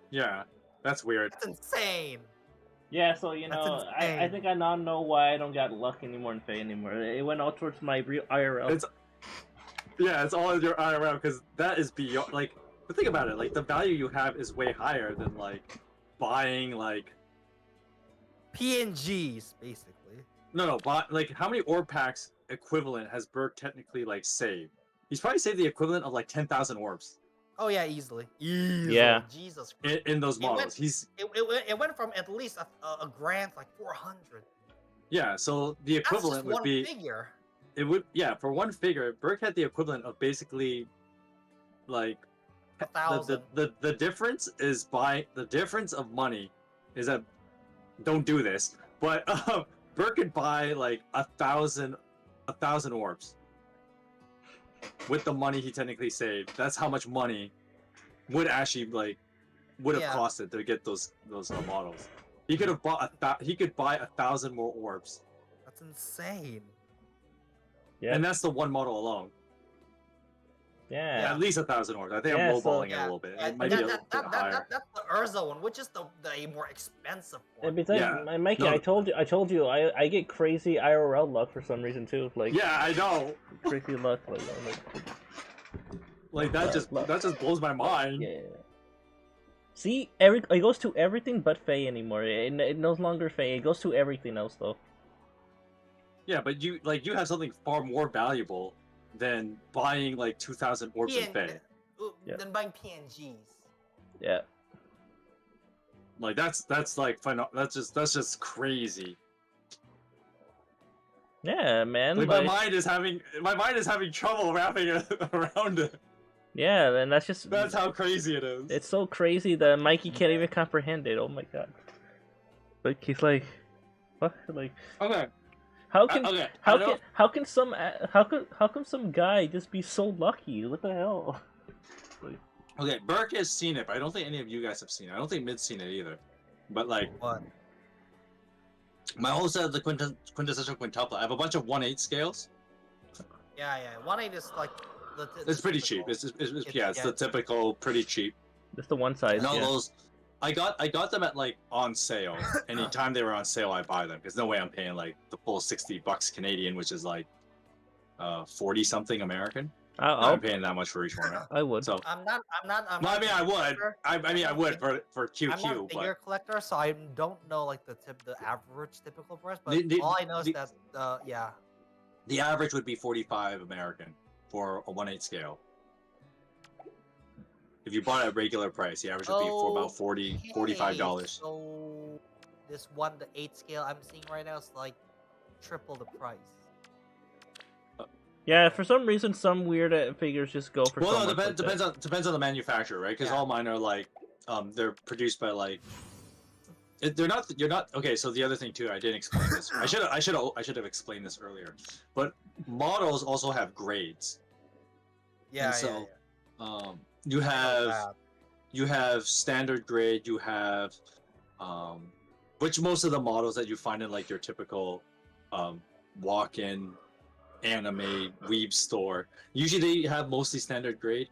Yeah, that's weird. That's insane. Yeah, so you That's know, I insane. think I now know why I don't got luck anymore in Faye anymore. It went all towards my real IRL. It's all in your IRL because that is beyond. Like, but think about it. Like, the value you have is way higher than like buying like. PNGs, basically. No, but like, how many orb packs equivalent has Burke technically like saved? He's probably saved the equivalent of like 10,000 orbs. Oh yeah, easily. Yeah. Jesus Christ. In those It models. went- It went from at least a grand to like 400. Yeah, so the That's equivalent just would one be figure. it would for one figure, Burke had the equivalent of basically like 1,000. the difference is the difference of money is that don't do this, but Burke could buy like 1,000 orbs with the money he technically saved. That's how much money would actually would have Yeah. costed to get those models. He could have bought he could buy 1,000 more orbs, That's insane. Yeah. and that's the one model alone. Yeah. At least 1,000 orbs. I think Yeah, I'm so- lowballing it a little bit. It might be a little bit higher. That's the Urza one, which is the more expensive And one. besides, Yeah. Mikey, No. I told you, I get crazy IRL luck for some reason too. Like, Yeah, I know. crazy luck. Like, I'm Like that just blows my mind. yeah. See, it goes to everything but Faye anymore. It no longer Faye. It goes to everything else though. Yeah, but you have something far more valuable than buying like 2,000 orbs in Fae. Yeah. Than buying PNGs. Yeah. Like that's like that's just crazy. Yeah, man. Like, Like, my mind is having trouble wrapping it around it. yeah, and that's just That's how crazy it is. it's so crazy that Mikey can't even comprehend it. Oh my god. Like he's like, what? Like Okay. how can Okay. how can some guy just be so lucky? What the hell? Okay, Burke has seen it, but I don't think any of you guys have seen it. I don't think Mid's seen it either. But like What? my whole set of the quintessential quintuplet, I have a bunch of 1/8 scales. Yeah. 1/8 is like It's pretty cheap. It's the typical pretty cheap. Just the one size. And all Yeah. those, I got them at like on sale. Anytime they were on sale, I buy them because no way I'm paying like the full $60 Canadian, which is like 40 something American. I'm paying that much for each one. I would. So I'm not. well, I mean, I would. collector. I mean, I would for I'm not a QQ, figure but collector, so I don't know like the average typical price. But The- all I know is the- that yeah. the average would be 45 American for a 1/8 scale. If you bought it at regular price, the average would be for about $45. So this 1/8 scale I'm seeing right now is like triple the price. Yeah, for some reason, some weird figures just go for. Well, so no, much like that. depends on the manufacturer, right? Because Yeah. all mine are like, they're produced by like, they're not. You're not okay. So the other thing too, I didn't explain this. I should have explained this earlier. But models also have grades. Yeah, And so, yeah. you I know have that. you have standard grade. You have, which most of the models that you find in like your typical, walk-in anime weeb store, usually they have mostly standard grade.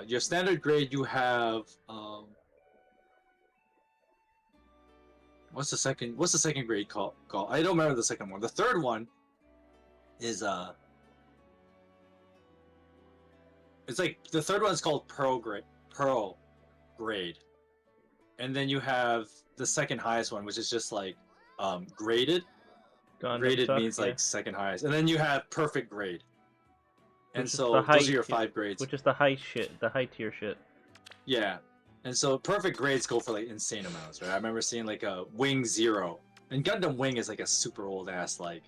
your standard grade, you have what's the second grade called? I don't remember the second one. The third one is it's like the third one's called Pearl grade. And then you have the second highest one, which is just like graded. Graded means like second highest. And then you have perfect grade. And so those are your 5 grades. Which is the high shit, the high tier shit. Yeah. And so perfect grades go for like insane amounts, right? I remember seeing like a Wing 0. And Gundam Wing is like a super old ass like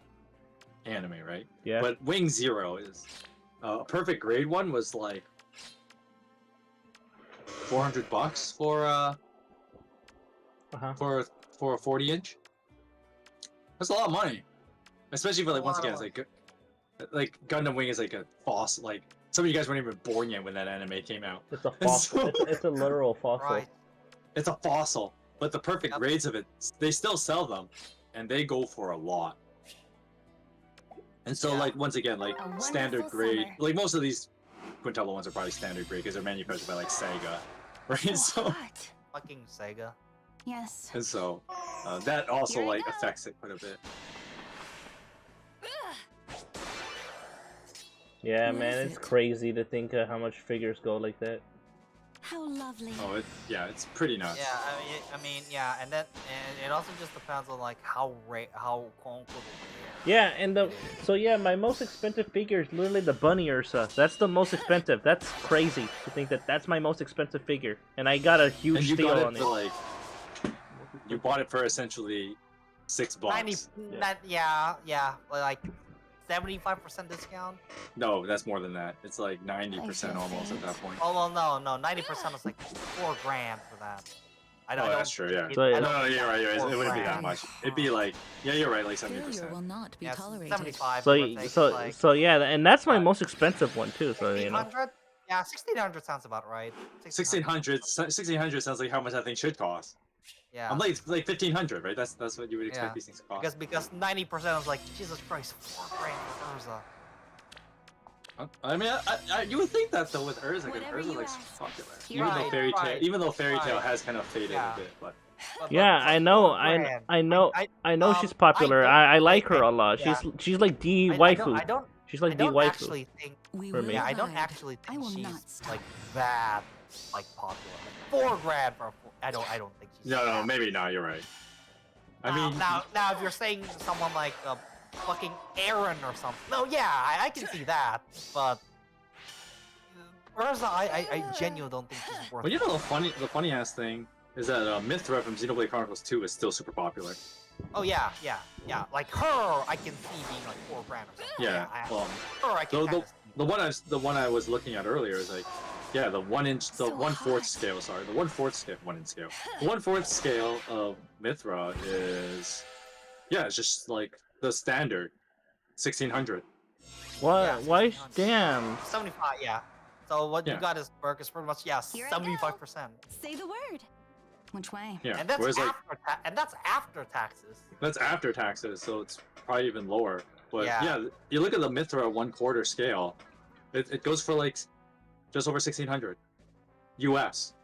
anime, right? Yeah. But Wing 0 is a perfect grade one was like $400 for a 40-inch. That's a lot of money, especially for like once again, it's like Gundam Wing is like a fossil. Like some of you guys weren't even born yet when that anime came out. It's a fossil. It's a literal fossil. Right. It's a fossil, but the perfect grades of it, they still sell them, and they go for a lot. And so, like once again, like standard grade, like most of these quintuple ones are probably standard grade because they're manufactured by like Sega, right? So Fucking Sega. Yes. and so that also Here I like go. affects it quite a bit. Yeah, What man, is it's it? crazy to think of how much figures go like that. How lovely. Oh, it's pretty nuts. Yeah, I mean, yeah, and it also just depends on like how quote unquote rare. Yeah, and my most expensive figure is literally the Bunny Ursa. That's the most expensive. That's crazy to think that that's my most expensive figure, and I got a huge And you steal got it on for it. like, you bought it for essentially $6. 90, like 75% discount. No, that's more than that. It's like 90% almost at that point. Oh well, no, 90% is like $4 grand for that. I don't. Oh, that's true. Yeah. I So, don't No, think you're right. that's It wouldn't be that $4 much. It'd be like, yeah, you're right, like Failure 70%. will not be Yeah, tolerated. 75. So, give or take, so like, yeah, and that's my what? most expensive one too. So you know, 1600. Yeah, 1600 sounds about right. 1600 sounds like how much that thing should cost. Yeah. I'm like 1500, right? That's what you would expect Yeah. these things to cost. Because 90% is like Jesus Christ, $4 grand for Urza. I mean, you would think that though with Urza, because Whatever Urza you like ask. popular. Here I go. Even though Fairy Tail Right. has kind of faded Yeah. a bit, but yeah, I know, I know she's popular. don't- I like her okay, a lot. yeah. She's like the I waifu. don't She's I like the don't waifu. actually think. We For will me. Yeah, I don't hide. actually I think will not she's stop. like that like popular. Like, $4 grand for I don't think she's. no, that. maybe not. You're right. I Now- mean, now if you're saying someone like fucking Aaron or something, no, yeah, I can see that, but Urza, I genuinely don't think she's worth. well, you know the funny ass thing is that Mythra from Xenoblade Chronicles 2 is still super popular. Oh yeah. Like her, I can see being like $4 grand or something. Yeah. Her, I can. The one I was looking at earlier is like, yeah, the 1-inch, the So 1/4 hot. scale. Sorry, the 1/4 scale, 1-inch scale. The 1/4 scale of Mythra is, yeah, it's just like the standard, 1600. What? Yeah, Why? 1600. Damn. 75, yeah. So what Yeah. you got is Burke is pretty much Here I go. 75%, Say the word. Which way? Yeah. and that's Whereas like after taxes. that's after taxes, so it's probably even lower. But Yeah. yeah, you look at the Mythra 1/4 scale, it goes for like just over 1600 US.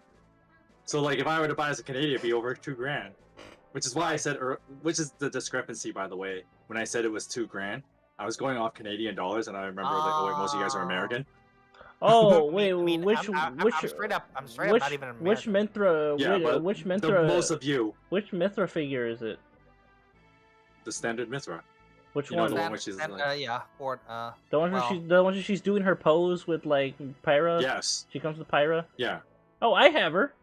So like if I were to buy as a Canadian, it'd be over $2 grand. Which is why I said, which is the discrepancy, by the way. When I said it was $2 grand, I was going off Canadian dollars, and I remember like, oh wait, most of you guys are American. Oh wait, I mean, which I'm straight up which not even which American. Mythra? Yeah, but which the Mythra? most of you, Which Mythra figure is it? the standard Mythra. Which You know one? the one which is like, Yeah, for The one where well- the one where she's doing her pose with like Pyra. yes, She comes with Pyra. yeah, Oh, I have her.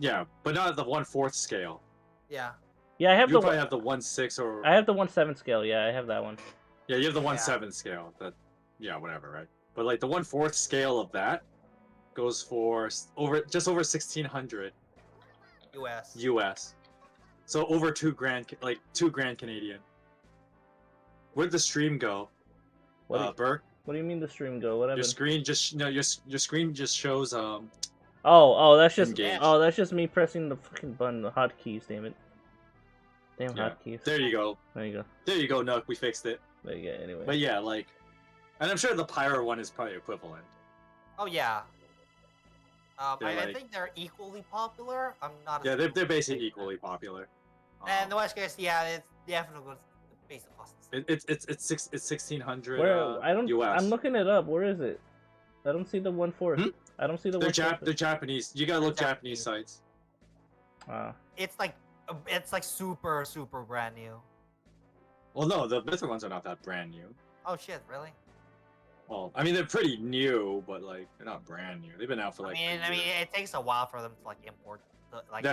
yeah, but not at the 1/4 scale. yeah. Yeah, I have You the probably have the 1/6 or I have the 1/7 scale. Yeah, I have that one. yeah, you have the 1/7 scale. That yeah, whatever, right? But like the 1/4 scale of that goes for just over 1600 U.S. US. So over $2 grand, like $2 grand Canadian. Where'd the stream go? What? do, Burke, what do you mean the stream go? What your happened? screen just your screen just shows Oh, that's just Engage. that's just me pressing the fucking button, the hotkeys. Damn it. Damn Yeah. hotkeys. there you go. There you go. There you go, Nook. We fixed it. There you go. Anyway. But yeah, like, and I'm sure the Pyro one is probably equivalent. Oh yeah. They're I like- think they're equally popular. I'm not. Yeah, they're super basically big equally popular. And the West Coast, yeah, it's definitely the basic cost. It's 1600 Where I don't. US. I'm looking it up. Where is it? I don't see the 1/4. Hmm? I don't see the They're 1/4. They're Japanese. You gotta look They're Japanese sites. It's like super brand new. Well, no, the Mythic ones are not that brand new. Oh shit, really? Well, I mean they're pretty new, but like they're not brand new. They've been out for like. I mean, it takes a while for them to like import. Like,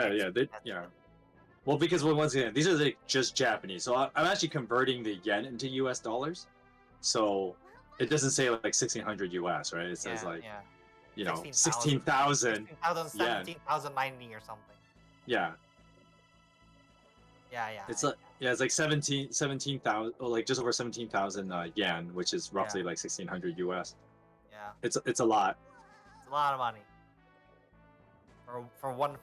Yeah. Well, because once again, these are like just Japanese, so I'm actually converting the yen into US dollars, so it doesn't say like 1600 US, right? It says like you know 16,000 yen. 17,090 or something. Yeah. Yeah. It's like it's like 17,000 or like just over 17,000 yen, which is roughly like 1600 US. Yeah. It's a lot. It's a lot of money. For 1/4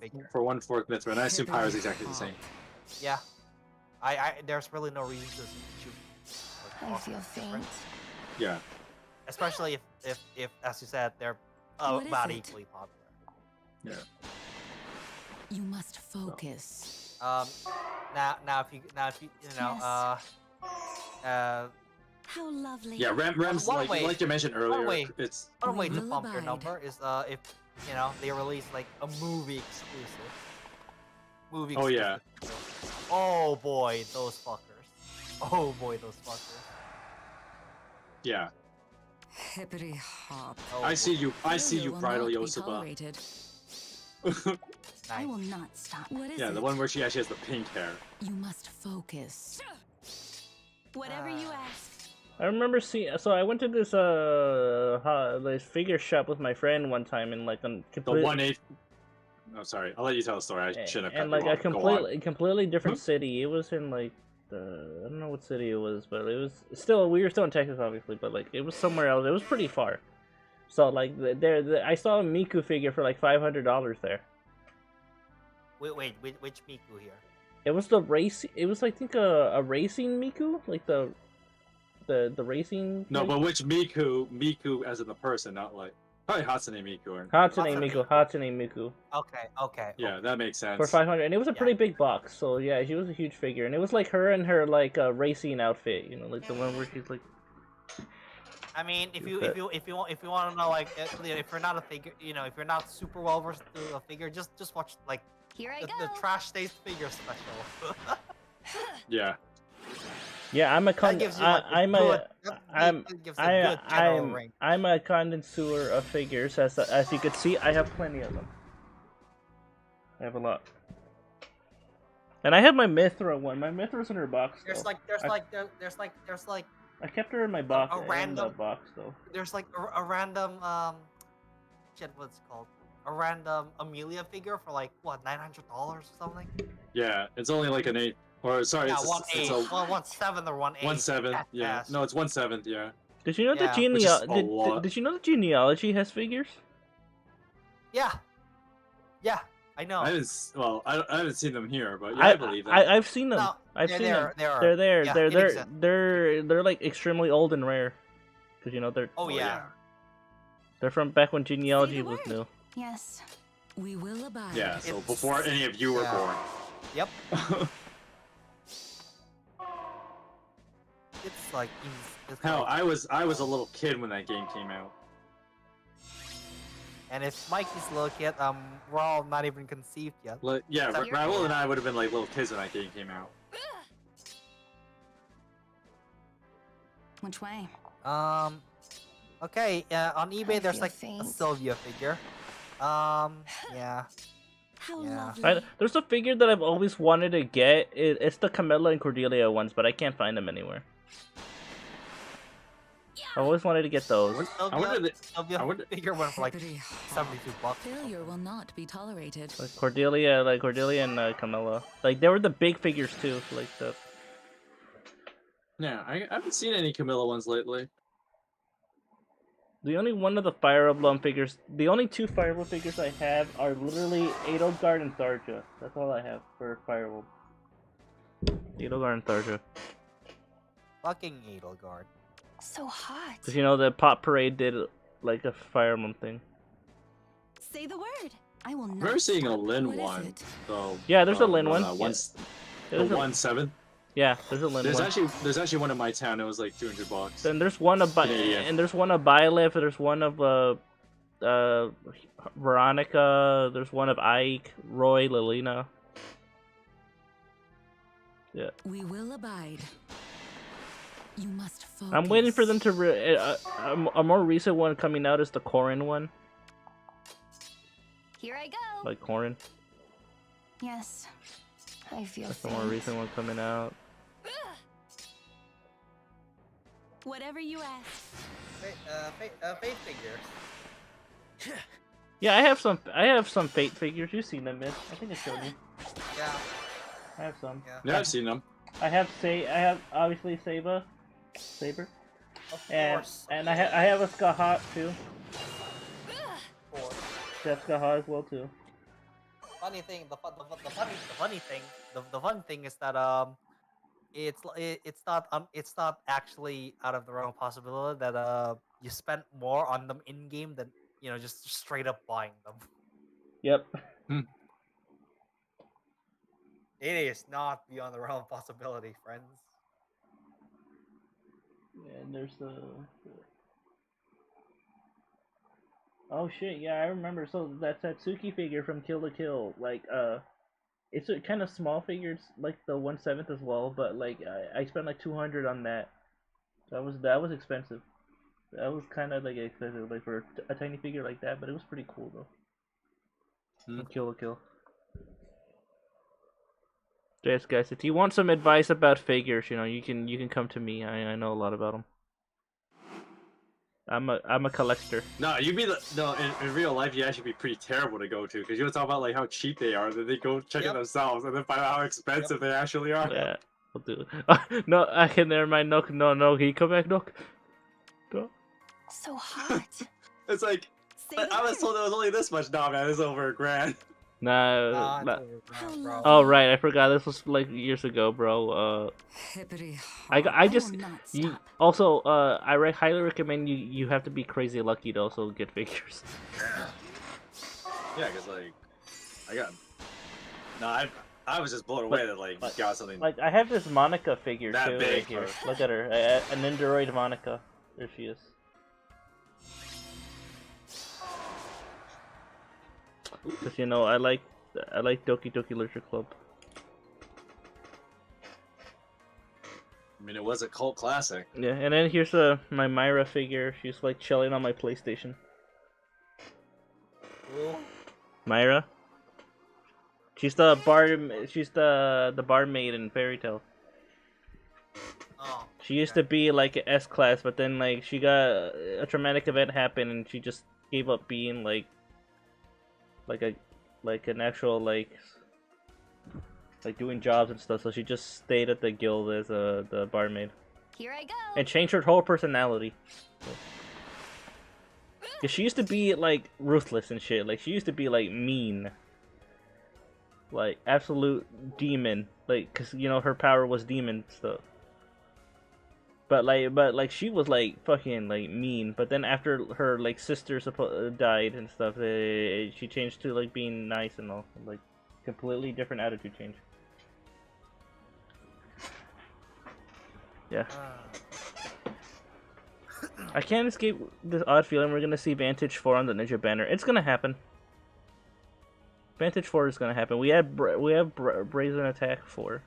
figure. For 1/4 Mithra, and I assume Pyro is exactly the same. Yeah. There's really no reason to shoot. I feel faint. Yeah. Especially if as you said they're What is about it? equally popular. Yeah. You must focus. Now if you How lovely. Yeah, Rem's One like way- you mentioned earlier. way- It's one way We to will bump your abide. number is if they release like a movie exclusive. Oh, yeah. exclusive. Oh boy, those fuckers. Oh boy, those fuckers. yeah. Hippity hop. Oh, I see boy. you. I see you, Failure will Bridal not be Yosuba. tolerated. I Nice. will not stop. What is Yeah, it? the one where she actually has the pink hair. You must focus. Whatever you ask. I remember seeing. So I went to this this figure shop with my friend one time, and like on The complete. 1/8. Oh, sorry. I'll let you tell the story. I shouldn't have And cut like you a off. Go on. completely different city. It was in like I don't know what city it was, but it was still we were still in Texas, obviously, but like it was somewhere else. It was pretty far. So like I saw a Miku figure for like $500 there. Wait, which Miku here? It was the race. It was I think a racing Miku, like the racing. No, like- but which Miku? Miku as in the person, not like probably Hatsune Miku. Or... Hatsune Miku. Okay. Yeah, that makes sense. For 500, and it was a Yeah. pretty big box. So yeah, she was a huge figure, and it was like her in her like racing outfit, like the one where she's like. I mean, if you want to know like if you're not a figure, if you're not super well versed to a figure, just watch like Here I the go. trash taste figure special. Yeah. Yeah, I'm a That gives you, like, I'm a good- I'm that gives a good general range. I'm a connoisseur of figures. As you can see, I have plenty of them. I have a lot. And I have my Mithra one. My Mithra's in her box. There's though. there's like I kept her in my box. a in random- the box though. there's like a random shit, what's it called? A random Amelia figure for like what, $900 or something? Yeah. It's only like an 8. Or sorry, Yeah, it's 1/8, a 1/7 or 1/8. 1/7. That's Yeah. fast. No, it's 1/7. Yeah. Did you know Yeah, the which is a lot. did you know the genealogy has figures? Yeah, I know. I haven't seen them here, but yeah, I believe that. I've seen them. No, I've they're seen there, them. they are. They're there. Yeah, they're they they're exist. they're like extremely old and rare. Cause they're Oh yeah. they're from back when genealogy the was word. new. Yes. We will abide. Yeah, so It's- before any of you were yeah. Yep. born. It's like it's Hell, like, I was a little kid when that game came out. and if Mikey's a little kid, we're all not even conceived yet. Like, yeah, Except- Raul and I would have been like little kids when that game came out. Which way? Okay. On eBay, I there's feel like a faint. Sylvia figure. Yeah. How Yeah. lovely. There's a figure that I've always wanted to get. It's the Camilla and Cordelia ones, but I can't find them anywhere. I always wanted to get those. I wonder the- Sylvia I wonder- figure went for like Hippity hop. $72. Failure will not be tolerated. Like Cordelia and Camilla. Like they were the big figures too. Like the. Yeah, I haven't seen any Camilla ones lately. The only one of the Fire Emblem figures, the only two Fire Emblem figures I have are literally Edelgard and Tharja. That's all I have for Fire Emblem. Edelgard and Tharja. Fucking Edelgard. So hot. Because you know the pop parade did like a Fire Emblem thing. Say the word. I will I not. remember seeing a stop. Lin What is one. it? So, Yeah, there's a Lin one. The There's a- 1/7. Yeah, there's a Lin There's one. actually one in my town. It was like $200. Then there's one of Canadian. and there's one of Byleth. There's one of Veronica. There's one of Ike, Roy, Lilina. Yeah. We will abide. You must focus. I'm waiting for them to. A more recent one coming out is the Corrin one, Here I go. like Corrin. Yes. I feel That's the more recent one coming out. Whatever you ask. Fate figures. Yeah, I have some Fate figures. You've seen them, Miss. I think I showed you. Yeah. I have some. Yeah, I've seen them. I have obviously Saber, Of and course. I have a Skahat too. Of course. That's Skahat as well too. Funny thing, the fun thing is that it's not actually out of the realm of possibility that you spent more on them in game than just straight up buying them. Yep. It is not beyond the realm of possibility, friends. And there's the. Oh shit! Yeah, I remember. So that Satsuki figure from Kill la Kill, like it's a kind of small figure. It's like the 1/7 as well, but like I spent like 200 on that. That was expensive. That was kind of like expensive, like for a tiny figure like that. But it was pretty cool though. From Kill la Kill. Yes, guys. If you want some advice about figures, you can come to me. I know a lot about them. I'm a collector. No, you'd be in real life. You actually be pretty terrible to go to because you'll talk about like how cheap they are, then they go check it themselves, and then find out how expensive they actually are. Yeah, we'll do. No, I can never mind. No. Can you come back, Nook? No. So hot. It's like Say the I was word. told it was only this much. Nah, man, it's over $1,000. No. Nah, no. it's overground, bro. Oh right, I forgot. This was like years ago, bro. Hippity I hop. just will not you stop. also highly recommend you have to be crazy lucky to also get figures. Yeah, because like I got I was just blown away that like you got something. Like I have this Monica figure That too big, right here. bro. Look at her, an Nendoroid Monica. There she is. Cause I like Doki Doki Literature Club. I mean, it was a cult classic. Yeah, and then here's my Myra figure. She's like chilling on my PlayStation. Cool. Myra. She's the bard. She's the barmaid in Fairy Tail. Oh, She used to be like an S class, but then like she got a traumatic event happened, and she just gave up being like an actual like doing jobs and stuff. So she just stayed at the guild as the barmaid Here I go. and changed her whole personality. Cause she used to be like ruthless and shit. Like she used to be like mean, like absolute demon. Like, cause her power was demon stuff. But she was like fucking like mean. But then after her like sister died and stuff, she changed to like being nice and all. Like completely different attitude change. Yeah. I can't escape this odd feeling we're gonna see Vantage 4 on the Ninja banner. It's gonna happen. Vantage 4 is gonna happen. We have Brazen Attack 4.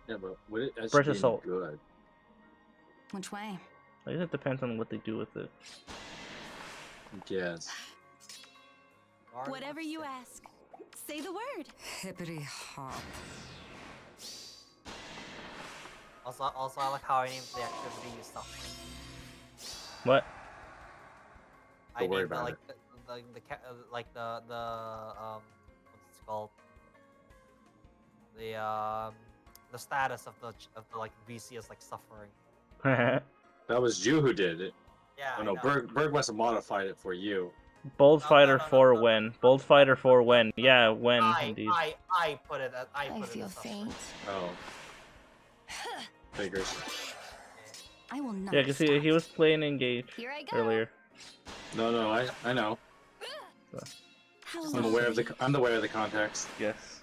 Yeah, but would it First actually be Assault. good? Which way? I guess it depends on what they do with it. Yes. Whatever you ask. Say the word. Hippity hop. Also, I like how I named the activity and stuff. What? I Don't worry named about what's it called? The status of the like VC is like suffering. That was you who did it. Yeah. Oh I no, know. Berg must have modified it for you. Bold No, Fighter no, no, 4 no. when? Bold Fighter 4 when? Yeah, when indeed. I put it. I I put it feel as suffering. faint. Oh. Figures. I will not Yeah, because stop. he was playing Engage Here I go. earlier. No, I know. How I'm aware of lovely. I'm aware of the context. Yes.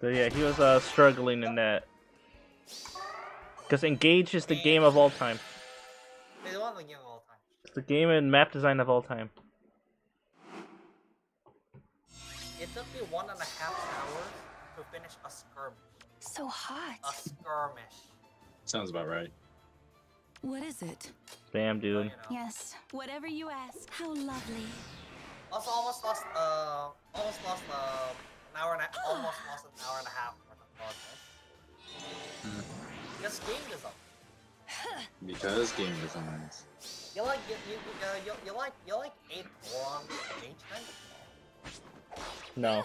So yeah, he was struggling in that. Because Engage is the game of all time. They want the game of all time. It's the game and map design of all time. It took me 1.5 hours to finish a skirmish. So hot. A skirmish. Sounds about right. What is it? Damn, So, dude. you know. Yes. Whatever you ask. How lovely. Also, almost lost an hour and almost lost an hour and a half worth of progress. Because game design. Because game designs. You like 8 long H then? No.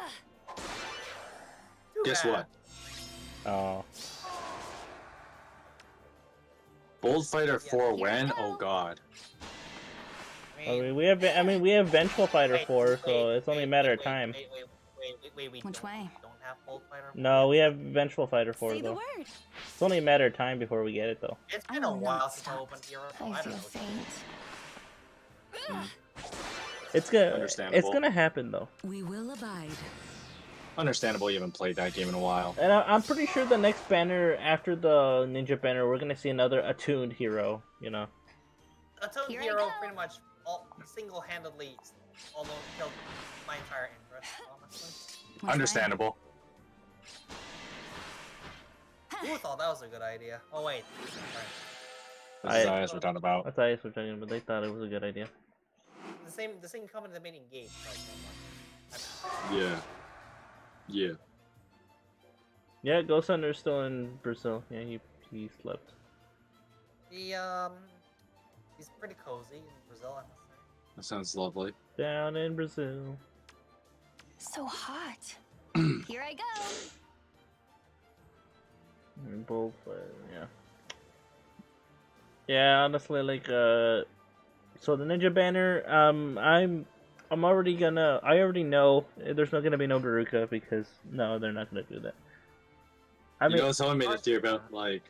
Too Guess bad. what? Oh. Bold Fighter 4 Here when? we go. Oh god. I mean, we have Vengeful Fighter Wait, 4, so wait, it's only a wait, matter wait, of time. Wait, Which don't, way? Don't have Bolt Fighter? No, we have Vengeful Fighter 4 Say the though. word. It's only a matter of time before we get it though. It's I been a will while not since I stop. opened Hero, so I I feel don't know. faint. It's gonna Understandable. happen though. We will abide. Understandable you haven't played that game in a while. And I'm pretty sure the next banner after the Ninja banner, we're gonna see another attuned hero. You know. Attuned Here I Hero go. pretty much single-handedly almost killed my entire interest, honestly. Which way? Understandable. Who thought that was a good idea? Oh wait. This is what we're talking about. That's what we're talking about. They thought it was a good idea. The same company that made Engage. Yeah. Yeah. Yeah, Ghost Hunter's still in Brazil. Yeah, he slept. He's pretty cozy in Brazil, I must say. That sounds lovely. Down in Brazil. So hot. Here I go. Both, yeah. Yeah, honestly, like, so the Ninja banner, I'm already gonna, I already know there's not gonna be no Beruka because, no, they're not gonna do that. I mean, You know, someone made a theory about, like,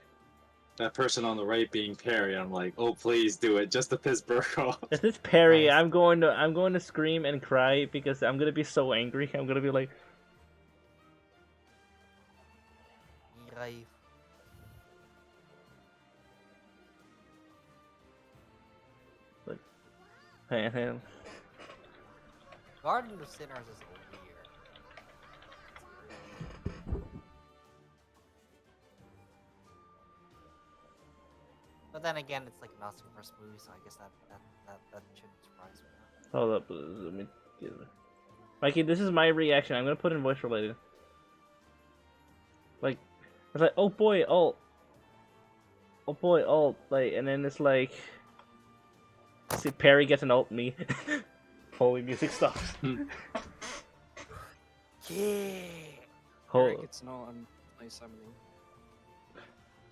that person on the right being Perry. I'm like, oh, please do it, just to piss Burke off. if it's Perry, Nice. I'm going to scream and cry because I'm gonna be so angry. I'm gonna be like, man. Garden of Sinners is weird. But then again, it's like an Oscar first movie, so I guess that shouldn't surprise me. Hold up, let me get it. Mikey, this is my reaction. I'm gonna put in voice related. Like, it's like, oh boy, alt. Oh boy, alt. Like, and then it's like, see, Perry gets an alt me. Holy music stops. Yeah. Eric, it's not on play summoning.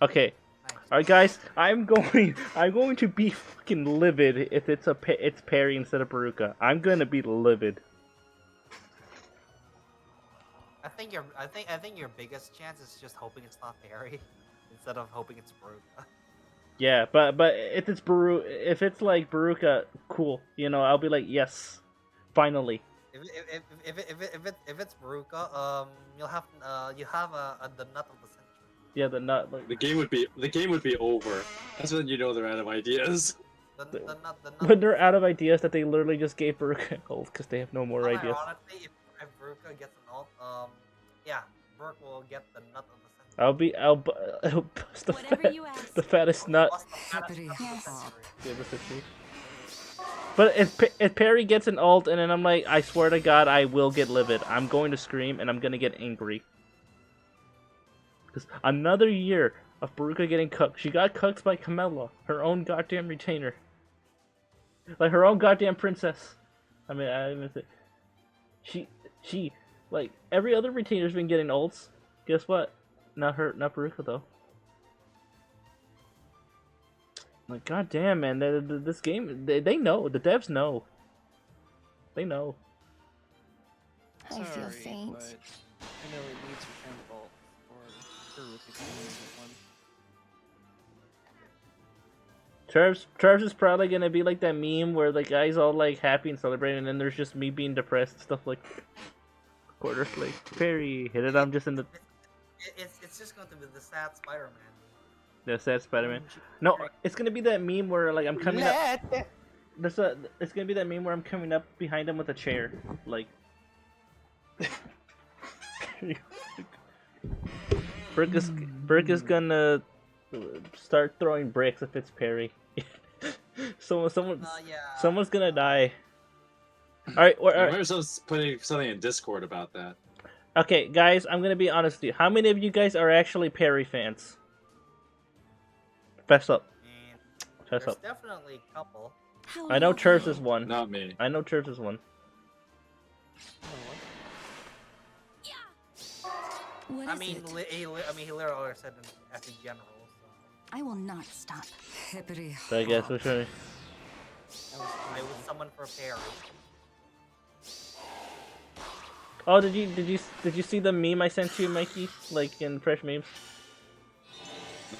Okay. Nice. Alright guys, I'm going to be fucking livid if it's it's Perry instead of Beruka. I'm gonna be livid. I think your biggest chance is just hoping it's not Perry instead of hoping it's Beruka. Yeah, but if it's like Beruka, cool. You know, I'll be like, yes, finally. If it's Beruka, you'll have the nut of the century. Yeah, the nut. Like, The game would be over. That's when you know they're out of ideas. The nut. when they're out of ideas that they literally just gave Beruka gold because they have no more ideas. Ironically, if Beruka gets an ult, yeah, Burke will get the nut of the century. I'll bust Whatever you ask. the fattest nut. Plus the fattest nut of the Yes. century. Yeah, the century. But if Perry gets an ult and then I'm like, I swear to God, I will get livid. I'm going to scream and I'm gonna get angry. Because another year of Beruka getting cooked. She got cooked by Camilla, her own goddamn retainer. Like her own goddamn princess. I mean, she, like, every other retainer's been getting ults. Guess what? Not Beruka though. Like, goddamn, man, this game, they know, the devs know. They know. I feel Sorry, faint. but I know it needs a cannonball for Beruka to win that one. Travis is probably gonna be like that meme where the guy's all like happy and celebrating, and then there's just me being depressed and stuff like. Quarter like Perry hit it. I'm just in the It's just going to be the sad Spider-Man. sad Spider-Man. No, it's gonna be that meme where like I'm coming up. It's gonna be that meme where I'm coming up behind him with a chair, like. Burke is gonna start throwing bricks if it's Perry. Someone's gonna die. All right. I remember someone's putting something in Discord about that. Okay, guys, I'm gonna be honest with you. How many of you guys are actually Perry fans? Fess up. Fess up. There's definitely a couple. I know Church is one. Not me. I know Church is one. What I is mean, it? he literally said in FE General. So. I will not stop. Hippity. So I guess which one? I was someone for Perry. Oh, did you see the meme I sent you, Mikey? Like in Fresh Memes?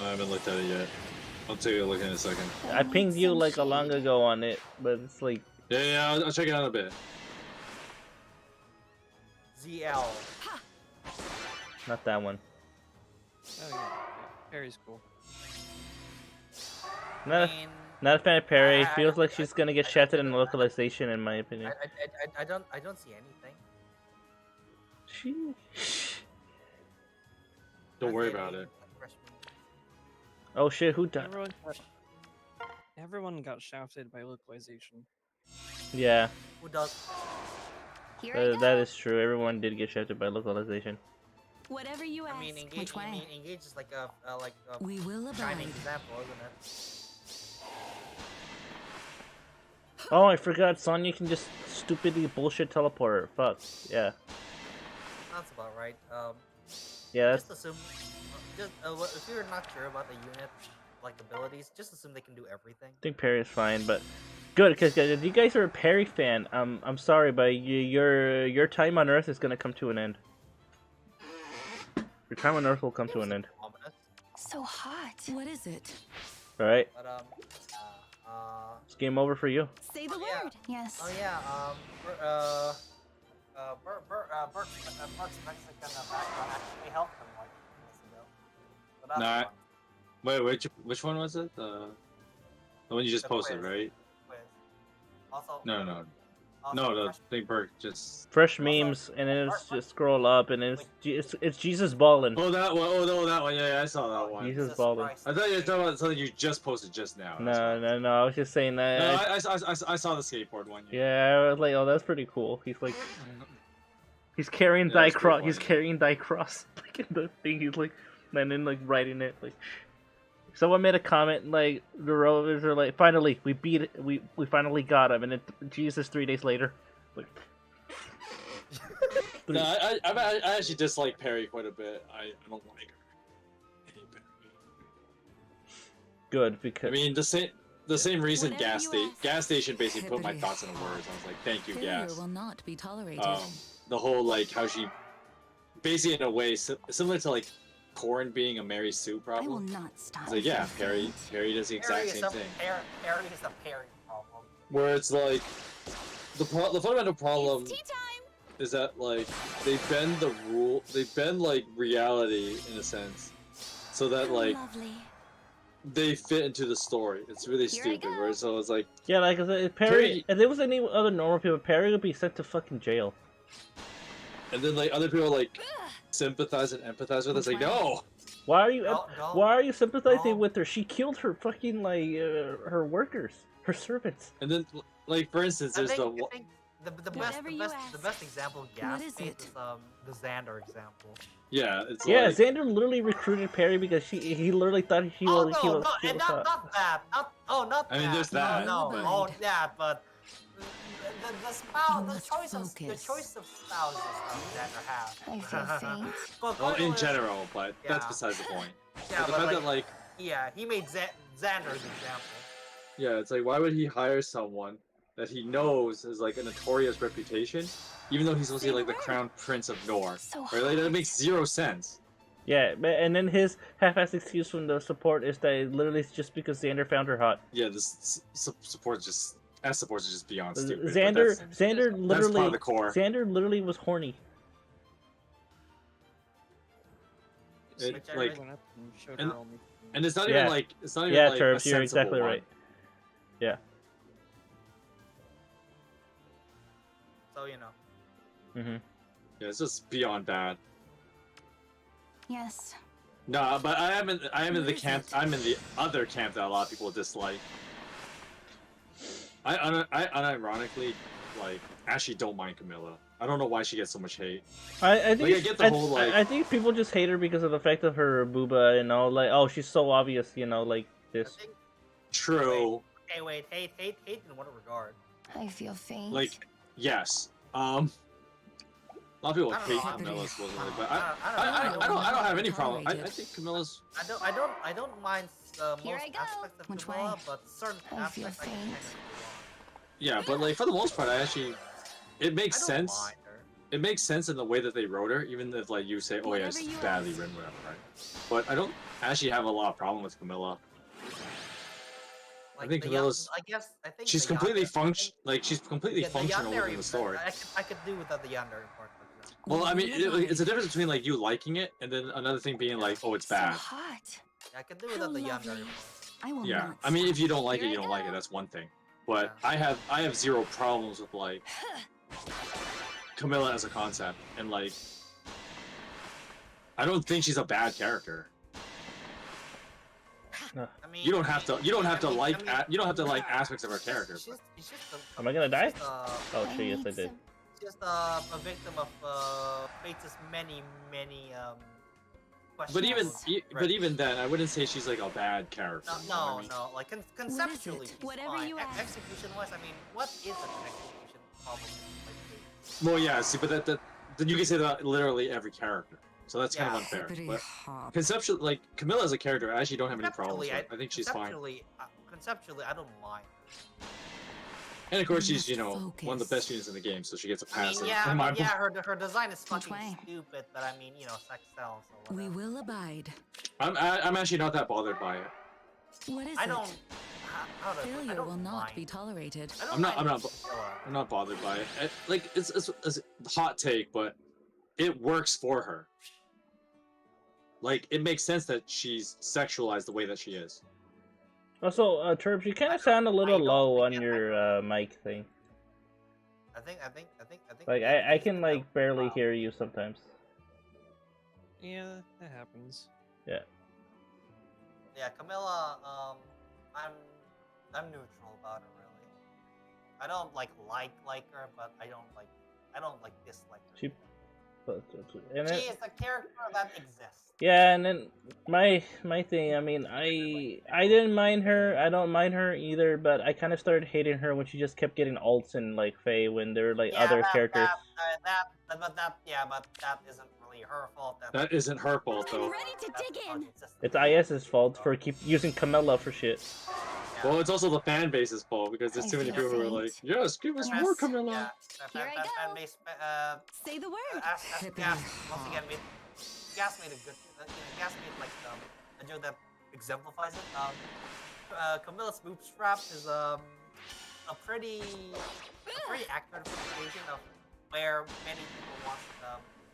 No, I haven't looked at it yet. I'll take a look in a second. I pinged you like a long ago on it, but it's like. Yeah, I'll check it out a bit. ZL. Not that one. Oh yeah, Perry's cool. Not a fan of Perry. Feels like she's gonna get shafted in localization, in my opinion. I don't see anything. Don't worry about it. Oh shit! Who died? Everyone got shafted by localization. Yeah. Who does? That is true. Everyone did get shafted by localization. Whatever you ask. I mean, Engage is like a we will shining abide. example, isn't it? Oh, I forgot. Sonya can just stupidly bullshit teleport. Fuck. Yeah. That's about right. Yeah. Just assume. If you're not sure about the unit, like abilities, just assume they can do everything. I think Perry is fine, but good because if you guys are a Perry fan, I'm sorry, but your time on Earth is gonna come to an end. Your time on Earth will come to an end. So hot. What is it? All right. But It's game over for you. Say the yeah. word. Yes. Oh yeah. Burke's Mexican background actually helped him like months ago. So that's Nah. fun. Wait, which one was it? The one you just The posted, quiz. right? Quiz. Also, No, also the fresh- thing Burke just. Fresh memes, and then it's just scroll up, and it's Jesus balling. Oh, that one. Oh, that one. Yeah, I saw that one. Jesus balling. Christ. I thought you were talking about something you just posted just now. No. I was just saying that. No, I saw the skateboard one. Yeah, I was like, oh, that's pretty cool. He's like, he's carrying Yeah, it's pretty Dicross. He's funny. carrying Dicross. Like in the thing, he's like, and then like writing it. Like, someone made a comment like the rovers are like, finally we beat it. We finally got him, and then Jesus 3 days later. Like, No, I actually dislike Perry quite a bit. I don't like her. I hate Perry. good because I mean, the same reason Whatever you ask. gas station basically put my thoughts into words. I was like, thank you, Failure gas. will not be tolerated. The whole like how she, basically in a way similar to like Corrin being a Mary Sue I will problem. not stop. It's like yeah, Perry does the exact same thing. Perry is a Perry problem. Where it's like the fundamental problem It's tea time. is that like they bend the rule, they bend like reality in a sense, so that like Lovely. they fit into the story. It's really Here I stupid. go. Where so it's like yeah, like if Perry, if there was any other normal people, Perry would be sent to fucking jail. and then like other people like sympathize and empathize with us. Like no, Why are you? No. Why are you sympathizing No. with her? She killed her fucking like her workers, her servants. and then like for instance, I there's think, the I think the Whatever you ask. best example of gas is space it? is the Xander example. yeah, it's Yeah, like, Xander literally recruited Perry because he literally thought he Oh was no, he was. no, he and was hot. not that. Not I mean, that. there's that, No, but- oh yeah, but the spouse, You the must choice focus. of spouses Xander has. I feel faint. But well, in Cordelia- general, but that's Yeah. besides the point. Yeah, But the but fact like, that like yeah, he made Xander's example. yeah, it's like why would he hire someone that he knows has like a notorious reputation, even though he's supposed to be like the crown prince of Nor? So Right? Like that makes zero sense. Yeah, and then his half-assed excuse from the support is that it literally is just because Xander found her hot. Yeah, this support just as supports is just beyond stupid. but Xander that's part of literally the core. Xander literally was horny. It, Which I like, went up and showed and- her all my- and it's not Yeah. even like it's not even Yeah, like a Turbs, you're sensible exactly one. right. Yeah. So you know. Mm-hmm. Yeah, it's just beyond bad. Yes. No, but I am in the Where is camp. it? I'm in the other camp that a lot of people dislike. I unironically like actually don't mind Camilla. I don't know why she gets so much hate. I think Like, I get the whole, like- I think people just hate her because of the fact of her booba, you know, like oh she's so obvious, you know, like I this. think. True. Hey, wait, hate in what regard? I feel faint. Like yes. A lot of people I don't hate know, I'm- Camilla supposedly, but I I don't have any problem. I think Camilla's. I don't mind most Here I go. aspects of Which Camilla, way? but certain I feel aspects I can faint. kind of Yeah, but like for the most part, I actually. It makes I don't sense. mind her. It makes sense in the way that they wrote her, even if like you say, oh yeah, it's Whatever you badly ask. written, whatever, right? But I don't actually have a lot of problem with Camilla. Like think the Camilla's- I think She's the completely yandere- function, like she's completely the functional yandere within the story. I could do without the yandere part, for example. Well, I mean, it's a difference between like you liking it and then another thing being like, oh, it's So bad. hot. I could do How without the yandere lovely. part. I will Yeah, not I mean, if stop. you don't like it, Here you I don't like it. go. That's one thing. But Yeah. I have zero problems with like Camilla as a concept, and like I don't think she's a bad character. I mean, You don't have to. You don't have to I mean- like. I mean- you don't have to like aspects of her character. It's just a, Am I gonna die? Just a, Oh shit, yes I need did. some- just a victim of Fate's many questions. But even, Yes. but even then, I wouldn't say she's like a bad character. you know what I mean? no, like conceptually, it? she's Whatever fine. you ask. Execution-wise, I mean, what is an execution problem? Like, Well, yeah. See, but that then you can say that literally every character. So that's kind of Yeah. unfair. Hippity But hop. conceptually, like Camilla as a character, I actually don't have any problems with. conceptually, I think she's fine. Conceptually, I don't mind. And of course, You she's must one of the focus. best units in the game, so she gets a I pass. mean, yeah, in my book. her design is Which fucking way? stupid, but I mean, sex sells. So We whatever. will abide. I'm actually not that bothered by it. What is I it? don't. How to, I Failure don't will not mind. be tolerated. I don't I'm not- mind I'm not- Priscilla. I'm not bothered by it. Like it's a hot take, but it works for her. Like it makes sense that she's sexualized the way that she is. Also, Turbs, you kind of sound a little I don't low think on I- your mic thing. I think. Like I can like barely hear you sometimes. Yeah, that happens. Yeah, Camilla. I'm neutral about her really. I don't like her, but I don't dislike her. She, and She it, is a character that exists. yeah, and then my thing. I mean, I didn't mind her. I don't mind her either. But I kind of started hating her when she just kept getting ults in like Faye when there were like Yeah, other characters. But that isn't really her fault. That isn't her fault I'm though. ready to that's dig fucking in. system. It's IS's fault for keep using Camilla for shit. Yeah. Well, it's also the fan base's fault because there's I too many feel people who are like, faint. yes, give us Yes. more Yeah, Camilla. Here I go. fan base, Say the word. Gas, once again, Gas made a good, Gas made like a joke that exemplifies it. Camilla's bootstrap is a pretty accurate representation of where many people want.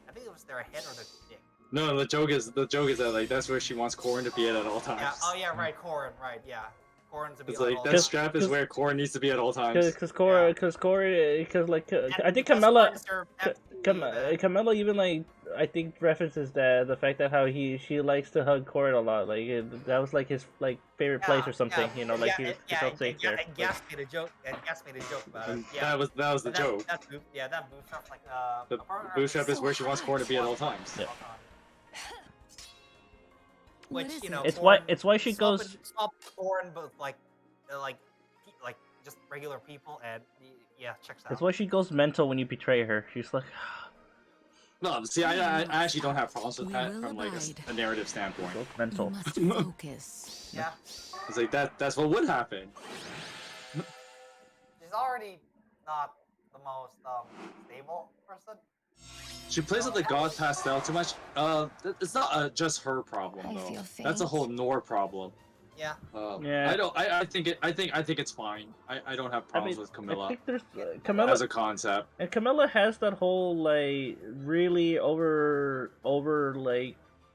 I think it was their head or their dick. No, the joke is that like that's where she wants Corrin to be at all times. Yeah. Oh yeah, right. Corrin. Right. Yeah. Corrin to be It's on like all that times. strap is where Corrin needs to be at all times. Because Corey, like And I think because Camilla. Corrin's their FTP, Camilla even like I think references the fact that how she likes to hug Corin a lot, like that was like his like favorite place or something, you know, like he felt safe there. And Gas made a joke. And Gas made a joke about it. And Yeah. that was the joke. That bootstrap like The bootstrap is where she wants Corrin to be at all times. Yeah. What Which is you know, it? It's why she goes. Swap Corrin, but like just regular people, and yeah, checks out. It's why she goes mental when you betray her. She's like, No, see, I actually don't have problems with We that will from like abide. a narrative standpoint. goes You mental. must focus. Yeah, It's like that's what would happen. she's already not the most stable person. She plays with the god pastel too much. It's not just her problem I though. feel That's a faint. whole Nor problem. Yeah. Yeah. I don't. I think it's fine. I don't have problems with I Camilla think there's Camilla, as a concept. and Camilla has that whole like really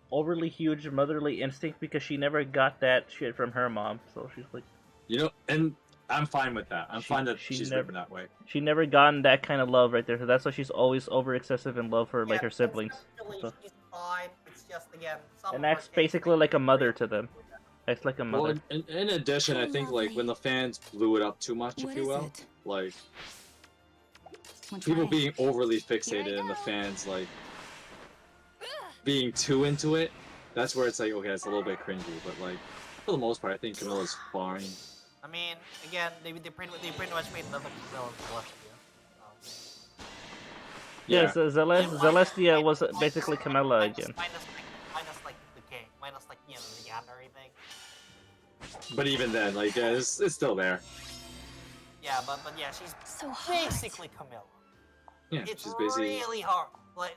overly huge motherly instinct because she never got that shit from her mom, so she's like, You know, and I'm fine with that. I'm fine that she's never, written that way. she never gotten that kind of love right there, so that's why she's always over excessive in love for like her it's siblings. Really, So- she's fine. It's just again. Some And of her acts takes basically make like a me mother crazy. to them. Acts like a Well, mother. in addition, I think like when the fans blew it up too much, What if you is will, it? like Which people way? being overly Here I fixated and the go. fans like being too into it, that's where it's like, okay, it's a little bit cringy, but like for the most part, I think Camilla's fine. I mean, again, they pretty much made another Camilla Celestia. Yeah, so Celestia was basically Camilla again. Minus like the king, minus like the gat and everything. But even then, like, yeah, it's still there. Yeah, but yeah, she's So hot. basically Camilla. Yeah, It's she's basically. really hard.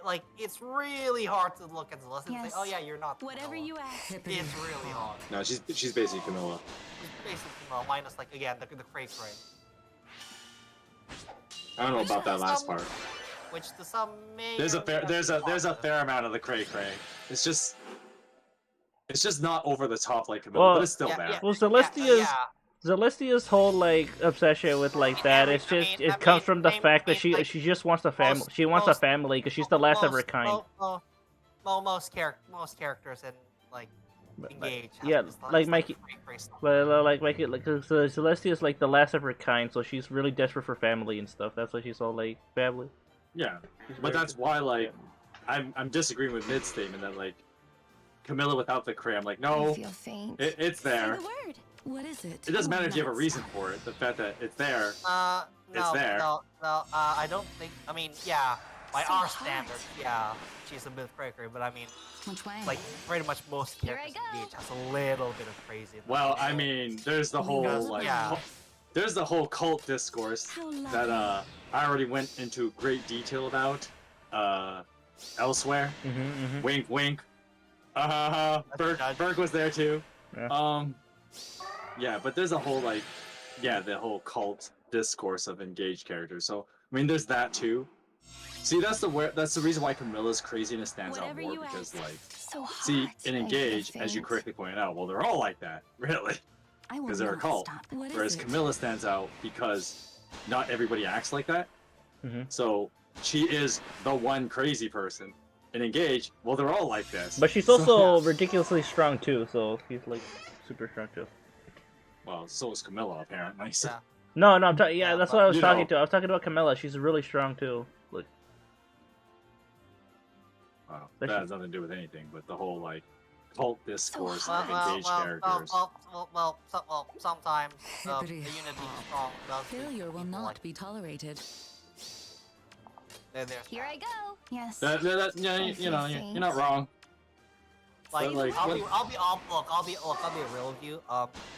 Like it's really hard to look at Celestia and Yes. say, oh yeah, you're not. Whatever Camilla. you ask. It's really hard. No, she's basically Camilla. She's basically Camilla, minus like again the cray cray. I don't know about that last part. Which to some may. There's or a may fair not there's be a there's a positive. fair amount of the cray cray. It's just not over the top like Camilla, but it's still there. Well, Yeah. Celestia's whole like obsession with like that, it's just it comes from the fact that she just wants a family. She wants a family because she's the last of her kind. Most characters in like Engage. have yeah, this, like this, Mikey- cray stuff. But like make it like Celestia is like the last of her kind, so she's really desperate for family and stuff. That's why she's all like family. Yeah, She's but very- that's why like I'm disagreeing with Mid's statement that like Camilla without the cray. I'm like, I no, feel faint. it's Say there. the word. What is it? It doesn't matter if you have a Nuts. reason for it. The fact that it's there. No, It's there. No, I don't think. I mean, yeah, by So our hot. standards, yeah, she's a bit cray, but I mean, Which way? like pretty much most Here I characters go. in Engage has a little bit of crazy. in them. Well, I mean, there's the whole Because, like, yeah. there's the whole cult discourse How lovely. that I already went into great detail about elsewhere. Wink, wink. Berg was there too. Yeah. Yeah, but there's a whole like, yeah, the whole cult discourse of engaged characters. So I mean, there's that too. See, that's the reason why Camilla's craziness stands Whatever out more you because ask. like, So hot. see, in I feel engage, as you faint. correctly pointed out, well, they're all like that, really, I will because they're a not cult. stop. What is Whereas it? Camilla stands out because not everybody acts like that. So she is the one crazy person. In engage, well, they're all like this. But she's So- also ridiculously strong too, so she's like super strong too. well, so is Camilla apparently. So. Yeah. No, I'm talking. Yeah, Yeah, that's but- what I was You talking know. to. I was talking about Camilla. She's really strong too. Like, Wow, But that she- has nothing to do with anything, but the whole like cult discourse hot. of engaged characters. Sometimes the Hippity unity hop. strong does lead Failure will people not like, be tolerated. there's Here I go. Yes. Yeah, I you feel know, faint. you're not wrong. Like, But, like, I'll what- be real with you.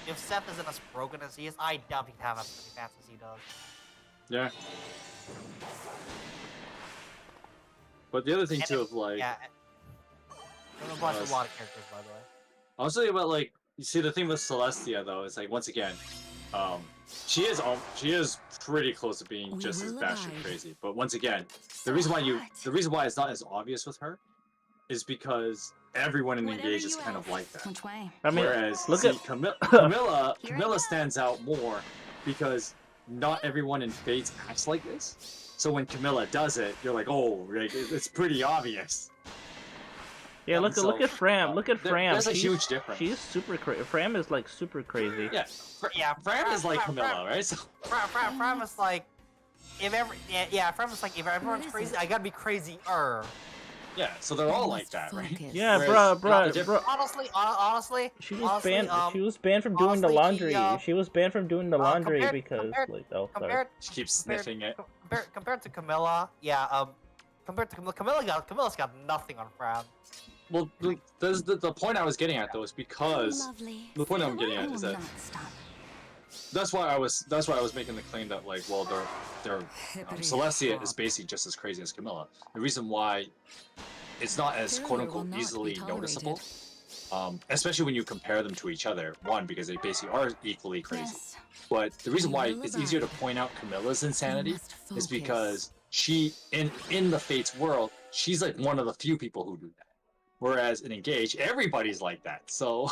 If Seth isn't as broken as he is, I doubt he'd have as many fans as he does. Yeah. But the other thing And too of like, Yeah. There's a lot of characters, by the way. I was thinking about like, you see the thing with Celestia though, is like once again, she is pretty close to being We just as will batshit abide. crazy. But once again, So the reason hot. why it's not as obvious with her is because everyone in Whatever Engage is you kind of ask. like that. Which way? I mean, Whereas look see, at Camilla Here I Camilla go. stands out more because not everyone in Fates acts like this. So when Camilla does it, you're like, oh, like, it's pretty obvious. yeah. Look So, at Fram. Look at Fram. There's a She's- huge difference. She's super crazy. Fram is like super crazy. Yeah, Fram is like Camilla, right? So, Fram is like, if everyone's is crazy, it? I gotta be crazier. yeah, so they're all I like must that, right? focus. Yeah, Whereas bruh. Honestly, She was honestly, banned. She was banned from doing the honestly, laundry. she, She was banned from doing the laundry compared- because compared- like, oh, sorry. compared She keeps compared- sniffing it. compared to Camilla, yeah, compared to Camilla's got nothing on Fram. Well, the point I was getting at though is because Lovely. the point Say I'm getting word. at I is will that not stop. that's why I was making the claim that like, well, Celestia is basically just as crazy as Camilla. The reason why it's not as quote unquote easily noticeable, especially when you compare them to each other. One, because they basically are equally crazy. But the reason why it's easier to point out Camilla's insanity is because she, in the Fates world, she's like one of the few people who do that. Whereas in Engage, everybody's like that. So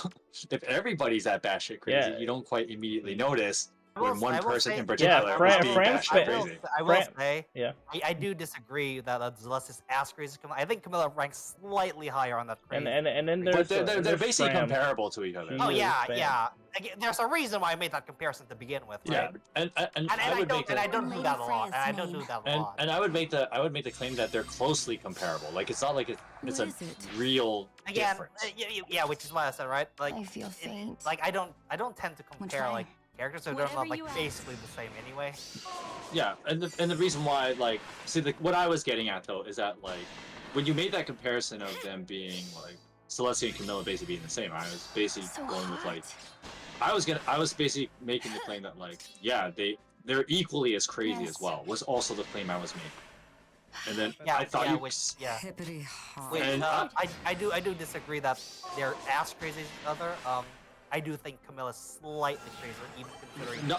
if everybody's that batshit crazy, you don't quite immediately notice when one person in particular is being batshit crazy. I will say, yeah, I do disagree that Celestia's as crazy as Camilla. I think Camilla ranks slightly higher on that crazy. And then there's but they're basically Fram. comparable to each other. Oh yeah. Again, there's a reason why I made that comparison to begin with. Right? Yeah, and I don't do that a lot. And I don't do that a lot. And I would make the claim that they're closely comparable. Like it's not like it's a real difference. Yeah, which is why I said right. Like I feel faint. Like I don't tend to compare try. like characters so they're not like basically the same anyway. Yeah, and the reason why like what I was getting at though is that like when you made that comparison of them being like Celestia and Camilla basically being the same, I was basically going with like I was basically making the claim that like yeah they're equally as crazy as well was also the claim I was making. And then I thought I do disagree that they're as crazy as each other. I do think Camilla's slightly crazier, even considering. No,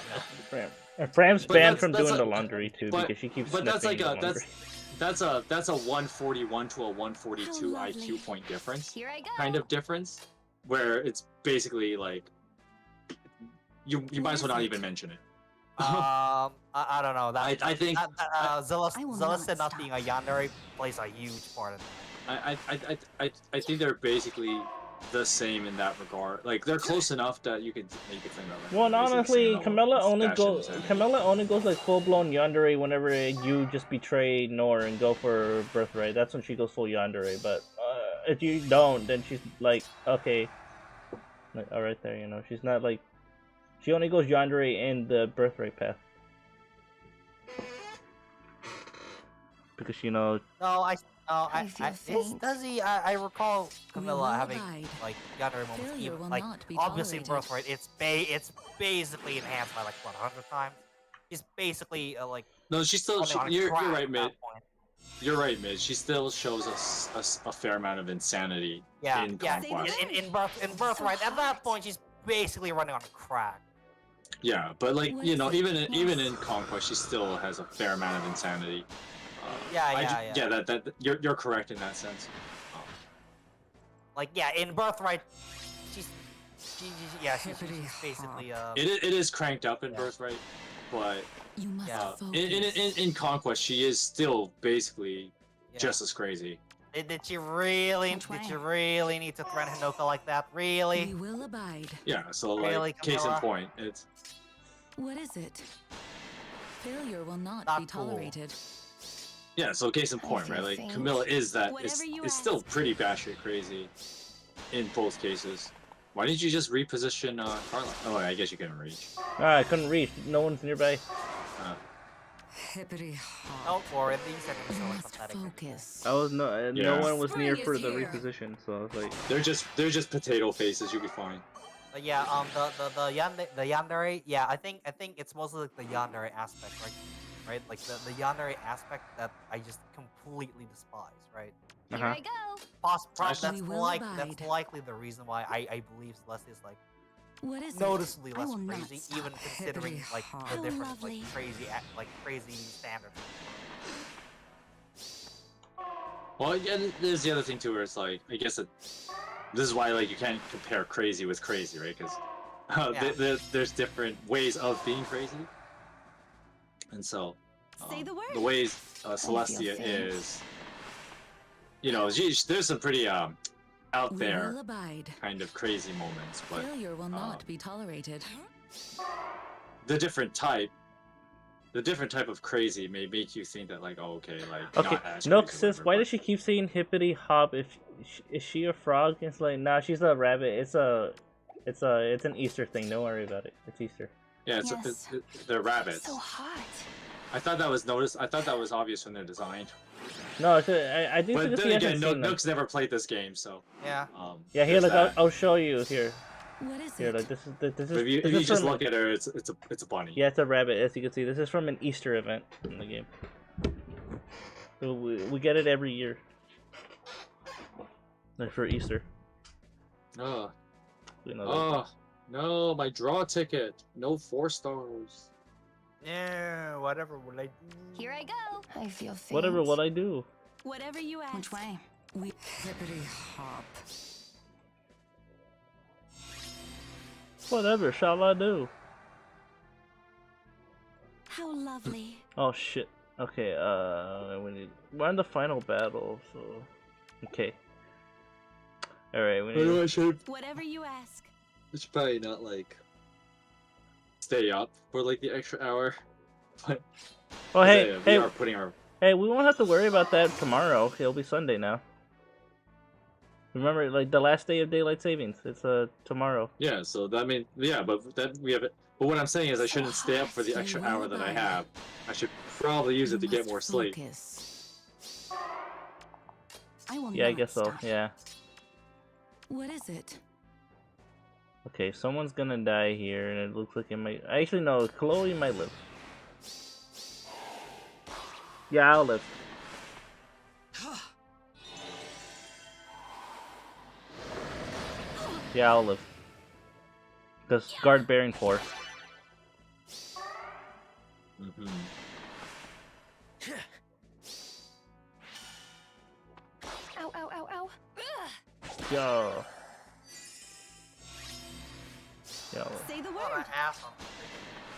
Fram's banned from doing the laundry too because she keeps. But that's like a that's a 141 to a 142 IQ point difference. Here I go. Kind of difference, where it's basically like you might as well not even mention it. I don't know. I think Celestia not being a yandere plays a huge part of it. I think they're basically the same in that regard. Like they're close enough that you could think about it. Well, and honestly, Camilla only goes like full blown yandere whenever you just betray Nor and go for birthright. That's when she goes full yandere. But if you don't, then she's like okay, like all right there. You know, she's not like she only goes yandere in the birthright path because you know. No, I recall Camilla having like yandere moments. Even, like obviously in birthright, it's basically enhanced by like what 100 times. She's basically like. No, she's still. You're right, Mid. You're right, Mid. She still shows us a fair amount of insanity. In Conquest. In birthright, at that point, she's basically running on crack. Yeah, but like you know, even in Conquest, she still has a fair amount of insanity. Yeah. That you're correct in that sense. Like in birthright, she's basically. It is cranked up in birthright, but in Conquest, she is still basically just as crazy. Did you really need to threaten Hinoka like that? Really? We will abide. Yeah. So like, really, case in point, it's. What is it? Failure will not be tolerated. Yeah, so case in point, right? Like Camilla is still pretty batshit crazy in both cases. Why didn't you just reposition Carla? Oh, I guess you couldn't reach. I couldn't reach. No one's nearby. Don't worry, these enemies are like pathetic. Focus. I was no one was near for the reposition, so I was like. They're just potato faces. You'll be fine. But yeah, the yandere. Yeah, I think it's mostly like the yandere aspect, right? Like the yandere aspect that I just completely despise, right? Here I go. That's likely the reason why I believe Celestia is like what is noticeably it? less crazy, even considering like the different like crazy standards. Well, yeah, there's the other thing too, where it's like I guess this is why like you can't compare crazy with crazy, right? Because there's different ways of being crazy. And so, the ways Celestia is, you know, there's some pretty out there kind of crazy moments, but failure will not be tolerated. The different type of crazy may make you think that like, oh, okay, like. Okay, no, sis, why does she keep saying hippity hop? Is she a frog? It's like, nah, she's a rabbit. It's an Easter thing. Don't worry about it. It's Easter. Yeah, they're rabbits. So hot. I thought that was noticed. I thought that was obvious from their design. No, I think. But then again, Nook's never played this game, so. Yeah. Yeah, here, look, I'll show you here. What is Here, it? like this is If you, this is just from- look at her, it's a bunny. Yeah, it's a rabbit. As you can see, this is from an Easter event in the game. So we get it every year. Like for Easter. Oh, You know, oh, no, my draw ticket. No 4 stars. Yeah, whatever will I do? Here I go. I feel faint. whatever what I do. Whatever you ask. Which way? We hippity hop. Whatever shall I do? How lovely. Oh shit. Okay, we're on the final battle, so okay. Alright, we need I should Whatever you ask. probably not like stay up for like the extra hour. But Oh hey, we hey, are putting our hey, we won't have to worry about that tomorrow. It'll be Sunday now. Remember, like the last day of daylight savings. It's tomorrow. yeah. So that means but that we have it. But what I'm saying is I shouldn't stay up for the extra hour that I have. I should probably use it to get more sleep. Yeah, I guess so. Yeah. What is it? Okay, someone's gonna die here, and it looks like it might. Actually, no. Chloe might live. Yeah, I'll live. Yeah, I'll live. Because guard bearing 4. Mm-hmm. Ow, ow, ow, ow. Yo. Yo. Say the What an word. asshole.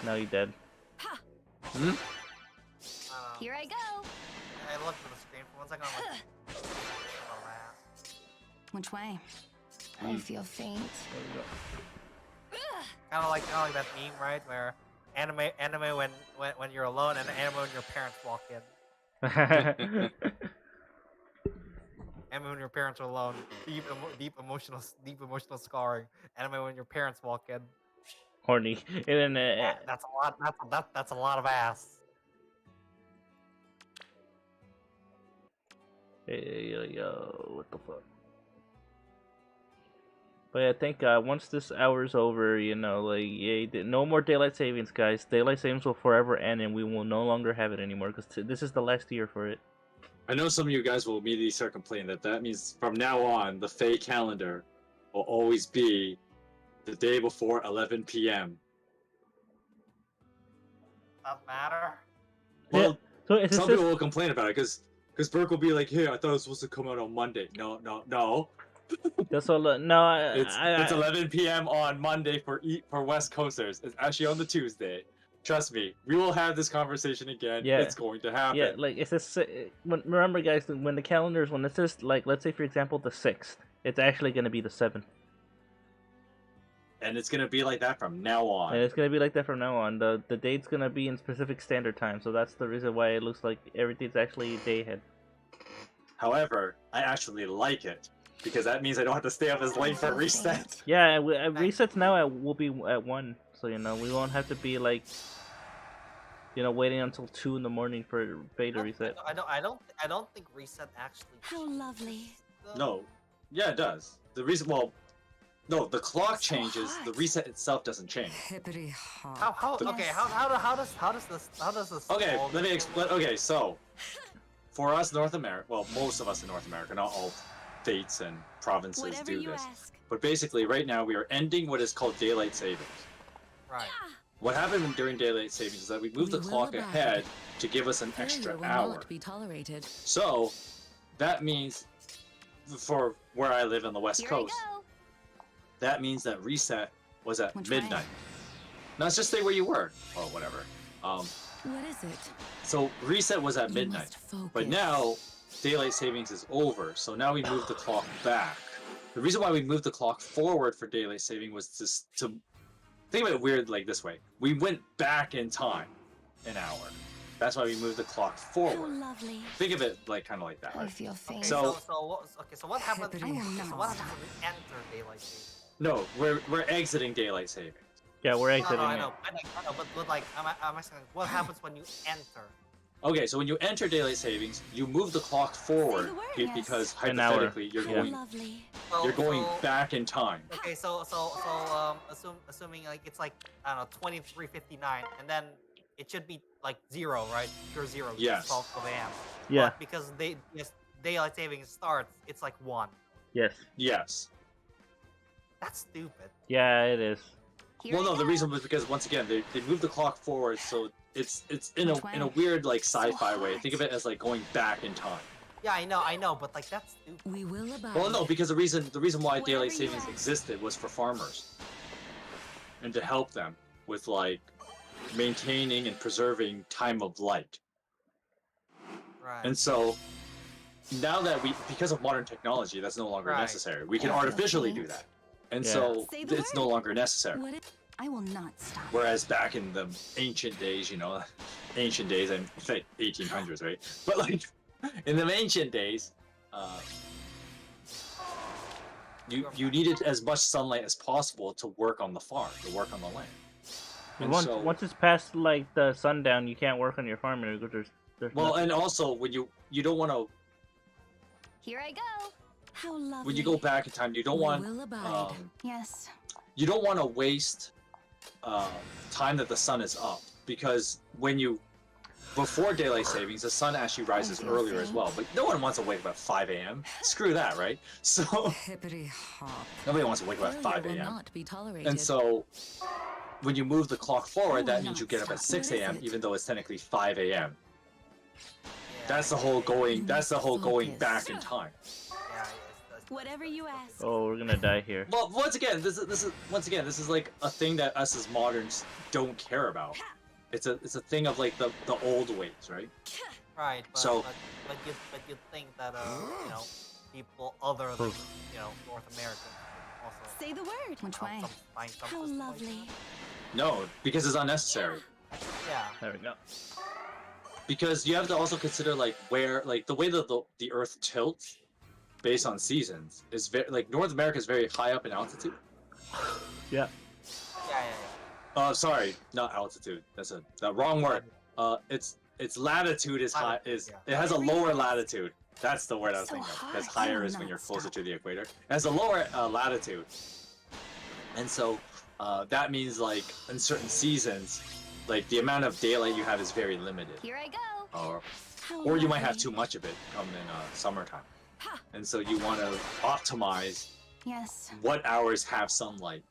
Now you dead. Hmm? Here I go. I looked at the screen for 1 second. I'm like, oh, ass. Which way? I feel faint. There we go. Kind of like that meme, right? Where anime when you're alone, and anime when your parents walk in. Anime when your parents are alone. Deep emotional scarring. Anime when your parents walk in. Horny. And then, That's a lot. That's a lot of ass. yo, what the fuck? But yeah, I think once this hour's over, you know, like, yeah, no more daylight savings, guys. Daylight savings will forever end, and we will no longer have it anymore, because this is the last year for it. I know some of you guys will immediately start complaining that means from now on the FEH calendar will always be the day before 11 p.m. Doesn't matter. Well, So is some this people will complain about it because Burke will be like, "Hey, I thought it was supposed to come out on Monday." No. that's all? No, It's 11 p.m. on Monday for West Coasters. It's actually on the Tuesday. Trust me, we will have this conversation again. Yeah. It's going to happen. Yeah, like it's this. Remember, guys, when the calendars, when it says, like, let's say for example the 6th, it's actually gonna be the 7th. And it's gonna be like that from now on. And it's gonna be like that from now on. The date's gonna be in specific standard time, so that's the reason why it looks like everything's actually day ahead. However, I actually like it because that means I don't have to stay up as late for reset. Yeah, resets now will be at 1, so you know we won't have to be like, you know, waiting until 2 in the morning for beta reset. I don't think reset actually. How lovely. No, yeah, it does. The reason, well, no, the clock changes. The reset itself doesn't change. Hippity hop. How does this Okay, all let me go? explain. Okay, so for us North America, well, most of us in North America, not all states and provinces Whatever do you this. ask. But basically, right now we are ending what is called daylight savings. Right. What happened during daylight savings is that we moved the clock ahead to give us an extra hour. Be tolerated. So that means, for where I live on the West Here Coast, I go. that means that reset was at Which way? midnight. Now let's just stay where you were, or whatever. What is it? So reset was at You midnight, must focus. but now daylight savings is over. So now we move the clock back. The reason why we moved the clock forward for daylight saving was just to think about it weird like this way. We went back in time an hour. That's why we moved the clock How forward. lovely. Think of it like kind of like that. I Right? feel Okay, faint. So- so what happens? I am So not what happens when we enter daylight savings? No, we're exiting daylight saving. Yeah, we're No, exiting I it. know, but like, I'm asking, what happens when you enter Okay, so when you enter daylight savings, you move the clock forward word. because An hour. hypothetically you're Yeah. going Lovely. So- you're going so- back in time. Okay, assuming like it's like I don't know 23:59, and then it should be like 0, right? Pure 0. because Yes. it's 12 a.m. Yeah. But because daylight savings starts, it's like 1. Yes. Yes. That's stupid. Yeah, it is. Here Well, I no, the go. reason was because once again they moved the clock forward, so it's in Which a way? weird like So sci-fi way. hot. Think of it as like going back in time. Yeah, I know, but like that's stupid. We will abide. Well, no, because the reason why Whatever daylight you savings ask. existed was for farmers and to help them with like maintaining and preserving time of light. Right. And so now that because of modern technology, that's no longer Right. necessary. We can Yeah. artificially do that, and Yeah. so Say the it's no word. longer necessary. What if I will not stop. Whereas back in the ancient days, ancient days, and like 1800s, right? But like in the ancient days, you needed as much sunlight as possible to work on the farm, to work on the land. And so, Once it's past like the sundown, you can't work on your farm anymore because there's well, nothing. and also when you don't want to Here I go. How lovely. when you go back in time, you don't We want will abide. Yes. you don't want to waste time that the sun is up, because before daylight savings, the sun actually rises feel earlier as faint. well. But no one wants to wake up at 5 a.m. Screw that, right? So Hippity hop. nobody wants to wake up at 5 Failure will a.m. not be tolerated. And so when you move the clock forward, that will means you not get up at stop. 6 What is a.m. it? even though it's technically 5 a.m. Yeah, That's the whole going. You That's the must whole going focus. back in time. Yeah, that's Whatever you ask. Oh, we're gonna die here. Well, once again, this is like a thing that us as moderns don't care about. It's a thing of like the old ways, right? right. But, So- but you think that people other than North Americans also Say the word. Which way? find some How system like lovely. No, because it's unnecessary. that. Yeah. There we go. Because you have to also consider like where like the way that the Earth tilts based on seasons is very like North America is very high up in altitude. Yeah. Yeah. Sorry, not altitude. That's the wrong word. Its latitude is high. Latitude, It has a lower latitude. That's the word I was So thinking of. hot. Because I higher will is when not you're closer stop. to the equator. It has a lower latitude, and so that means like in certain seasons, like the amount of daylight you have is very limited. Here I go. Or you might have lovely. too much of it come in summertime, Ha. and so you want to optimize Yes. what hours have sunlight.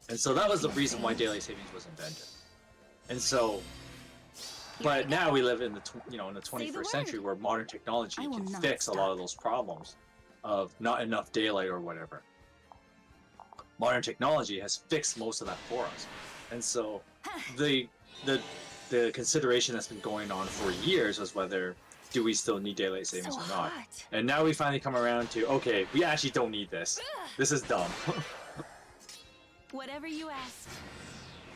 And so that was the reason why daylight savings was invented. And so, but now we live in the in the 21st century where modern technology I will can not fix a lot stop. of those problems of not enough daylight or whatever. Modern technology has fixed most of that for us. And so the consideration that's been going on for years was whether do we still need daylight savings So or not. hot. And now we finally come around to, okay, we actually don't need this. This is dumb. Whatever you ask.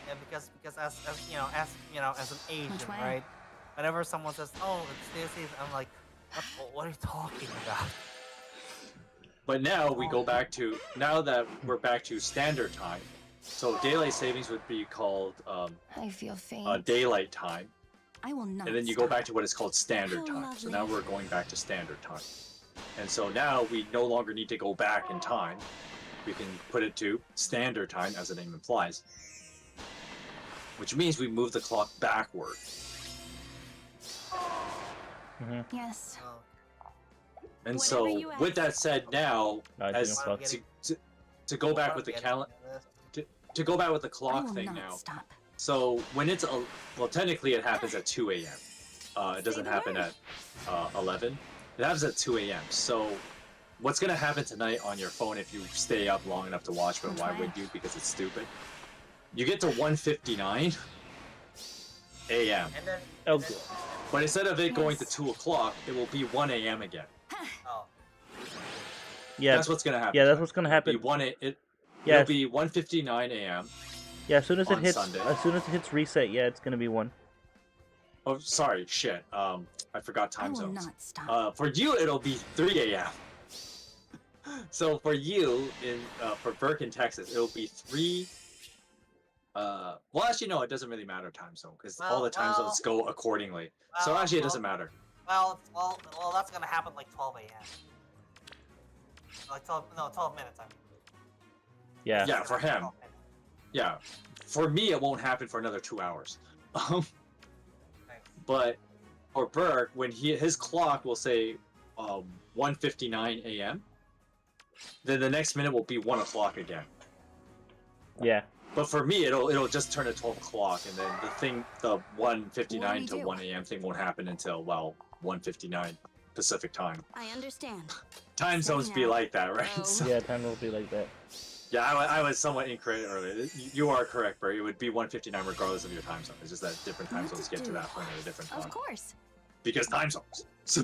Yeah, because as an Asian, Which way? right? Whenever someone says, "Oh, it's this," I'm like, what are you talking about? But now we go back to, now that we're back to standard time, so daylight savings would be called I feel faint. daylight time, I will not. and then you go stop. back to what is called standard How time. So lovely. now we're going back to standard time. And so now we no longer need to go back in time. We can put it to standard time, as the name implies. Which means we move the clock backward. Yes. Oh, And Whatever so, you ask. with that said, now, I think as it's I'm fucked. getting- to go back I'm with the getting calendar, into this. to go back with the I clock will thing not now. stop. So when it's well, technically it happens at 2 a.m. It doesn't the happen word. at 11. It happens at 2 a.m. So what's gonna happen tonight on your phone if you stay up long enough to watch? But Which why way? would you? Because it's stupid. You get to 1:59 a.m. And then, Oh, and then- good. But instead of it going to Yes. 2 o'clock, it will be 1 a.m. again. oh, Yeah. That's what's gonna happen. Yeah, that's tonight. what's gonna It'll be happen. It'll Yeah. be 1:59 a.m. Yeah. As soon as it on hits, Sunday. as soon as it hits reset, yeah, it's gonna be 1. Oh, sorry, shit. I forgot I time will zones. not stop. For you, it'll be 3 a.m. So for you, for Burke in Texas, it'll be 3 Well, actually, no, it doesn't really matter time zone because all Well, the time zones go accordingly. So well, actually, it well, doesn't matter. Well, that's gonna happen like 12 a.m. Like 12 minutes. I mean. Yeah. Yeah, for him. Yeah, for me, it won't happen for another 2 hours. But for Burke, when his clock will say 1:59 a.m., then the next minute will be 1 o'clock again. Yeah. But for me, it'll just turn to 12 o'clock, and then the 1:59 to 1 a.m. thing won't happen until 1:59 Pacific time. I understand. Time zones be like that, right? Oh. So, Yeah, time will be like that. yeah, I was somewhat incorrect earlier. You are correct, Bert. It would be 1:59 regardless of your time zone. It's just that different time zones get to that point at a different time. Of course. Because time zones. So,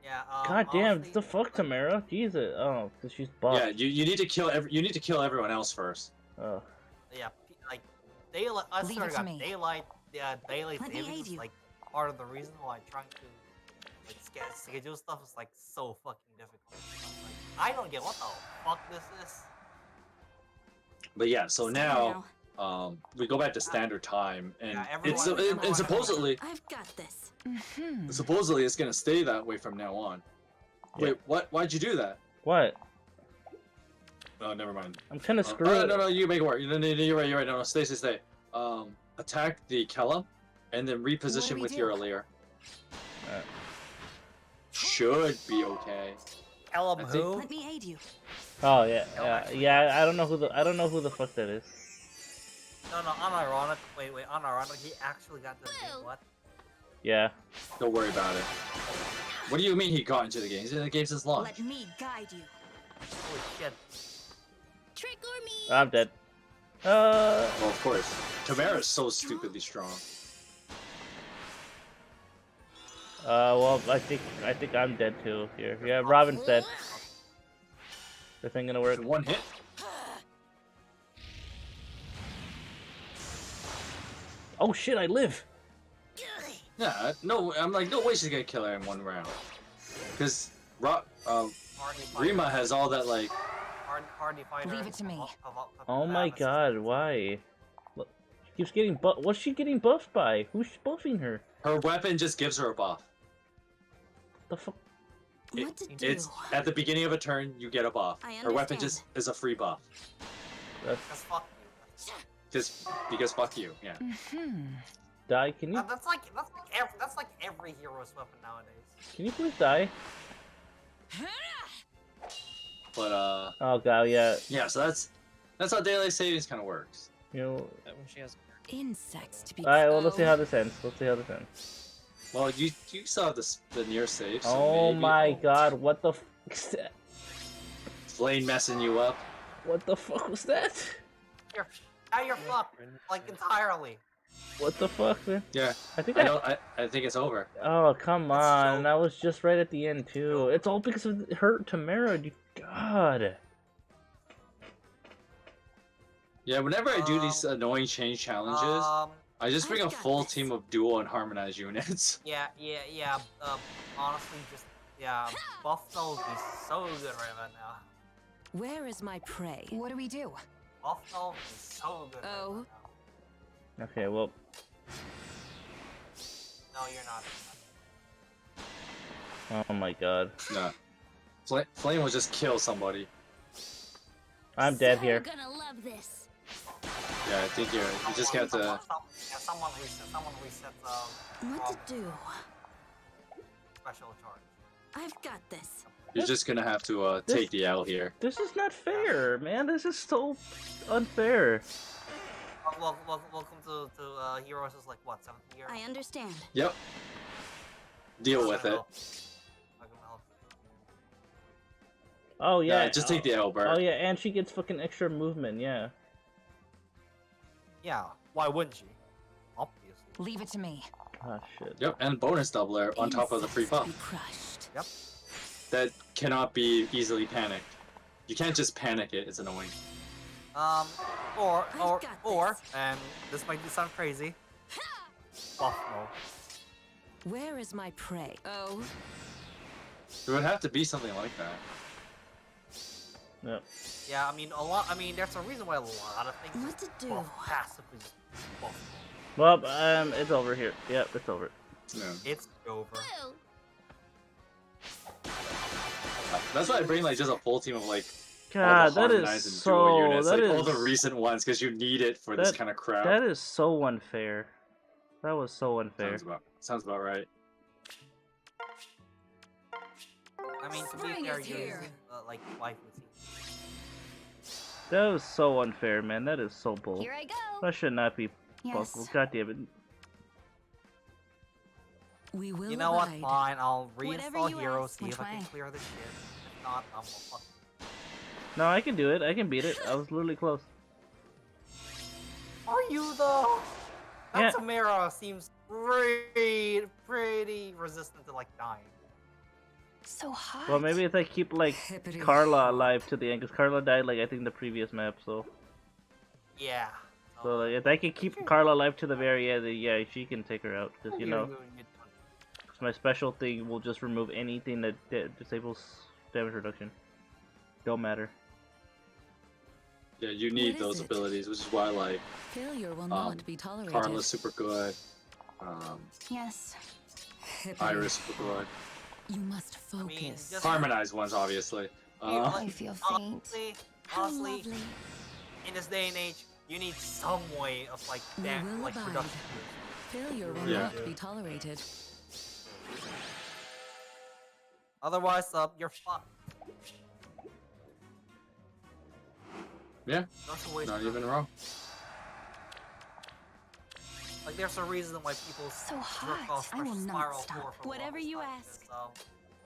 Yeah. God damn, honestly, the fuck, Tamara? Jesus. Oh, because she's buff. yeah, you need to kill everyone else first. Oh. Yeah, like daylight. I Leave swear it to to God, me. daylight Let me savings aid is you. like part of the reason why trying to like schedule stuff is like so fucking difficult. Like, I don't get what the fuck this is. But yeah, so So now we go back to standard time, and Yeah, it's everyone- and supposedly I've got this. supposedly it's gonna stay that way from now on. Yeah. Wait, what? Why'd you do that? What? Oh, never mind. I'm kind of Oh, screwed. no, you make it work. You're right. No, stay. Attack the Kellum, and then reposition we with do? your Leer. Alright. Should be okay. Tell I him think- who? Let me aid you. Oh yeah, yeah. I don't know who the fuck that is. No, unironic. Wait, unironic. He actually got the game. What? Yeah. Don't worry about it. What do you mean he got into the game? He's in the game since launch. Let me guide you. Holy shit. Trick or me. I'm dead. Well, of course. Tamara's so stupidly strong. Well, I think I'm dead too. Here, yeah. Robin's dead. This ain't gonna work. In one hit. Oh shit! I live. Yeah, no, I'm like, no way she's gonna kill her in one round. Because Rima has all that, like, Hardy fighter. Leave it to me. Oh my god, why? Look, she keeps getting buff. What's she getting buffed by? Who's buffing her? her weapon just gives her a buff. The fuck? What to do? It's at the beginning of a turn, you get a buff. I Her weapon understand. just is a free buff. That's Because fuck you. Because fuck you, yeah. die. Can you That's like every hero's weapon nowadays. please die? But Oh god, yeah. yeah, so that's how daylight savings kind of works. You know. That when she has Insects to be. All right. Well, let's see Oh. how this ends. Well, you still have the near save. So Oh maybe my it'll- god! What the? Flame messing you up. What the fuck was that? Now you're fucked, like entirely. What the fuck, man? Yeah, I think I think it's over. Oh come It's on! so- That was just right at the end too. It's all because of her, Tamara. God. Yeah, whenever I do these annoying change challenges, I just bring a I've got full this. team of dual and harmonized units. Yeah. Honestly, Buffalo would be so good right about now. Where is my prey? What do we do? Buffalo would be so good. Oh. Right about Okay. Well. now. No, you're not. Oh my god. Nah. Flame will just kill somebody. I'm dead here. Gonna love this. Yeah, I think you just got to. Someone reset What to do? special charge. I've got this. You're just gonna have to take the L here. This is not fair, man. This is so unfair. Welcome to Heroes is like what 7th year. I understand. Yep. Deal with it. I'm gonna help. Oh yeah. Yeah, just take the L, Bert. Oh yeah, and she gets fucking extra movement. Yeah. Yeah, why wouldn't you? Obviously. Leave it to me. Ah shit. Yep, and bonus doubler on top of the free Insects to buff. be crushed. Yep. That cannot be easily panicked. You can't just panic it, it's annoying. Or, I've got this. and this might sound crazy. Buffalo. Where is my prey? Oh. It would have to be something like that. Yep. Yeah, I mean a lot. I mean, there's a reason why a lot of things What to do? buff passively just buff. Well, it's over here. Yep, it's over. Yeah. It's over. That's why I bring like just a full team of like all God, the that harmonized is and dual so. units, That like is. all the recent ones, because you need it for this kind of crap. That is so unfair. That was so unfair. Sounds about right. I mean, to be Spring fair, is you're here. using like life routine. That was so unfair, man. That is so bull. Here I go. That should not be Yes. possible. God damn it. We will You know what? abide. Fine, I'll Whatever reinstall you Heroes, ask, see if I can which way? clear this shit. If not, I'm gonna fuck. No, I can do it. I can beat it. I was literally close. Are you though? Yeah. That Tamara seems pretty resistant to like dying. So hot. Well, maybe if I keep like Hippity Carla hop. alive to the end, because Carla died like I think the previous map. So Yeah. like, if I can keep Carla alive to the very end, then yeah, she can take her out. Because you know, my special thing will just remove anything that disables damage reduction. Don't matter. Yeah, you need What is those it? abilities, which is why like Failure will not be tolerated. Carla's super good. Yes. Iris super good. You must I mean, focus. just- Harmonized ones, obviously. I feel faint. How Honestly, lovely. in this day and age, you need some way of like We that, will like abide. production. Failure will Yeah. not be tolerated. Otherwise, you're fucked. Yeah, That's a waste not of even time. wrong. Like, there's a reason why people So jerk hot. off I will not Spiral stop. 4 for Whatever longest you time, ask. 'cause,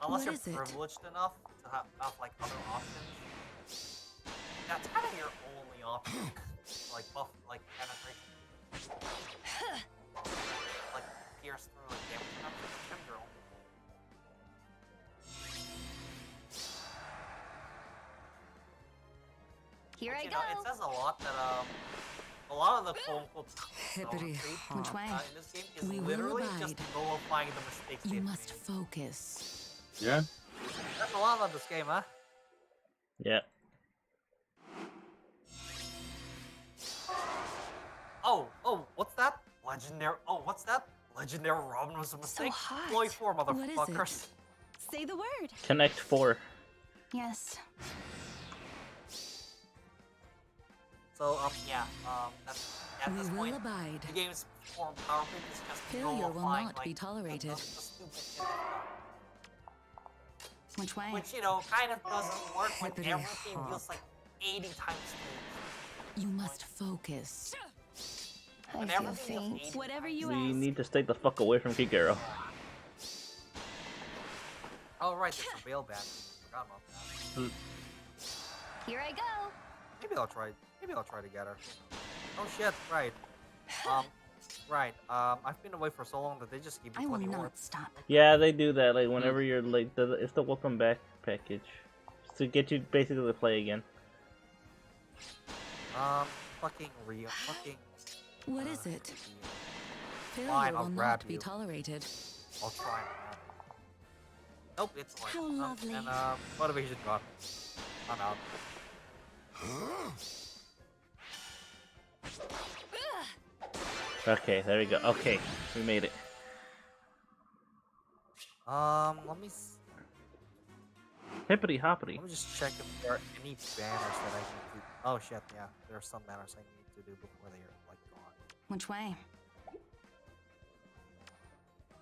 unless What is you're it? privileged enough to have like other options, that's kind of your only option. Like buff, like penetration, like pierce through like damage reduction, Gem Drill. Here I You go. know, it says a lot that a lot of the quote unquote Hippity hop. Which way? in this game is We will literally just abide. nullifying the mistakes You they've must made. focus. Yeah. That's a lot of this game, huh? Yeah. Oh, what's that? Legendary. Oh, what's that? Legendary Robin was a mistake. hot. Ploy 4, What is it? motherfuckers. Say the word. Connect 4. Yes. So, yeah, at We this will point, abide. the game's form power creep is just Failure will nullifying, not like, be tolerated. The stupid shit they've done. Which way? Which, you know, kind of doesn't work when Hippity everything hop. feels like 80 times smooth. You must focus. I When feel everything feels faint. 80 Whatever times you We ask. need to stay the fuck away from Kikero. Oh, right, there's a bail ban. Forgot about that. Here I go. Maybe I'll try to get her. Oh shit, right. Right. I've been away for so long that they just give I me will 20 not orbs. stop. Yeah, they do that. Like whenever you're like, it's the welcome back package to get you basically to play again. Fucking Rio. Fucking. What is it? Failure Fine, I'll will grab not be you. tolerated. I'll try and grab it. Nope, it's like. How lovely. And motivation gone. I'm out. Okay, there we go. Okay, we made it. Let me. Hippity hoppity. Let me just check if there are any banners that I need to. Oh shit, yeah, there are some banners I need to do before they are like gone. Which way?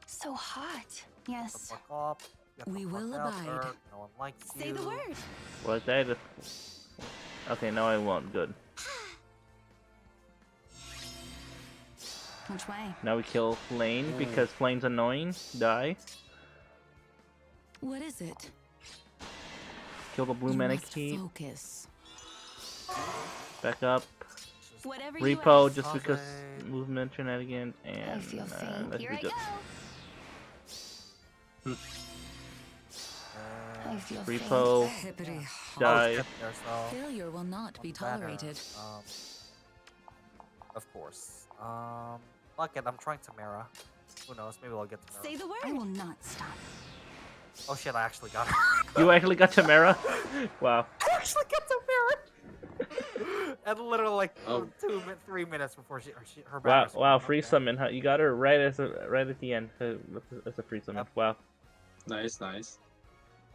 So hot. The Yes. fuck up. Get the We fuck will out, abide. Berk, no one likes Say you. the word. Was that? Okay, no, I won't. Good. Which way? Now we kill Flame because Flame's annoying. Die. What is it? Kill the blue You must mannequin. focus. Back up. Whatever you Repo ask. just because Nothing. movement shenanigans I and feel faint. let's Here be I good. go. I feel Repo. Hippity hop. Die. Shit, there's Failure will not be banner. tolerated. Of course. Fuck it, I'm trying Tamara. Who knows? Maybe I'll get Tamara. Say the word. I will not stop. Oh shit, I actually got her. You actually got Tamara? Wow. actually gets a mirror. And literally like 3 minutes before her Wow, batteries wow, went free okay. summon. Huh? You got her right at the end. As a free summon. Yep. Wow. Nice, nice.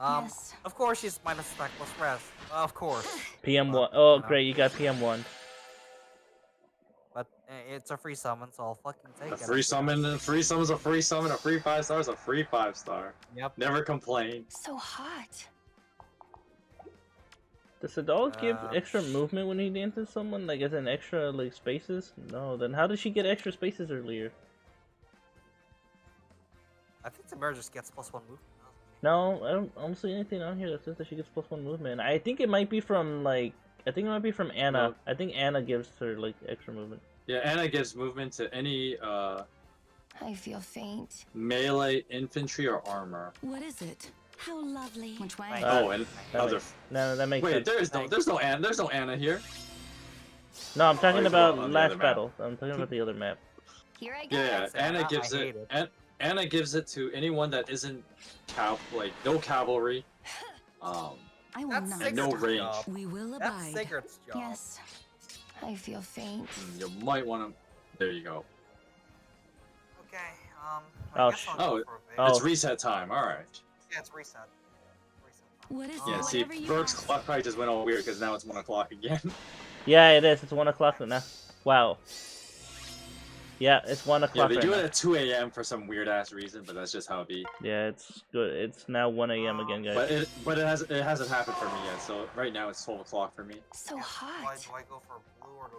Yes. Of course she's minus stack plus rest. Of course. PM1. Oh, you know. great, you got PM1. But it's a free summon, so I'll fucking take A it. free summon, a free summon's a free summon, a free 5 stars, a free 5-star. Yep. Never complain. So hot. Does the dog give extra movement when he dances someone? Like, as in extra, like, spaces? No, then how did she get extra spaces earlier? I think Samara just gets +1 movement. No, I don't see anything on here that says that she gets +1 movement. I think it might be from, like, Anna. No. I think Anna gives her, like, extra movement. Yeah, Anna gives movement to any I feel faint. melee, infantry, or armor. What is it? How lovely. Which way? Oh, and that other. makes- No, that makes Wait, sense. there's no Anna here. No, I'm talking he's about on the last other map. battle. I'm talking about the other map. Here I go. Yeah, Anna I gives hate it. Anna gives it to anyone that isn't no cavalry. I will That's not. And no Sigurd's range. job. We will That's abide. Sigurd's job. Yes. I feel faint. You might want to. There you go. Okay. Oh, I guess I'll go oh, for a bit. oh. It's reset time. All right. Yeah, it's reset. What is Yeah. it? See, Whatever you Burke's ask. clock probably just went all weird because now it's 1 o'clock again. Yeah, it is. It's 1 o'clock now. Wow. Yeah, it's 1 Yeah, o'clock they right do now. it at 2 a.m. for some weird ass reason, but that's just how it be. Yeah, it's good. It's now 1 a.m. again, guys. But it hasn't happened for me yet. So right now it's 12 o'clock for me. So Why hot. do I go for blue or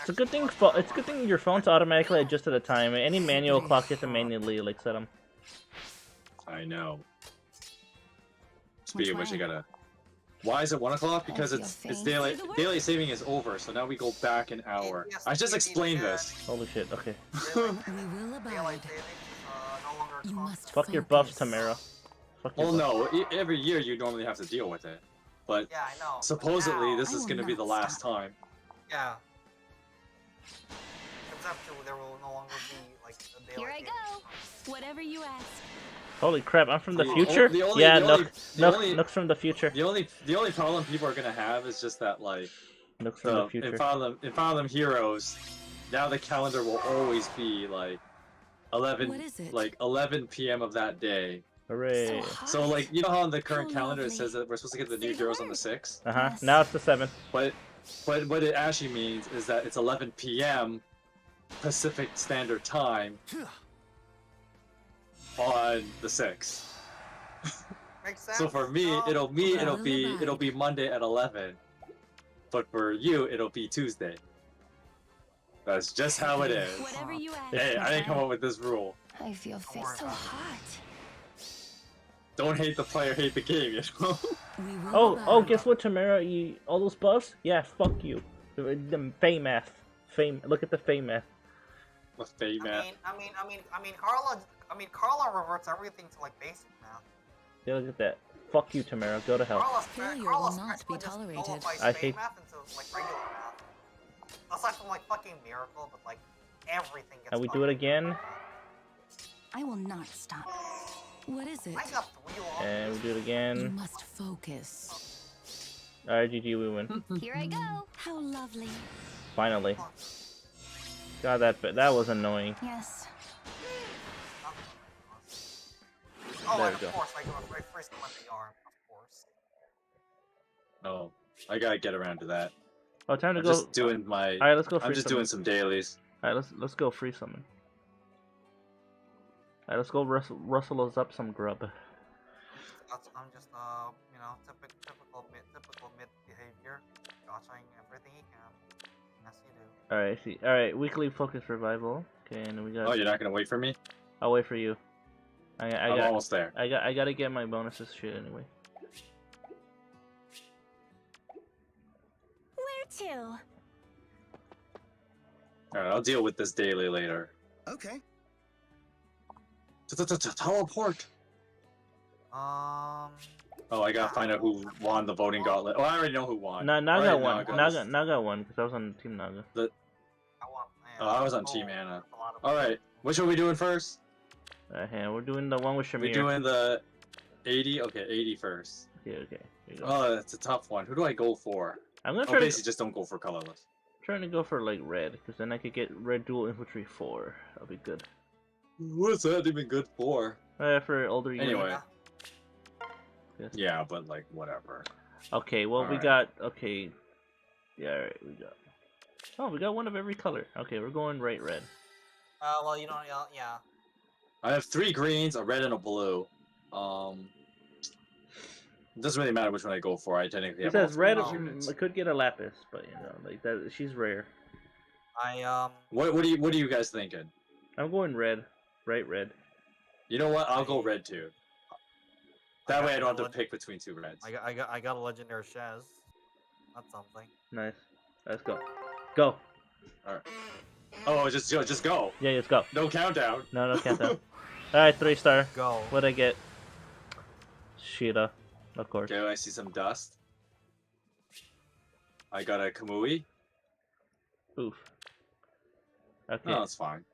It's a good thing. It's a good thing your phone's automatically adjusted the time. Any manual clock, you have to manually like set them. I know. Speaking of which, way? I gotta. Why is it 1 o'clock? Because feel it's faint. daylight. Say the word. Daylight saving is over, so now we go back an hour. Yes, I just you explained did. this. Holy shit. Okay. We will abide. Daylight savings no longer You constant. must Fuck your buffs, focus. Tamara. Fuck your Well, buffs. no. Every year you normally have to deal with it, but Yeah, I know. but supposedly now- this I is will gonna be the not last stop. time. Yeah. Conceptually, there will no longer be like a daylight Here I savings go. time. Whatever you ask. Holy crap! I'm from the The o- future. the only- Yeah, the only- the Nook, only- Nook's from the future. The only problem people are gonna have is just that like Nook's from the in future. Fire Emblem Heroes, now the calendar will always be like 11 What is it? like 11 p.m. of that day. Hooray! So hot. So like you know how on the current How calendar it lovely. says that we're supposed to get the Say new the heroes on the word. 6th, Yes. Now it's the 7th. but what it actually means is that it's 11 p.m. Pacific Standard Time on the 6th. Makes sense. So for me, No. it'll be Monday at 11, but for you it'll be Tuesday. That's just how it is. Whatever you ask. Hey, I didn't come up with this rule. I feel faint. worry So about it. hot. Don't hate the player, hate the game, you know? We will Oh, abide. guess what, Tamara? All those buffs? Yeah, fuck you. The fame math. Look at the fame math. The fame math. Carla reverts everything to like basic math. Yeah, look at that. Fuck you, Tamara. Go to hell. Failure will Carla's not practically be just tolerated. nullifies I fake hate- math into like regular math. Aside from like fucking miracle, but like everything gets. And we do it fucking again. math. I will not stop. What is it? I got 3 long. And we do it You again. must focus. Alright, GG, we win. Here I go. How lovely. Finally. God, that was annoying. Yes. Oh, There and we of go. course, I first went the arm, of course. No, I gotta get around to that. Oh, time to I'm go. just doing my. Alright, let's go free I'm just summon. doing some dailies. Alright, let's go free summon. Alright, let's go rustle us up some grub. I'm just typical mid behavior, dodging everything he can. Yes, you do. Alright, I see. Alright, weekly focus revival. Okay, and then we got. Oh, you're not gonna wait for me? I'll wait for you. I'm I almost there. gotta get my bonuses shit anyway. Where to? Alright, I'll deal with this daily later. Okay. Teleport! Oh, I gotta find out who won the voting gauntlet. Oh, I already know who won. Naga Alright, won. Naga. Naga won because I was on Team Naga. I want. Oh, I was on Team Anna. Alright, which one are we doing first? We're doing the one with Shamir. We're doing the 80? Okay, 80 first. Okay. There you go. Oh, that's a tough one. Who do I go for? I'm gonna Oh, try to basically just don't go for colorless. trying to go for like red, because then I could get red dual infantry 4. That'll be good. What's that even good for? For older units. Anyway. Yes. Yeah, but like whatever. Okay, well we Alright. got okay. Yeah, alright, we got. Oh, we got one of every color. Okay, we're going right red. Well, you know, yeah. I have 3 greens, a red, and a blue. It doesn't really matter which one I go for. I technically It have all says 3 red. of these units. I could get a lapis, but you know, like that. She's rare. What are you guys thinking? I'm going red, right red. You know what? I'll go red too. That way I don't have to leg- pick between 2 reds. I got a legendary Shaz. That's something. Nice. Let's go. Go. Alright. Oh, just go. Yeah, let's go. No countdown. No countdown. All right, 3-star. Go. What'd I get? Sheeta, of course. Okay, I see some dust. I got a Kamui. Oof. Okay. No, that's fine.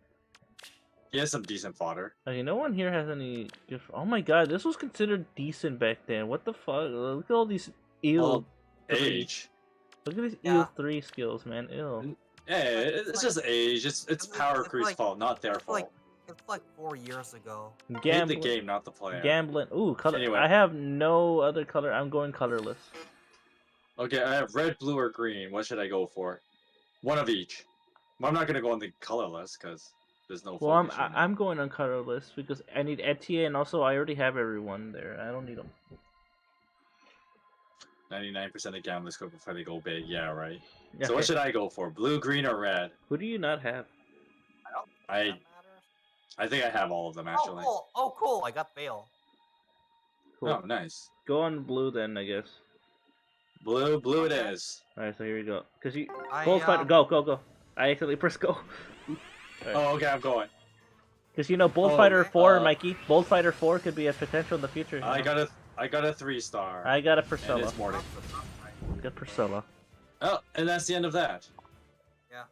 He has some decent fodder. Okay, no one here has any good. Oh my god, this was considered decent back then. What the fuck? Look at all these ill. Well, age. Look at these Yeah. ill 3 skills, man. Ill. Yeah, it's just age. It's Power Crew's like- fault, not their it's fault. It's like 4 years ago. Hate the Gambling. game, not the player. Gambling. Ooh, color. Anyway. I have no other color. I'm going colorless. Okay, I have red, blue, or green. What should I go for? One of each. Well, I'm not gonna go on the colorless because there's no. Well, focus right now. I'm going on colorless because I need Etienne, and also I already have everyone there. I don't need them. 99% of gamblers go before they go big. Yeah, right. Yeah, So what okay. should I go for? Blue, green, or red? Who do you not have? I That matters. I think I have all of them actually. Oh, cool. I got Bale. Cool. Oh, nice. Go on blue then, I guess. Blue it Okay. is. All right, so here we go. Cause you I, Bolt Fighter, go. I accidentally pressed go. Oh, okay, I'm going. Cause you know Bolt Oh, Fighter 4, uh, Mikey. Bolt Fighter 4 could be a potential in the future. you I know? got a 3-star. I got a and Priscilla. it's morning. Got Priscilla. Oh, and that's the end of that.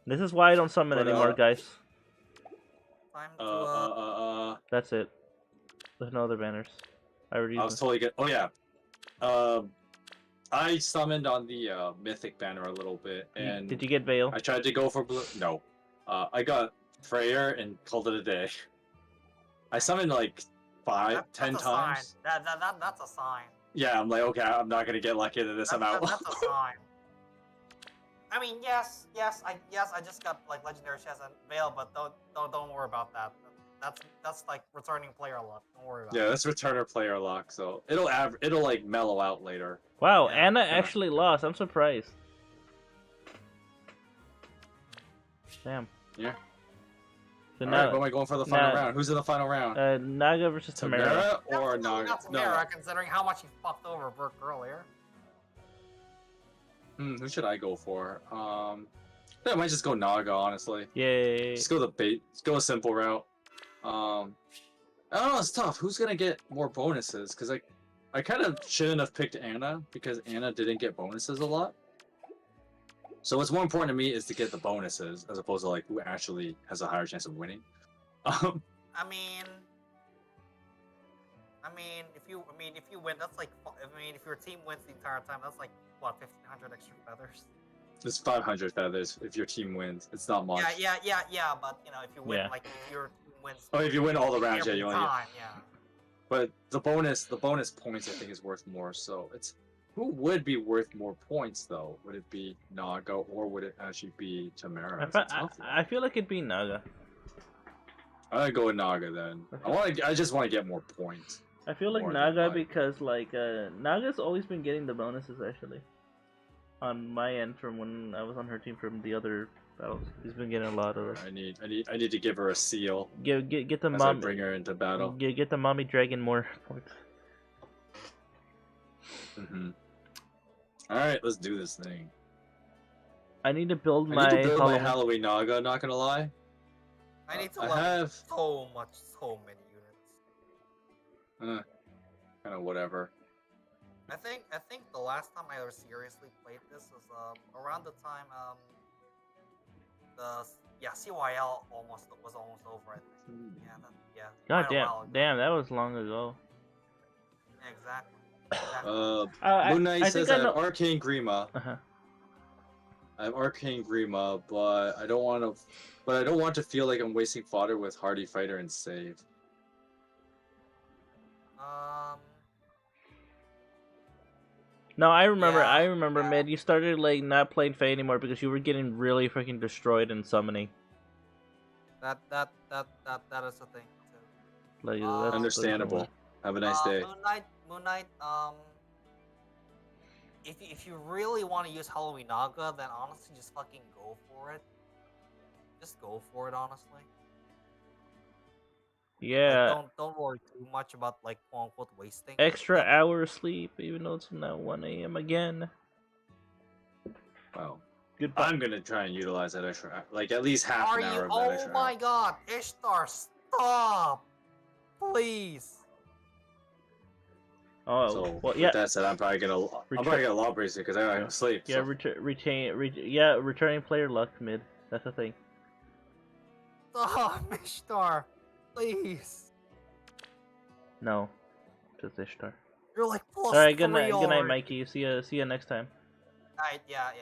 This is why I don't summon But, anymore, guys. Time to That's it. There's no other banners. I already I used was them. totally good. Oh yeah. I summoned on the mythic banner a little bit, and Did you get Veil? I tried to go for blue. No. I got Freyr and called it a day. I summoned like 10 that's a times. Sign. That's a sign. Yeah, I'm like, okay, I'm not gonna get lucky into this. I'm out. That's a sign. I mean, yes, I just got like legendary Shaz and Veil, but don't worry about that. That's like returning player luck. Don't worry about Yeah, it. that's returner player lock, so it'll like mellow out later. Wow, Yeah, Anna yeah. actually lost. I'm surprised. Damn. Yeah. So All right, now, what am I going for the final now- round? Who's in the final round? Naga versus Tamara. Tamara or No, Naga? not Tamara, considering how much he fucked over Burke earlier. Who should I go for? I might just go Naga, honestly. Yay. Just go the bait. Just go a simple route. I don't know. It's tough. Who's gonna get more bonuses? Because I kind of shouldn't have picked Anna because Anna didn't get bonuses a lot. So what's more important to me is to get the bonuses as opposed to like who actually has a higher chance of winning. I mean, if you win, that's like, if your team wins the entire time, that's like what, 1,500 extra feathers. It's 500 feathers if your team wins. It's not much. Yeah. But you know, if you win, Yeah. like if your team wins. Oh, if you win all the rounds, yeah, every you only get. time, yeah. But the bonus points I think is worth more. So it's who would be worth more points though? Would it be Naga or would it actually be Tamara? It's a tough one. I feel like it'd be Naga. I'd go with Naga then. I just want to get more points. I feel like More than Naga like- because like Naga's always been getting the bonuses actually. On my end from when I was on her team from the other battles. He's been getting a lot of it. I need to give her a seal Get the as I mom bring her into battle. get the mommy dragon more points. All right, let's do this thing. I need to build I my need to build my Halloween. Halloween Naga. Not gonna lie. I need to I level have so many units. kind of whatever. I think the last time I ever seriously played this was around the time CYL was almost over. I think. Yeah. God quite a while ago. damn, that was long ago. Yeah, exactly. Moon Knight I says think I I have know. Arcane Grima. Uh-huh. I have Arcane Grima, but I don't want to. But I don't want to feel like I'm wasting fodder with Hardy Fighter and save. No, I remember. Yeah, I remember, yeah. man. You started like not playing Fae anymore because you were getting really freaking destroyed in summoning. That is a thing too. Like Understandable. Have a nice day. Moon Knight. If you really want to use Halloween Naga, then honestly, just fucking go for it. Just go for it, honestly. Yeah. Like, don't worry too much about like quote unquote wasting. Extra hour of sleep, even though it's now 1 a.m. again. Wow. Goodbye. I'm gonna try and utilize that extra, like at least half Are an hour you? of that Oh extra my hour. God, Ishtar, stop, please. Oh, So well, yeah. with that said, I'm probably gonna law brace it because I gotta sleep. Yeah, So. returning player luck mid. That's the thing. Stop, Ishtar, please. No, just Ishtar. You're like plus All right, good 3 night, already. Mikey. See ya next time. Alright, yeah.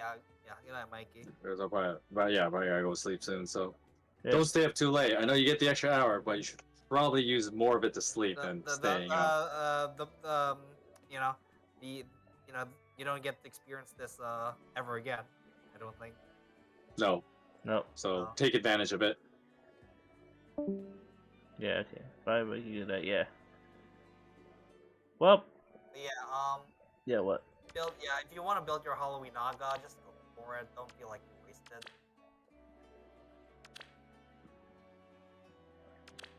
Good night, Mikey. Because I'll probably gotta go sleep soon. So Yeah. don't stay up too late. I know you get the extra hour, but you should probably use more of it to sleep than staying up. You know, you don't get to experience this ever again. I don't think. No. No. So No. take advantage of it. Yeah. Okay. Bye. We can do that. Yeah. Well. But yeah. Yeah. What? If you want to build your Halloween Naga, just go for it. Don't feel like you wasted.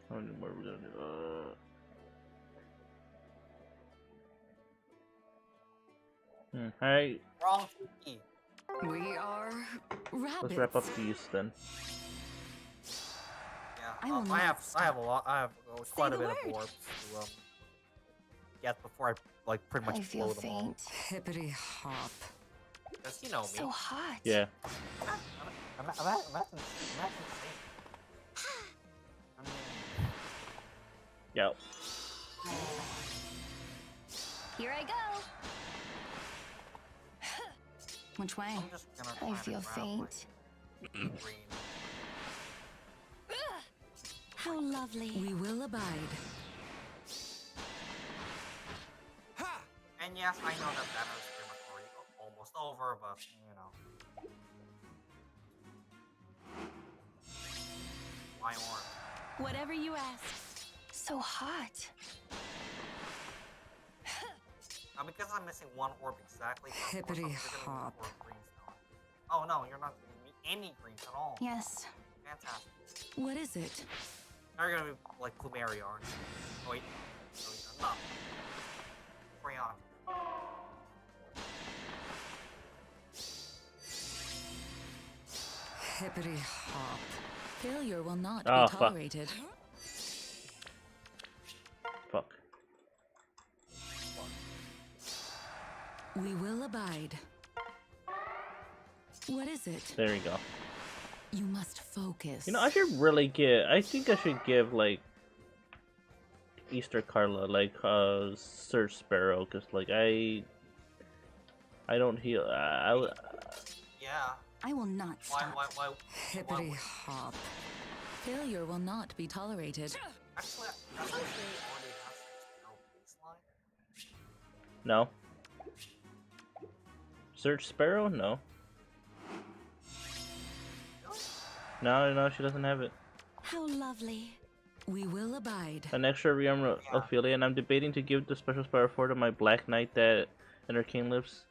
How many more are we gonna do? Alright. Wrong key. We are rabbits. Let's wrap up these then. Yeah. I have a lot. I have quite a bit of orbs to get before I like pretty much blow them all. Hippity hop. Cause you know me. So hot. Yeah. Yeah. Here I go. Which way? I'm just gonna I try and feel grab, faint. like, green. How lovely. We will abide. And yes, I know that is pretty much already almost over, but you know. Why more? Whatever you ask. So hot. Because I'm missing one orb exactly. Hippity you're gonna hop. need 4 greens now. Oh no, you're not giving me any greens at all. Yes. Fantastic. What is it? Now you're gonna be like Plumeria, aren't you? Oh wait. No, you're not. Crayon. Hippity hop. Failure will not Oh, be fuck. tolerated. Fuck. We will abide. What is it? There we go. You must focus. You know, I should really get. I think I should give like Easter Carla like Sir Sparrow, cause like I don't heal. Yeah. I will not stop. Why? Hippity hop. Failure will not be tolerated. Actually, doesn't he already have baseline? No. Search Sparrow? No. No, she doesn't have it. How lovely. We will abide. An extra realm Ophelia, and I'm debating to give the special Sparrow 4 to my Black Knight that an Arcane Eclipse.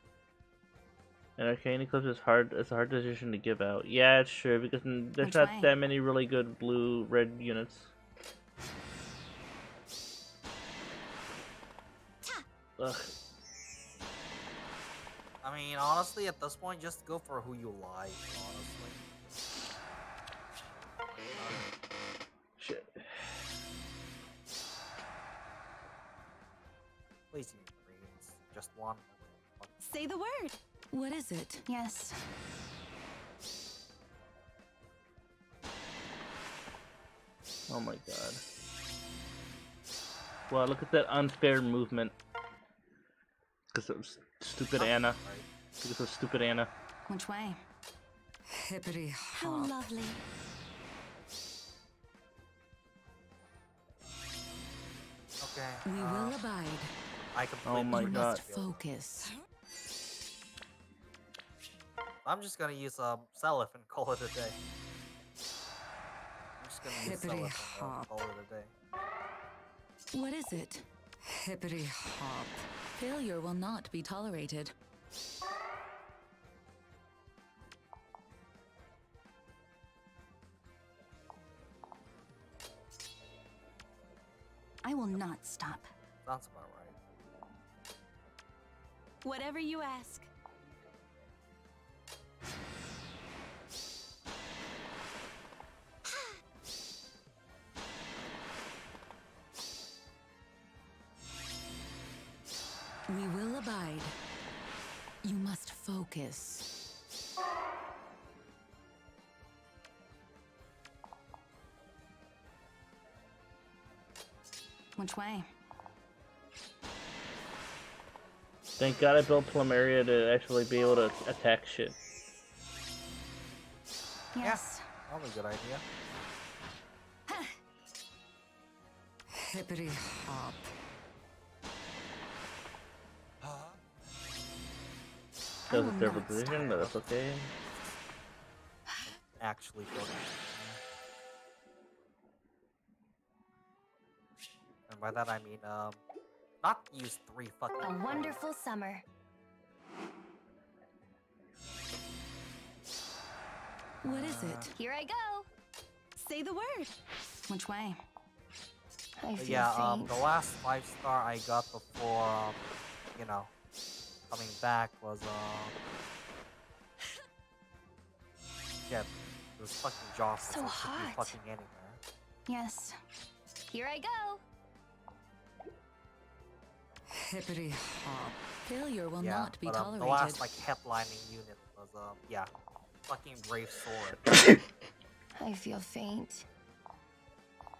An Arcane Eclipse is hard. It's a hard decision to give out. Yeah, it's true because there's not that many really good blue-red units. Ugh. I mean, honestly, at this point, just go for who you like. Honestly. Shit. Please use greens. Just one. Say the word. What is it? Yes. Oh my god. Wow, look at that unfair movement. Because it was stupid Oh, Anna. right. Because of stupid Anna. Which way? Hippity How hop. lovely. Okay. We will abide. I completely Oh my You forgot God. must to build. focus. I'm just gonna use Selif and call it a day. I'm just gonna use Hippity Selif and hop. call it a day. What is it? Hippity hop. Failure will not be tolerated. I will not stop. Sounds about right. Whatever you ask. We will abide. You must focus. Which way? Thank God I built Plumeria to actually be able to attack shit. Yes. Probably a good idea. Hippity hop. That was I a will terrible not decision, but that's okay. Actually building. And by that I mean, not use 3 fucking. A wonderful summer. What is it? Here I go. Say the word. Which way? I feel Yeah, faint. the last 5-star I got before, you know, coming back was, yeah, it was fucking Jocelyn, So so it could be hot. fucking anywhere. Yes. Here I go. Hippity hop. Failure will Yeah, not be but tolerated. the last, like, headlining unit was, yeah, fucking Brave Sword. I feel faint.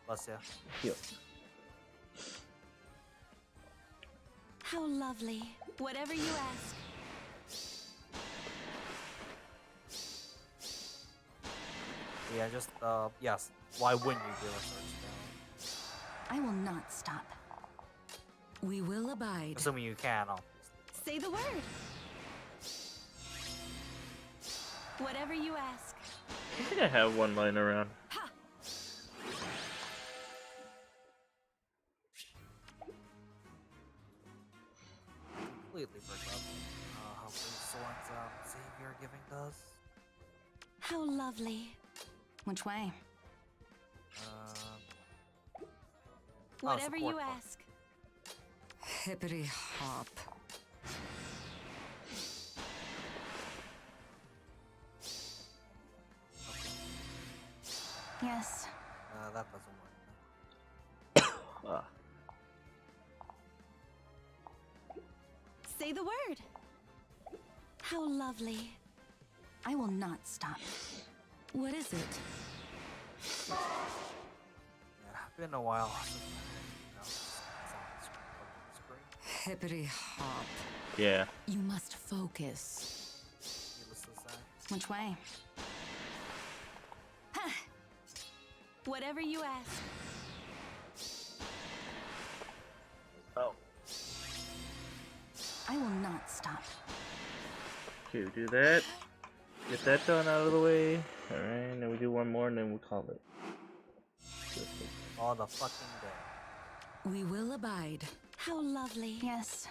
Bless ya. Heal. How lovely. Whatever you ask. Yeah, just, yes, why wouldn't you do a search down? I will not stop. We will abide. Assuming you can, obviously. Say the word. Whatever you ask. I think I have one lying around. Ha! Completely forgot how Brave Sword's, Savior giving does. How lovely. Which way? Whatever you support button. ask. Hippity hop. Yes. That doesn't work. Ah. Say the word. How lovely. I will not stop. What is it? Yeah, been a while since I, saw this fucking screen. Hippity hop. Yeah. You must focus. Needless to say. Which way? Whatever you ask. Oh. I will not stop. Okay, do that. Get that done out of the way. Alright, then we do one more and then we'll call it. All the fucking day. We will abide. How lovely. Yes.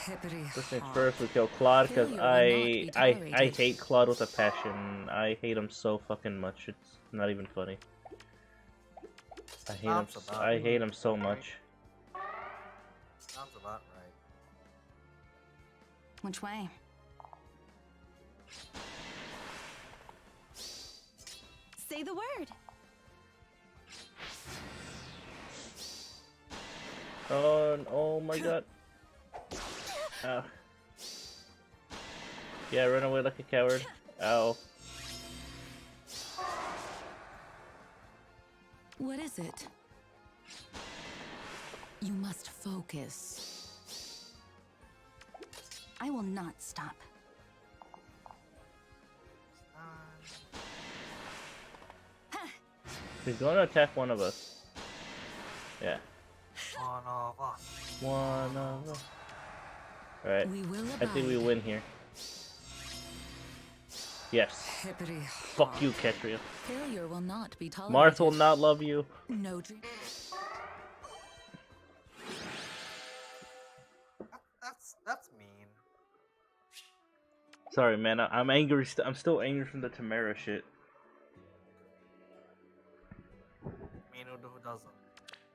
Hippity First things hop. first, we kill Claude because Failure will not be I tolerated. hate Claude with a passion. I hate him so fucking much. It's not even funny. I hate him. Sounds about I hate right. him so much. Sounds about right. Which way? Say the word. Oh my god. Ow. Yeah, run away like a coward. Ow. What is it? You must focus. I will not stop. He's going to attack one of us. Yeah. One of us. One of us. Alright. We will I think we abide. win here. Yes. Hippity Fuck hop. you, Ketria. Failure will not be tolerated. Marth will not love you. No dream. That's mean. Sorry, man. I'm angry. I'm still angry from the Tamara shit. Mean who doesn't?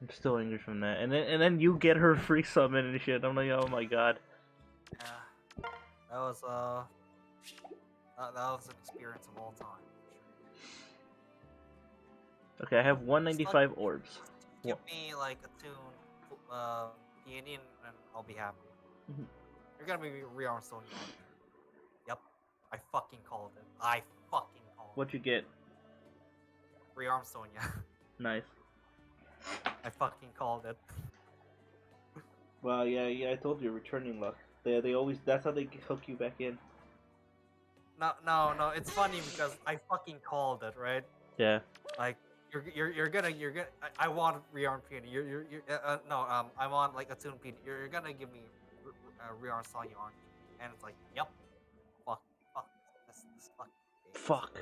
I'm still angry from that. And then you get her free summon and shit. I'm like, oh my god. Yeah. That was that was an experience of all time. Okay, I have 195 Just orbs. give me like a tune, peony, and I'll be happy. Mhm. You're gonna be rearm Sonya. Yep, I fucking called it. I fucking called What you get? it. Rearm Sonya. Nice. I fucking called it. Well, yeah. I told you, returning luck. They always. That's how they hook you back in. No. It's funny because I fucking called it, right? Yeah. Like you're gonna. I want rearm peony. No. I want like a tune peony. You're gonna give me rearm Sonya, aren't you? And it's like, yep. Fuck. This fucking game. Fuck.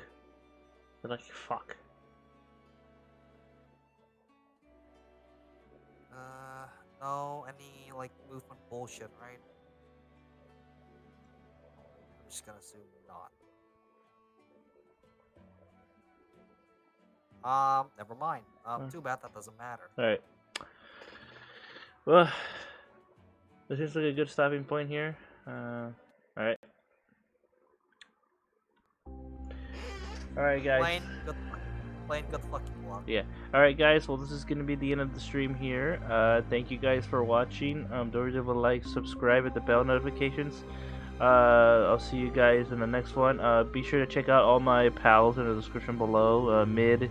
They're like, fuck. No, any like movement bullshit, right? I'm just gonna assume not. Never mind. Too bad that doesn't matter. Alright. Well, this seems like a good stopping point here. Alright. Alright, guys. Plain good fucking luck. Yeah. Alright, guys. Well, this is going to be the end of the stream here. Thank you guys for watching. Don't forget to like, subscribe, hit the bell notifications. I'll see you guys in the next one. Be sure to check out all my pals in the description below. Mid,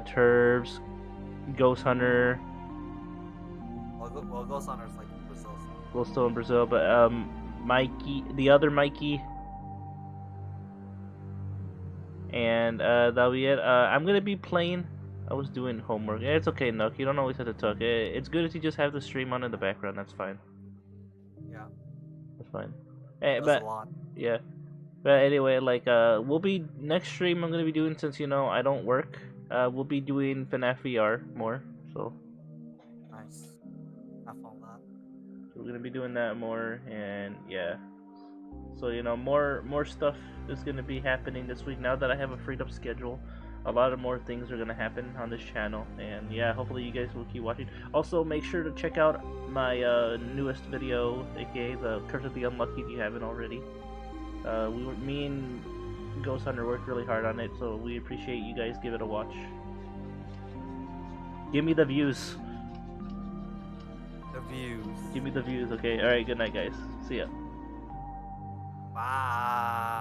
Turbs, Ghost Hunter. Well, Ghost Hunter's like in Brazil. So. Well, still in Brazil, but Mikey, the other Mikey. And that'll be it. I'm gonna be playing. I was doing homework. It's okay, Nook. You don't always have to talk. It's good if you just have the stream on in the background. That's fine. Yeah. That's fine. Hey, That's but a lot. yeah. But anyway, like we'll be next stream. I'm gonna be doing, since I don't work. We'll be doing FNAF VR more. So Nice. Have fun with that. we're gonna be doing that more, and yeah. So more stuff is gonna be happening this week now that I have a freed up schedule. A lot of more things are gonna happen on this channel, and yeah, hopefully you guys will keep watching. Also, make sure to check out my newest video, aka the Curse of the Unlucky, if you haven't already. Me and Ghost Hunter worked really hard on it, so we appreciate you guys. Give it a watch. Give me the views. The views. Give me the views, okay? Alright, good night, guys. See ya. Bye.